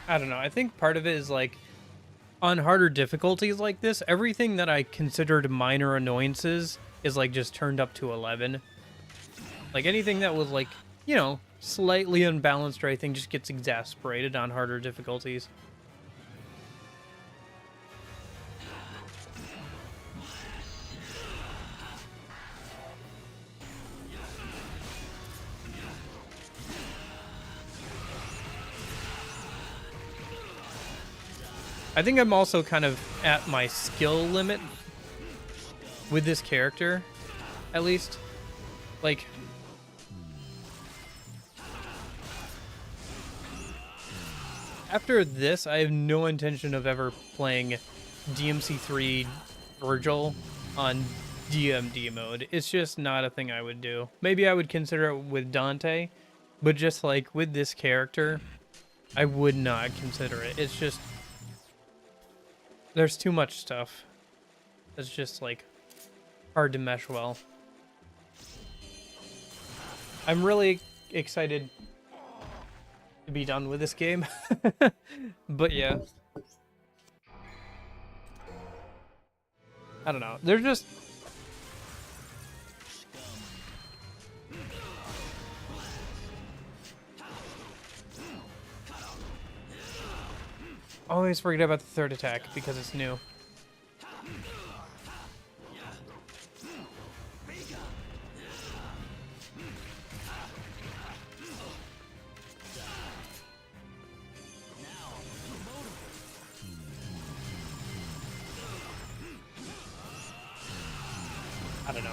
I don't know. I think part of it is, like, on harder difficulties like this, everything that I considered minor annoyances is, like, just turned up to 11. Like, anything that was, like, you know, slightly unbalanced or anything just gets exasperated on harder difficulties. I think I'm also kind of at my skill limit with this character, at least. Like, after this, I have no intention of ever playing DMC3 Vergil on DMD mode. It's just not a thing I would do. Maybe I would consider it with Dante, but just, like, with this character, I would not consider it. It's just... there's too much stuff that's just, like, hard to mesh well. I'm really excited to be done with this game. But yeah. I don't know. They're just... always forget about the third attack because it's new. I don't know.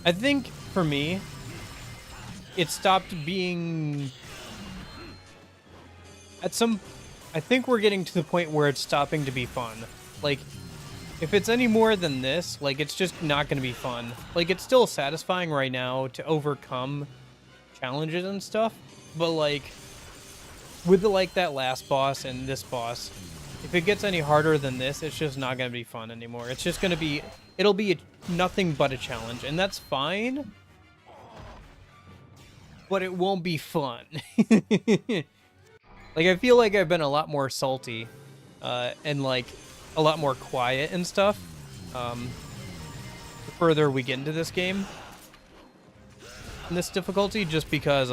I think for me, it stopped being... I think we're getting to the point where it's stopping to be fun. Like, if it's any more than this, like, it's just not going to be fun. Like, it's still satisfying right now to overcome challenges and stuff, but, like, with, like, that last boss and this boss, if it gets any harder than this, it's just not going to be fun anymore. It's just going to be... it'll be nothing but a challenge, and that's fine, but it won't be fun. Like, I feel like I've been a lot more salty, and, like, a lot more quiet and stuff, the further we get into this game, in this difficulty, just because,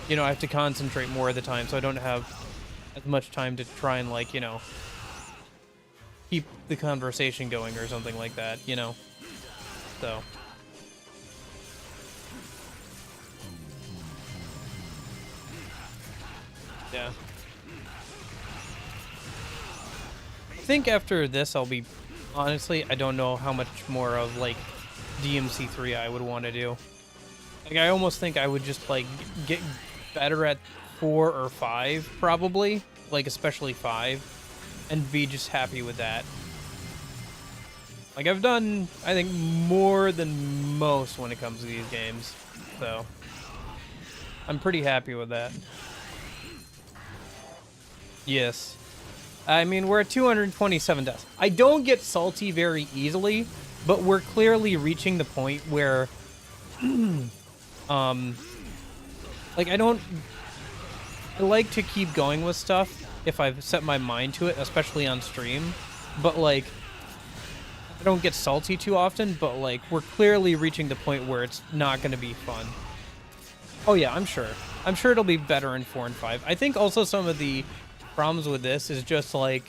you know, I have to concentrate more of the time, so I don't have as much time to try and, like, you know, keep the conversation going or something like that, you know, so... Yeah. I think after this, I'll be... Honestly, I don't know how much more of, like, DMC3 I would want to do. Like, I almost think I would just, like, get better at 4 or 5, probably. Like, especially 5. And be just happy with that. Like, I've done, I think, more than most when it comes to these games. So, I'm pretty happy with that. Yes. I mean, we're at 227 deaths. I don't get salty very easily, but we're clearly reaching the point where, like, I like to keep going with stuff if I've set my mind to it, especially on stream, but, like, I don't get salty too often, but, like, we're clearly reaching the point where it's not going to be fun. Oh, yeah, I'm sure. I'm sure it'll be better in 4 and 5. I think also some of the problems with this is just, like,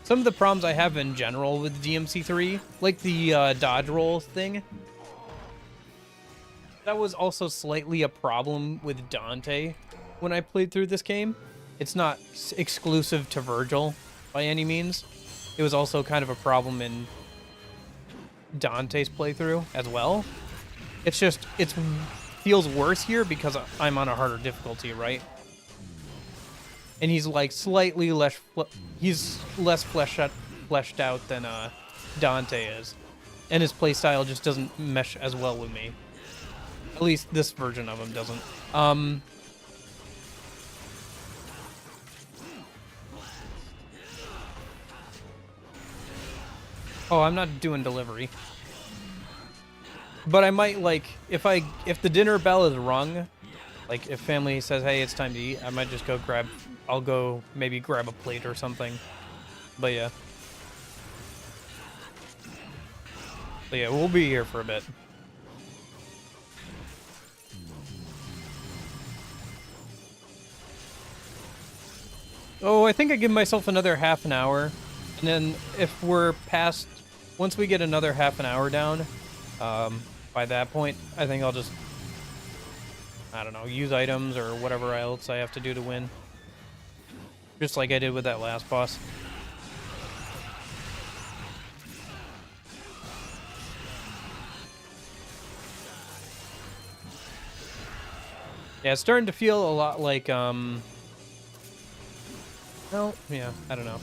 some of the problems I have in general with DMC3, like the dodge roll thing. That was also slightly a problem with Dante when I played through this game. It's not exclusive to Vergil by any means. It was also kind of a problem in Dante's playthrough as well. It's just, it feels worse here because I'm on a harder difficulty, right? And he's like slightly less, he's less fleshed out than Dante is. And his playstyle just doesn't mesh as well with me. At least this version of him doesn't. Oh, I'm not doing delivery. But I might, like, if the dinner bell is rung, like if family says, hey, it's time to eat, I might just go I'll go maybe grab a plate or something. But yeah. But yeah, we'll be here for a bit. Oh, I think I give myself another half an hour. And then if we're past, once we get another half an hour down, by that point, I think I'll just, I don't know, use items or whatever else I have to do to win. Just like I did with that last boss. Yeah, it's starting to feel a lot like, well, yeah, I don't know.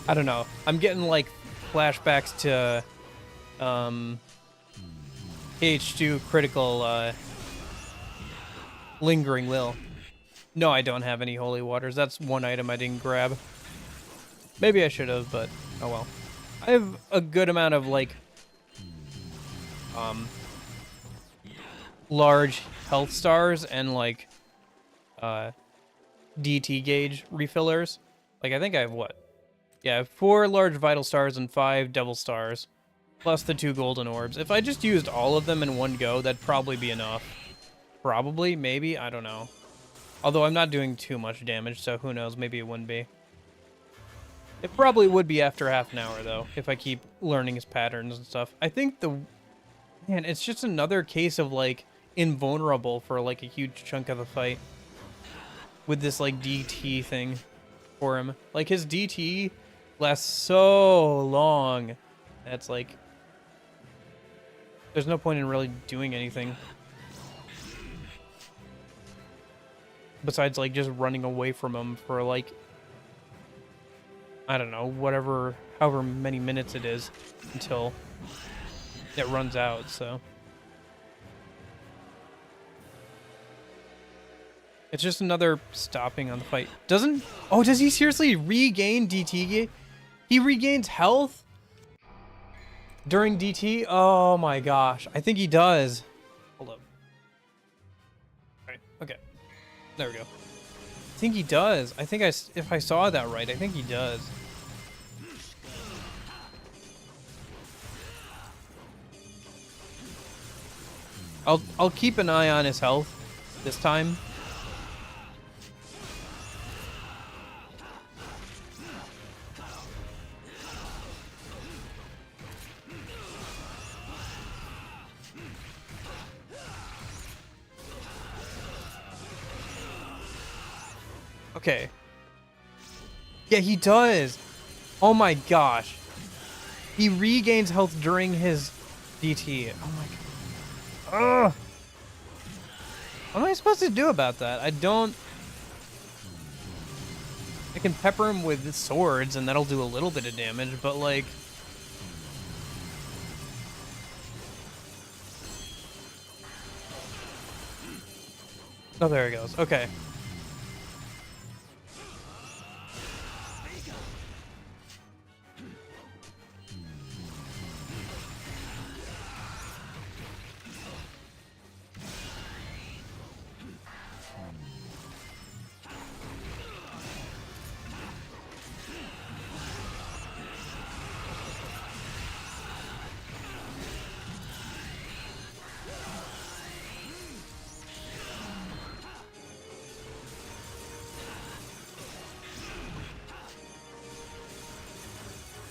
I don't know. I'm getting, like, flashbacks to, KH2 critical, Lingering Will. No, I don't have any holy waters. That's one item I didn't grab. Maybe I should have, but oh well. I have a good amount of, like, large health stars and, like, DT gauge refillers. Like, I think I have what? Yeah, 4 large vital stars and 5 devil stars, plus the 2 golden orbs. If I just used all of them in one go, that'd probably be enough. Probably, maybe, I don't know. Although I'm not doing too much damage, so who knows, maybe it wouldn't be. It probably would be after half an hour, though, if I keep learning his patterns and stuff. I think man, it's just another case of, like, invulnerable for, like, a huge chunk of the fight. With this, like, DT thing for him. Like, his DT lasts so long. That's, like, there's no point in really doing anything. Besides, like, just running away from him for, like, I don't know, however many minutes it is until it runs out, so. It's just another stopping on the fight. Does he seriously regain DT? He regains health during DT? Oh my gosh. I think he does. Hold up. Alright, okay. There we go. I think he does. I think if I saw that right, I think he does. I'll keep an eye on his health this time. Okay. Yeah, he does. Oh my gosh. He regains health during his DT. Oh my god. Ugh. What am I supposed to do about that? I don't... I can pepper him with swords and that'll do a little bit of damage, but like... Oh, there he goes. Okay.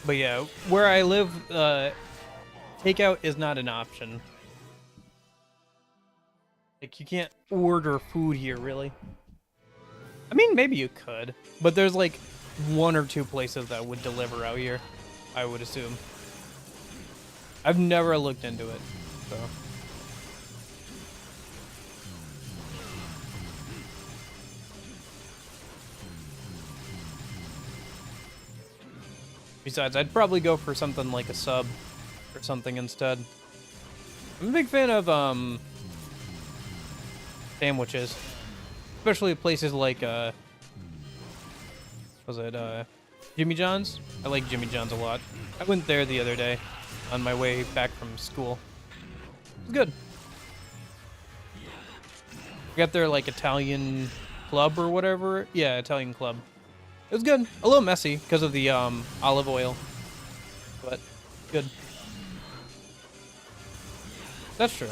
But yeah, where I live, takeout is not an option. Like, you can't order food here, really. I mean, maybe you could, but there's like 1 or 2 places that would deliver out here, I would assume. I've never looked into it, so. Besides, I'd probably go for something like a sub or something instead. I'm a big fan of sandwiches, especially places like was it Jimmy John's? I like Jimmy John's a lot. I went there the other day on my way back from school. It was good. We got their like Italian club or whatever. Yeah, Italian club. It was good. A little messy because of the olive oil, but good. That's true.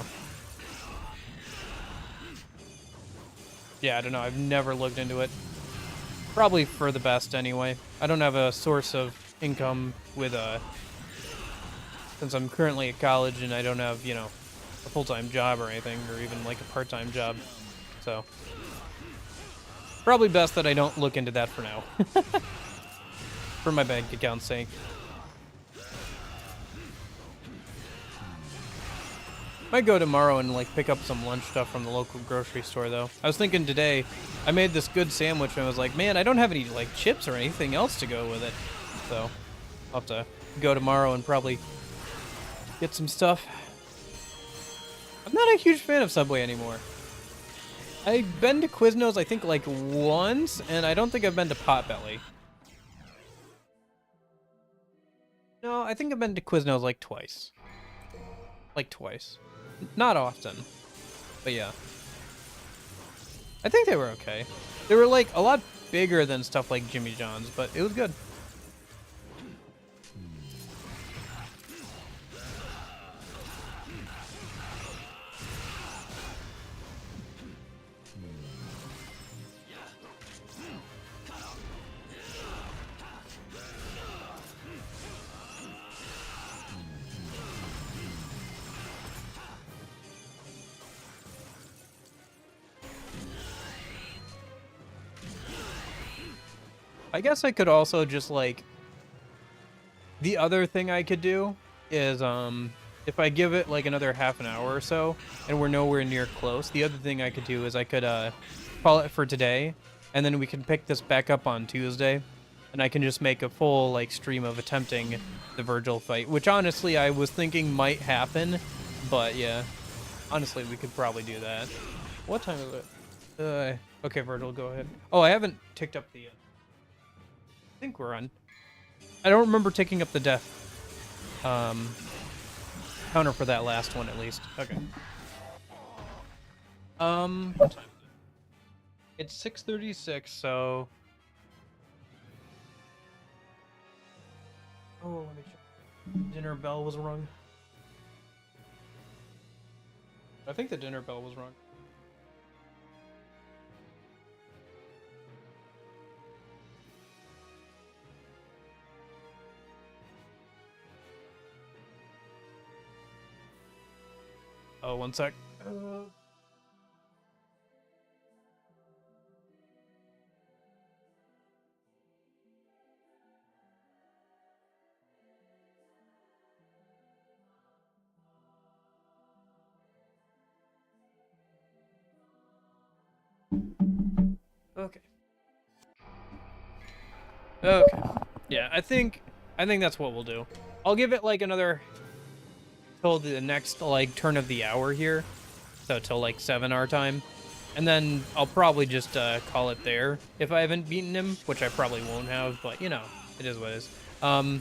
Yeah, I don't know. I've never looked into it. Probably for the best anyway. I don't have a source of income with since I'm currently at college and I don't have, you know, a full-time job or anything, or even like a part-time job. So probably best that I don't look into that for now. For my bank account's sake. Might go tomorrow and like pick up some lunch stuff from the local grocery store though. I was thinking today, I made this good sandwich and I was like, man, I don't have any like chips or anything else to go with it. So I'll have to go tomorrow and probably get some stuff. I'm not a huge fan of Subway anymore. I've been to Quiznos, I think, like once, and I don't think I've been to Potbelly. No, I think I've been to Quiznos like twice. Like twice. Not often, but yeah. I think they were okay. They were like a lot bigger than stuff like Jimmy John's, but it was good. I guess I could also just like, the other thing I could do is if I give it like another half an hour or so and we're nowhere near close, the other thing I could do is I could call it for today, and then we can pick this back up on Tuesday, and I can just make a full like stream of attempting the Vergil fight, which honestly I was thinking might happen, but yeah, honestly we could probably do that. What time is it? Okay, Vergil, go ahead. Oh, I haven't ticked up the I think we're on. I don't remember taking up the death counter for that last one, at least. Okay. What time is it? It's 6:36, so. Oh, let me check. Dinner bell was rung. I think the dinner bell was rung. Oh, one sec. Okay. Okay. Yeah, I think that's what we'll do. I'll give it like another till the next like turn of the hour here. So till like 7 our time. And then I'll probably just call it there if I haven't beaten him, which I probably won't have, but you know, it is what it is. And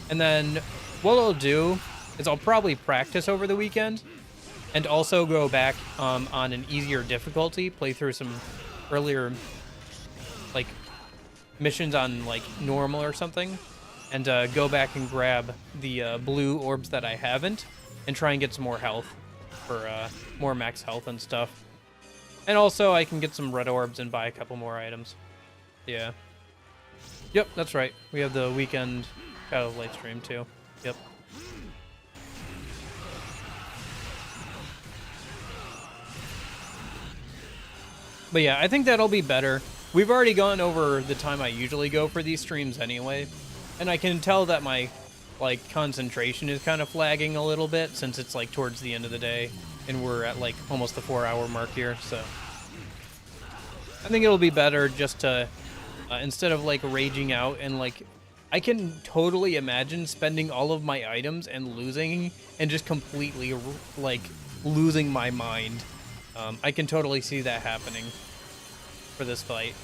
then what I'll do is I'll probably practice over the weekend and also go back on an easier difficulty, play through some earlier like missions on like normal or something, and go back and grab the blue orbs that I haven't and try and get some more health for more max health and stuff. And also I can get some red orbs and buy a couple more items. Yeah. Yep, that's right. We have the weekend Shadow of Light stream too. Yep. But yeah, I think that'll be better. We've already gone over the time I usually go for these streams anyway, and I can tell that my like concentration is kind of flagging a little bit since it's like towards the end of the day and we're at like almost the 4-hour mark here. So I think it'll be better just to instead of like raging out and like I can totally imagine spending all of my items and losing and just completely like losing my mind. I can totally see that happening for this fight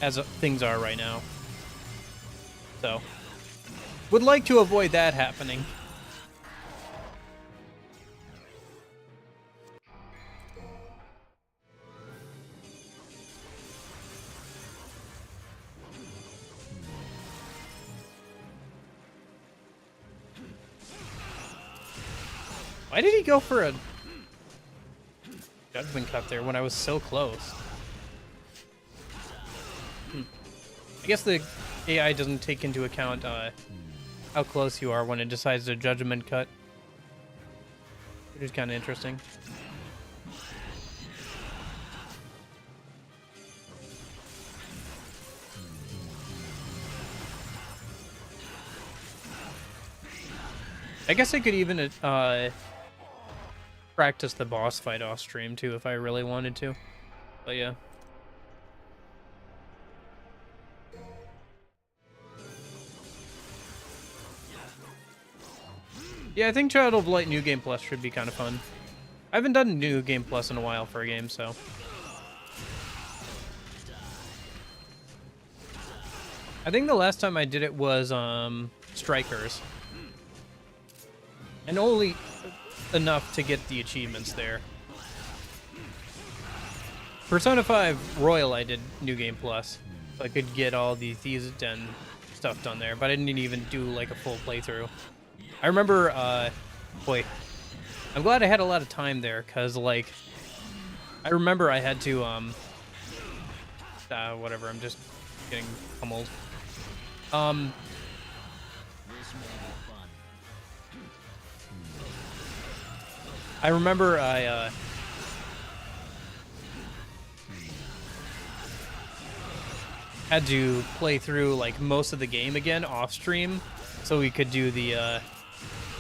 as things are right now. So, would like to avoid that happening. Why did he go for a judgment cut there when I was so close? I guess the AI doesn't take into account how close you are when it decides to judgment cut, which is kind of interesting. I guess I could even practice the boss fight off stream too if I really wanted to. But yeah. Yeah, I think Child of Light New Game Plus should be kind of fun. I haven't done New Game Plus in a while for a game, so. I think the last time I did it was Strikers. And only enough to get the achievements there. Persona 5 Royal I did New Game Plus. So I could get all the Thieves' Den stuff done there, but I didn't even do like a full playthrough. I remember, boy, I'm glad I had a lot of time there, because, like, I remember I had to, whatever, I'm just getting pummeled. I remember I, had to play through, like, most of the game again off-stream, so we could do the,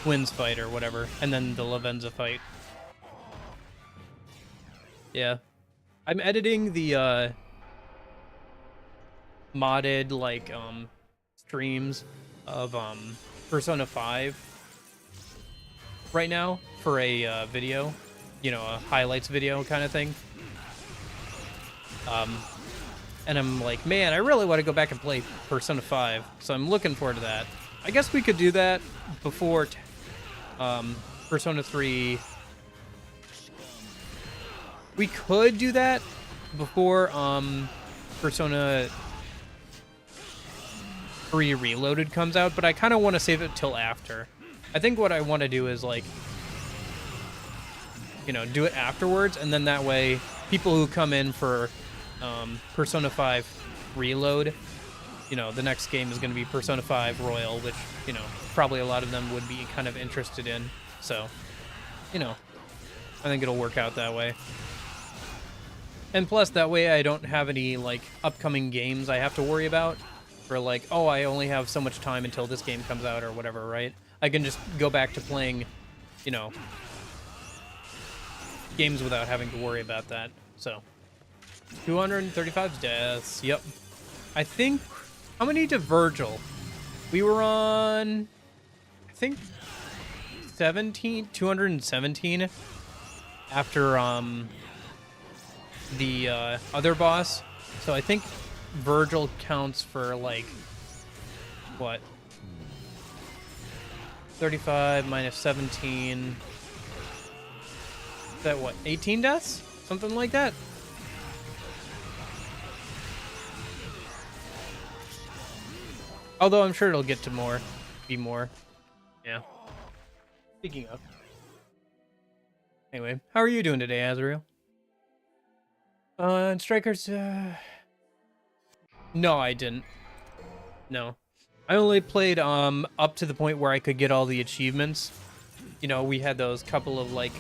Twins fight or whatever, and then the Lavenza fight. Yeah. I'm editing the, modded, like, streams of, Persona 5 right now for a, video. You know, a highlights video kind of thing. And I'm like, man, I really want to go back and play Persona 5, so I'm looking forward to that. I guess we could do that before Persona 3. We could do that before Persona 3 Reloaded comes out, but I kind of want to save it till after. I think what I want to do is, like, you know, do it afterwards, and then that way people who come in for Persona 5 Reload, you know, the next game is going to be Persona 5 Royal, which, you know, probably a lot of them would be kind of interested in. So, you know, I think it'll work out that way. And plus, that way I don't have any, like, upcoming games I have to worry about. For, like, oh, I only have so much time until this game comes out or whatever, right? I can just go back to playing, you know, games without having to worry about that. So 235 deaths. Yep. I think, how many to Vergil? We were on, I think 217 after the other boss. So I think Vergil counts for like what? 35 minus 17. Is that what? 18 deaths? Something like that. Although I'm sure it'll get to more, be more. Yeah. Speaking of. Anyway, how are you doing today, Azrael? And Strikers, no, I didn't. No. I only played up to the point where I could get all the achievements. You know, we had those couple of like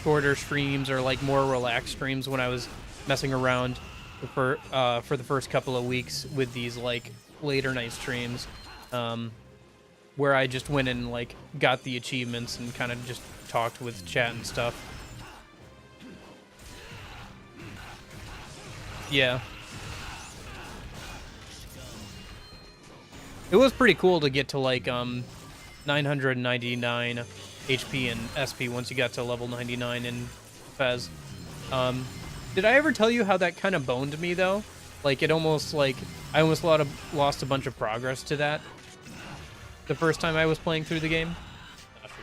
shorter streams or like more relaxed streams when I was messing around for the first couple of weeks with these like later night streams, where I just went and like got the achievements and kind of just talked with chat and stuff. Yeah. It was pretty cool to get to like 999 HP and SP once you got to level 99 in Fez. Did I ever tell you how that kind of boned me though? Like it almost like I almost lost a bunch of progress to that the first time I was playing through the game. Oh, shoot.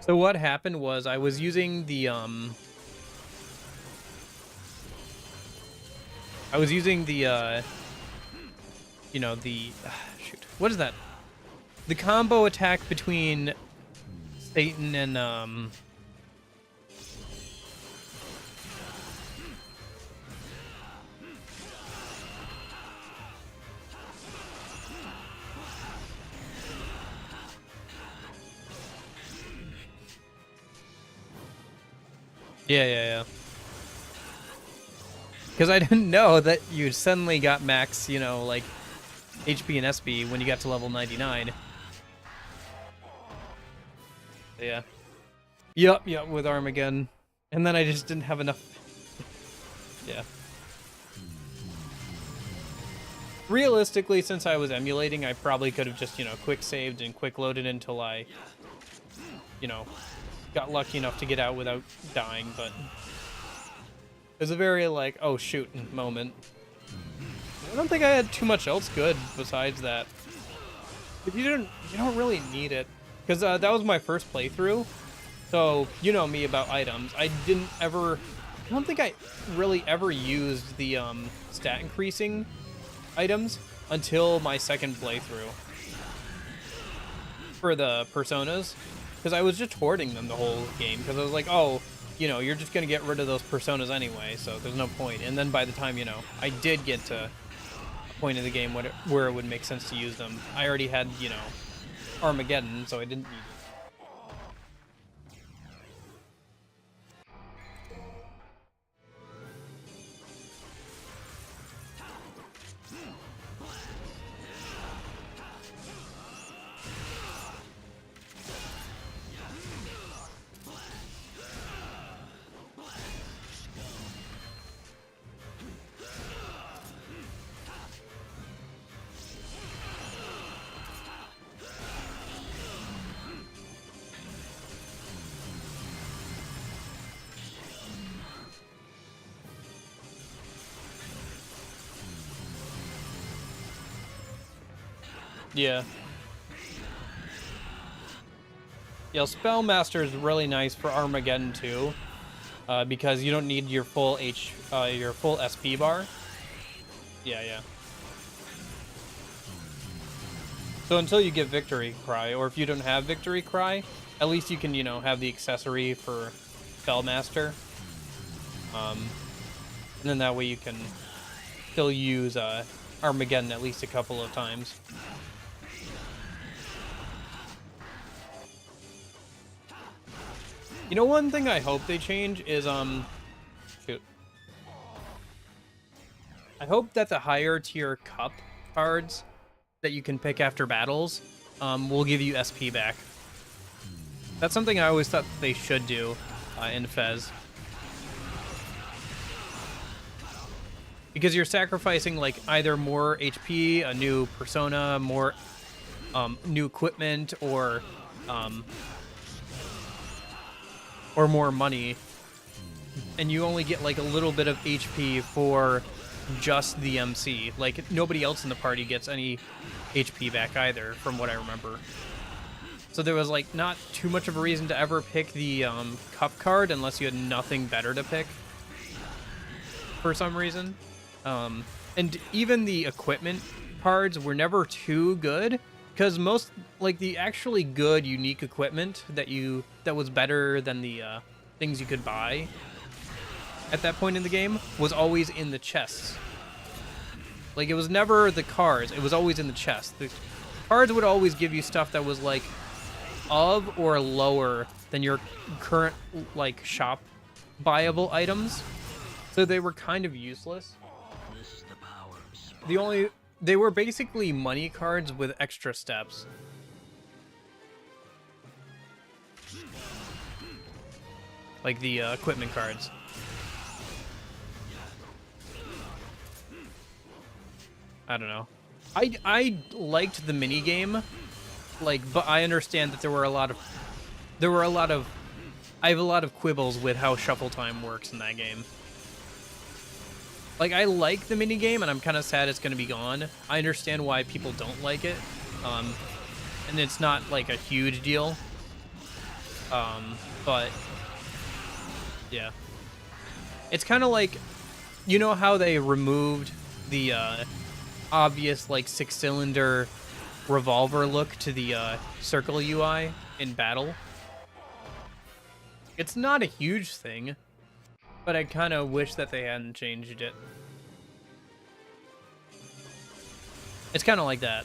So what happened was I was using the you know, the shoot, what is that? The combo attack between Satan and yeah. Because I didn't know that you suddenly got max, you know, like HP and SP when you got to level 99. Yeah. Yep, with Armageddon. And then I just didn't have enough. Yeah. Realistically, since I was emulating, I probably could have just, you know, quick saved and quick loaded until I, you know, got lucky enough to get out without dying, but it was a very, like, oh shoot moment. I don't think I had too much else good besides that. But you don't really need it. Because that was my first playthrough. So, you know me about items. I don't think I really ever used the stat increasing items until my second playthrough. For the personas. Because I was just hoarding them the whole game. Because I was like, oh, you know, you're just going to get rid of those personas anyway. So there's no point. And then by the time, you know, I did get to a point in the game where it would make sense to use them, I already had, you know, Armageddon, so I didn't need it. Yeah. Yeah, Spellmaster is really nice for Armageddon too, because you don't need your full SP bar. Yeah. So until you get Victory Cry, or if you don't have Victory Cry, at least you can, you know, have the accessory for Spellmaster. And then that way you can still use Armageddon at least a couple of times. You know, one thing I hope they change is, shoot. I hope that the higher tier cup cards that you can pick after battles will give you SP back. That's something I always thought they should do in Fez. Because you're sacrificing like either more HP, a new persona, more new equipment, or more money, and you only get like a little bit of HP for just the MC. Like nobody else in the party gets any HP back either, from what I remember. So there was like not too much of a reason to ever pick the cup card unless you had nothing better to pick for some reason. And even the equipment cards were never too good, because most, like, the actually good unique equipment that was better than the things you could buy at that point in the game was always in the chests. Like, it was never the cards, it was always in the chest. The cards would always give you stuff that was like of or lower than your current like shop buyable items, so they were kind of useless. This is the power of sport. They were basically money cards with extra steps. Like the equipment cards. I don't know. I liked the mini game, like, but I understand that I have a lot of quibbles with how shuffle time works in that game. Like, I like the mini game, and I'm kind of sad it's going to be gone. I understand why people don't like it, and it's not like a huge deal. But yeah, it's kind of like, you know how they removed the obvious like 6-cylinder revolver look to the circle UI in battle. It's not a huge thing, but I kind of wish that they hadn't changed it. It's kind of like that.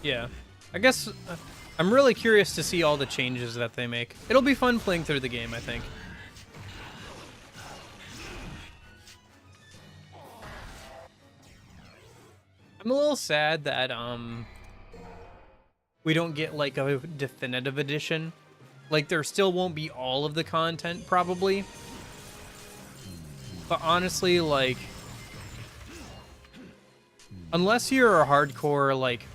Yeah, I guess I'm really curious to see all the changes that they make. It'll be fun playing through the game, I think. I'm a little sad that we don't get like a definitive edition. Like, there still won't be all of the content probably. But honestly, like, unless you're a hardcore like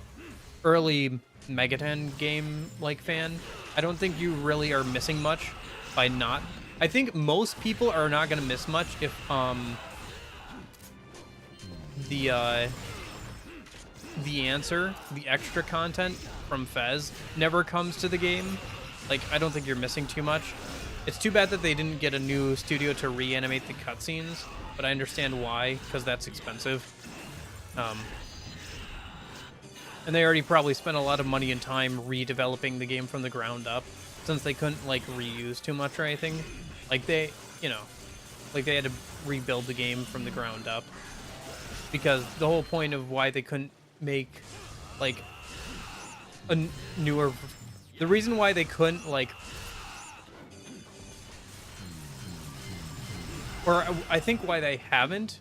early Megaten game like fan, I don't think you really are missing much by not. I think most people are not gonna miss much if the extra content from Fez never comes to the game. Like, I don't think you're missing too much. It's too bad that they didn't get a new studio to reanimate the cutscenes, but I understand why, because that's expensive. And they already probably spent a lot of money and time redeveloping the game from the ground up, since they couldn't like reuse too much or anything. Like, they, you know, like they had to rebuild the game from the ground up, because the whole point of why they couldn't make like a newer, the reason why they couldn't like, or I think why they haven't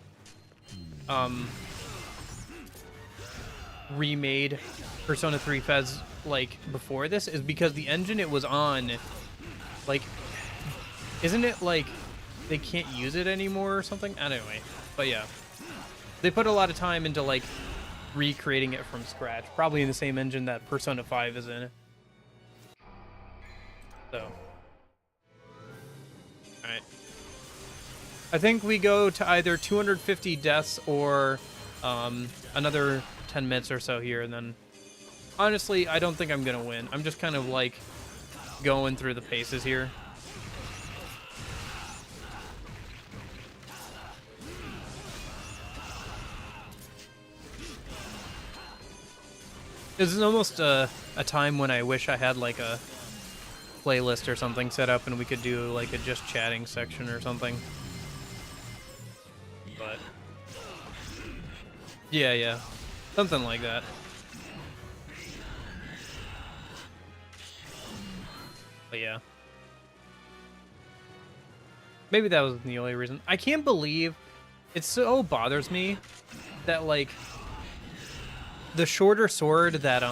remade Persona 3 Fez like before this is because the engine it was on, like, isn't it like they can't use it anymore or something? Anyway, but yeah, They put a lot of time into like recreating it from scratch, probably in the same engine that Persona 5 is in. So, all right. I think we go to either 250 deaths or another 10 minutes or so here, and then honestly, I don't think I'm gonna win. I'm just kind of like going through the paces here. This is almost a time when I wish I had like a playlist or something set up and we could do like a just chatting section or something. But yeah, something like that. But yeah, maybe that was the only reason. I can't believe it so bothers me that like the shorter sword that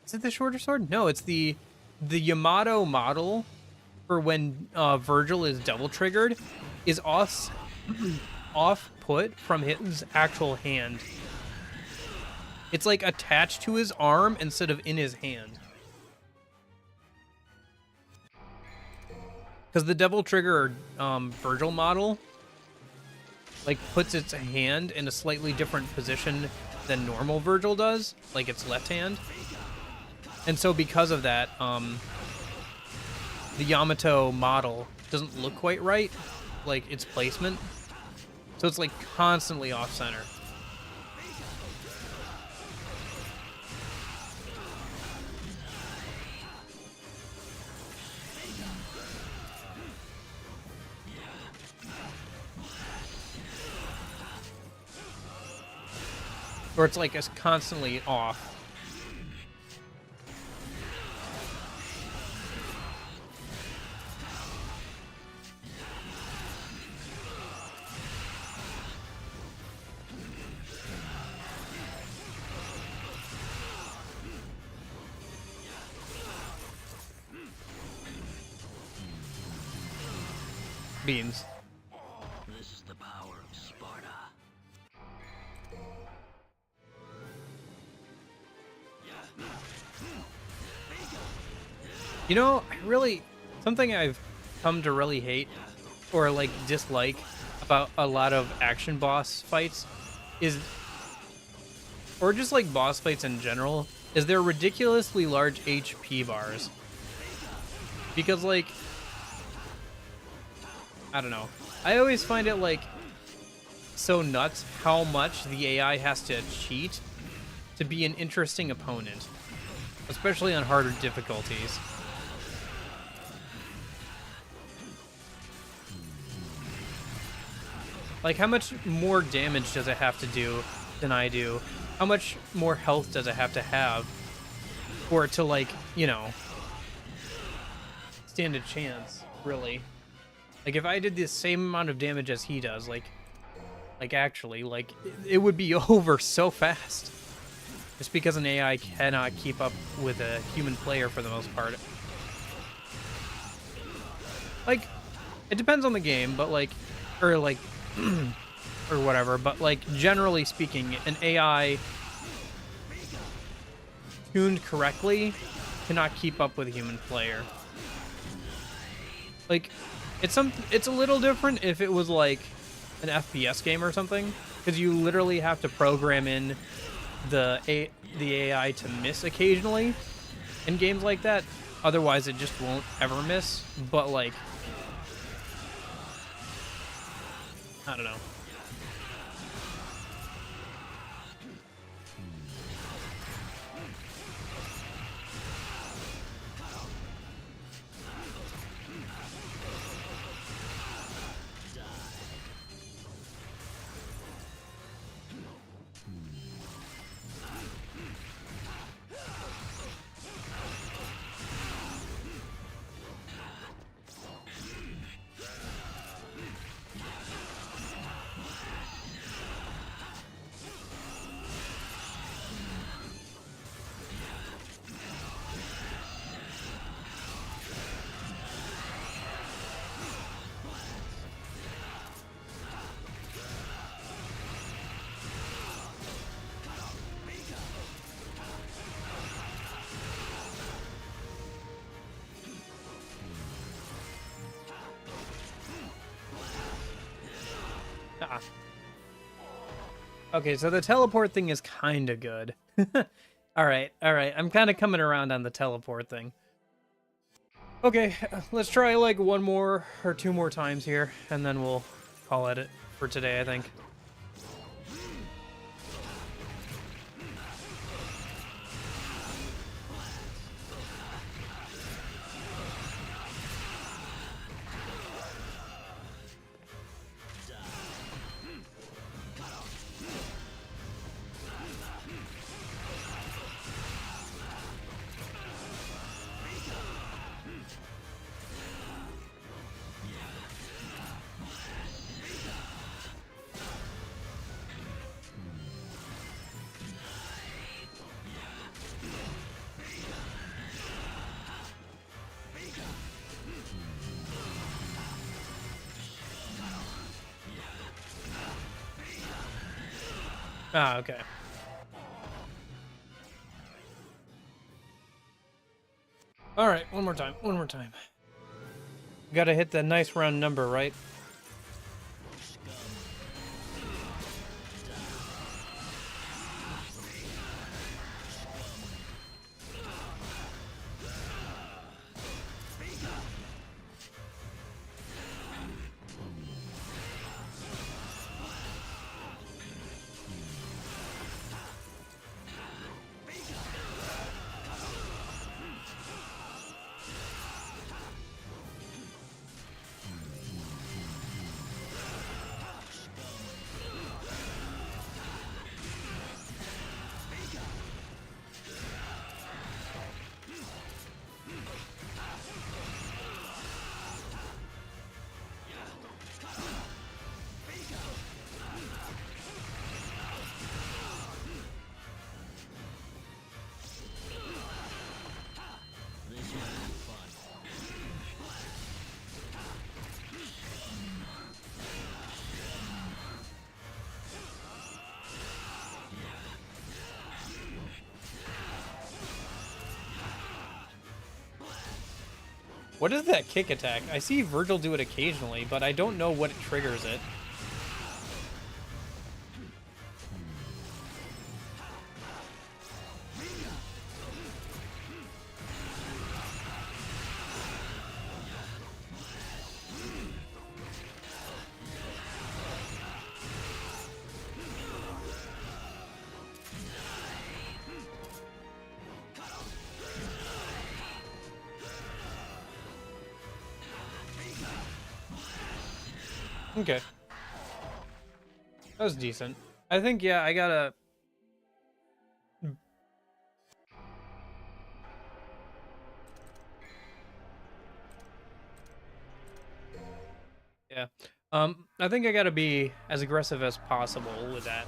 is it the shorter sword? No, it's the Yamato model for when Vergil is double triggered is off put from his actual hand. It's like attached to his arm instead of in his hand. Because the double trigger Vergil model like puts its hand in a slightly different position than normal Vergil does, like its left hand. And so because of that, the Yamato model doesn't look quite right, like its placement. So it's like constantly off center. Or it's like it's constantly off. Beans. This is the power of Sparta. You know, something I've come to really hate or like dislike about a lot of action boss fights is, or just like boss fights in general, is their ridiculously large HP bars. Because like, I don't know. I always find it like so nuts how much the AI has to cheat to be an interesting opponent, especially on harder difficulties. Like, how much more damage does it have to do than I do? How much more health does it have to have for it to, like, you know, stand a chance, really? Like, if I did the same amount of damage as he does, like actually, like, it would be over so fast. Just because an AI cannot keep up with a human player for the most part. Like, it depends on the game, but, like, or, like, or whatever, but, like, generally speaking, an AI tuned correctly cannot keep up with a human player. Like, it's a little different if it was like an FPS game or something, because you literally have to program in the AI to miss occasionally in games like that. Otherwise, it just won't ever miss. But like, I don't know. Okay, so the teleport thing is kind of good. All right. I'm kind of coming around on the teleport thing. Okay, let's try like one more or two more times here, and then we'll call it for today, I think. Ah, okay. All right, one more time. Gotta hit that nice round number, right? What is that kick attack? I see Vergil do it occasionally, but I don't know what triggers it. Okay. That was decent. I think, yeah, I gotta... Yeah. I think I gotta be as aggressive as possible with that.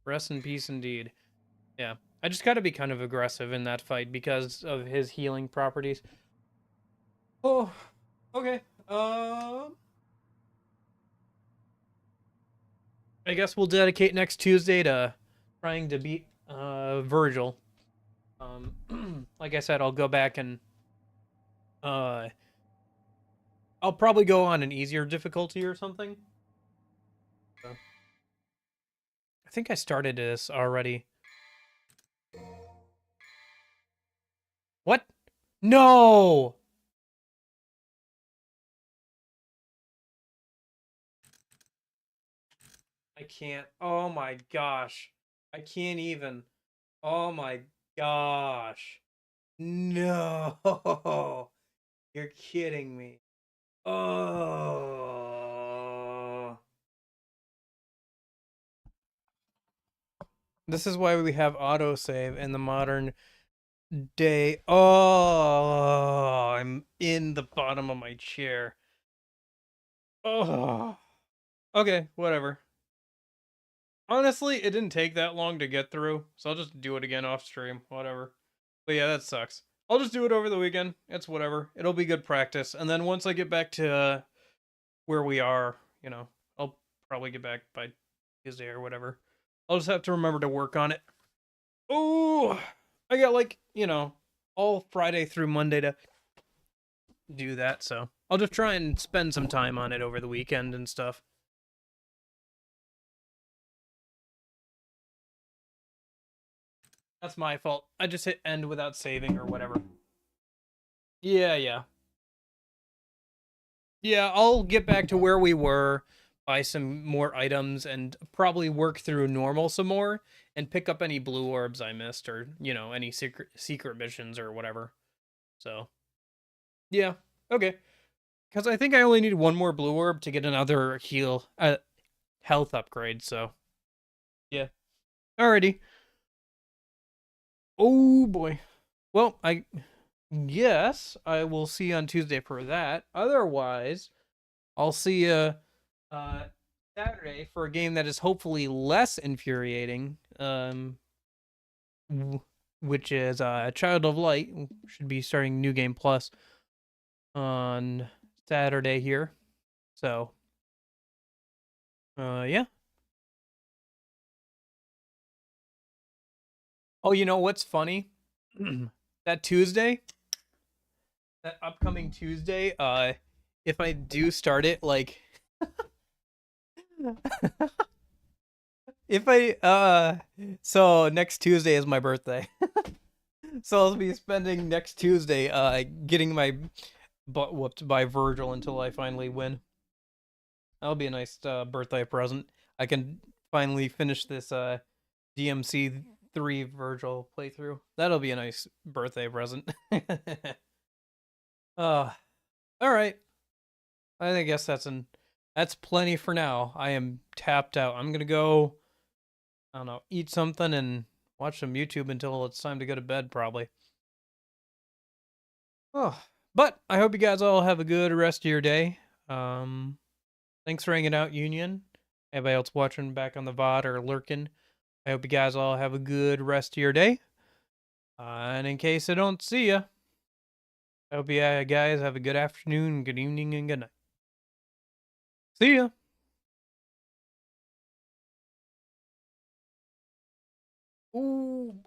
Rest in peace indeed. Yeah. I just gotta be kind of aggressive in that fight because of his healing properties. Oh, okay. I guess we'll dedicate next Tuesday to trying to beat Vergil. Like I said, I'll go back and uh I'll probably go on an easier difficulty or something. So, I think I started this already. What? No! I can't. Oh my gosh. I can't even. Oh my gosh. No. You're kidding me. Oh. This is why we have autosave in the modern day. Oh, I'm in the bottom of my chair. Oh. Okay, whatever. Honestly, it didn't take that long to get through, so I'll just do it again off stream. Whatever. But yeah, that sucks. I'll just do it over the weekend. It's whatever. It'll be good practice. And then once I get back to where we are, I'll probably get back by Tuesday or whatever. I'll just have to remember to work on it. Oh, I got like, all Friday through Monday to do that, so I'll just try and spend some time on it over the weekend and stuff. That's my fault. I just hit end without saving or whatever. Yeah, yeah. Yeah, I'll get back to where we were, buy some more items, and probably work through normal some more, and pick up any blue orbs I missed, or, you know, any secret missions or whatever. So, yeah, okay. Because I think I only need one more blue orb to get another health upgrade, so, yeah. Alrighty. Oh, boy. Well, I guess I will see you on Tuesday for that. Otherwise, I'll see you Saturday for a game that is hopefully less infuriating, which is Child of Light. Should be starting New Game Plus on Saturday here. So, yeah. Oh, you know what's funny? That Tuesday, that upcoming Tuesday, if I do start it, like, if I, so next Tuesday is my birthday. So I'll be spending next Tuesday, getting my butt whooped by Vergil until I finally win. That'll be a nice, birthday present. I can finally finish this, DMC 3 Vergil playthrough. That'll be a nice birthday present. uh, alright. I guess that's plenty for now. I am tapped out. I'm gonna go, I don't know, eat something and watch some YouTube until it's time to go to bed, probably. Oh, but I hope you guys all have a good rest of your day. Thanks for hanging out, Union. Everybody else watching back on the VOD or lurking, I hope you guys all have a good rest of your day. And in case I don't see ya, I hope you guys have a good afternoon, good evening, and good night. See ya. Ooh.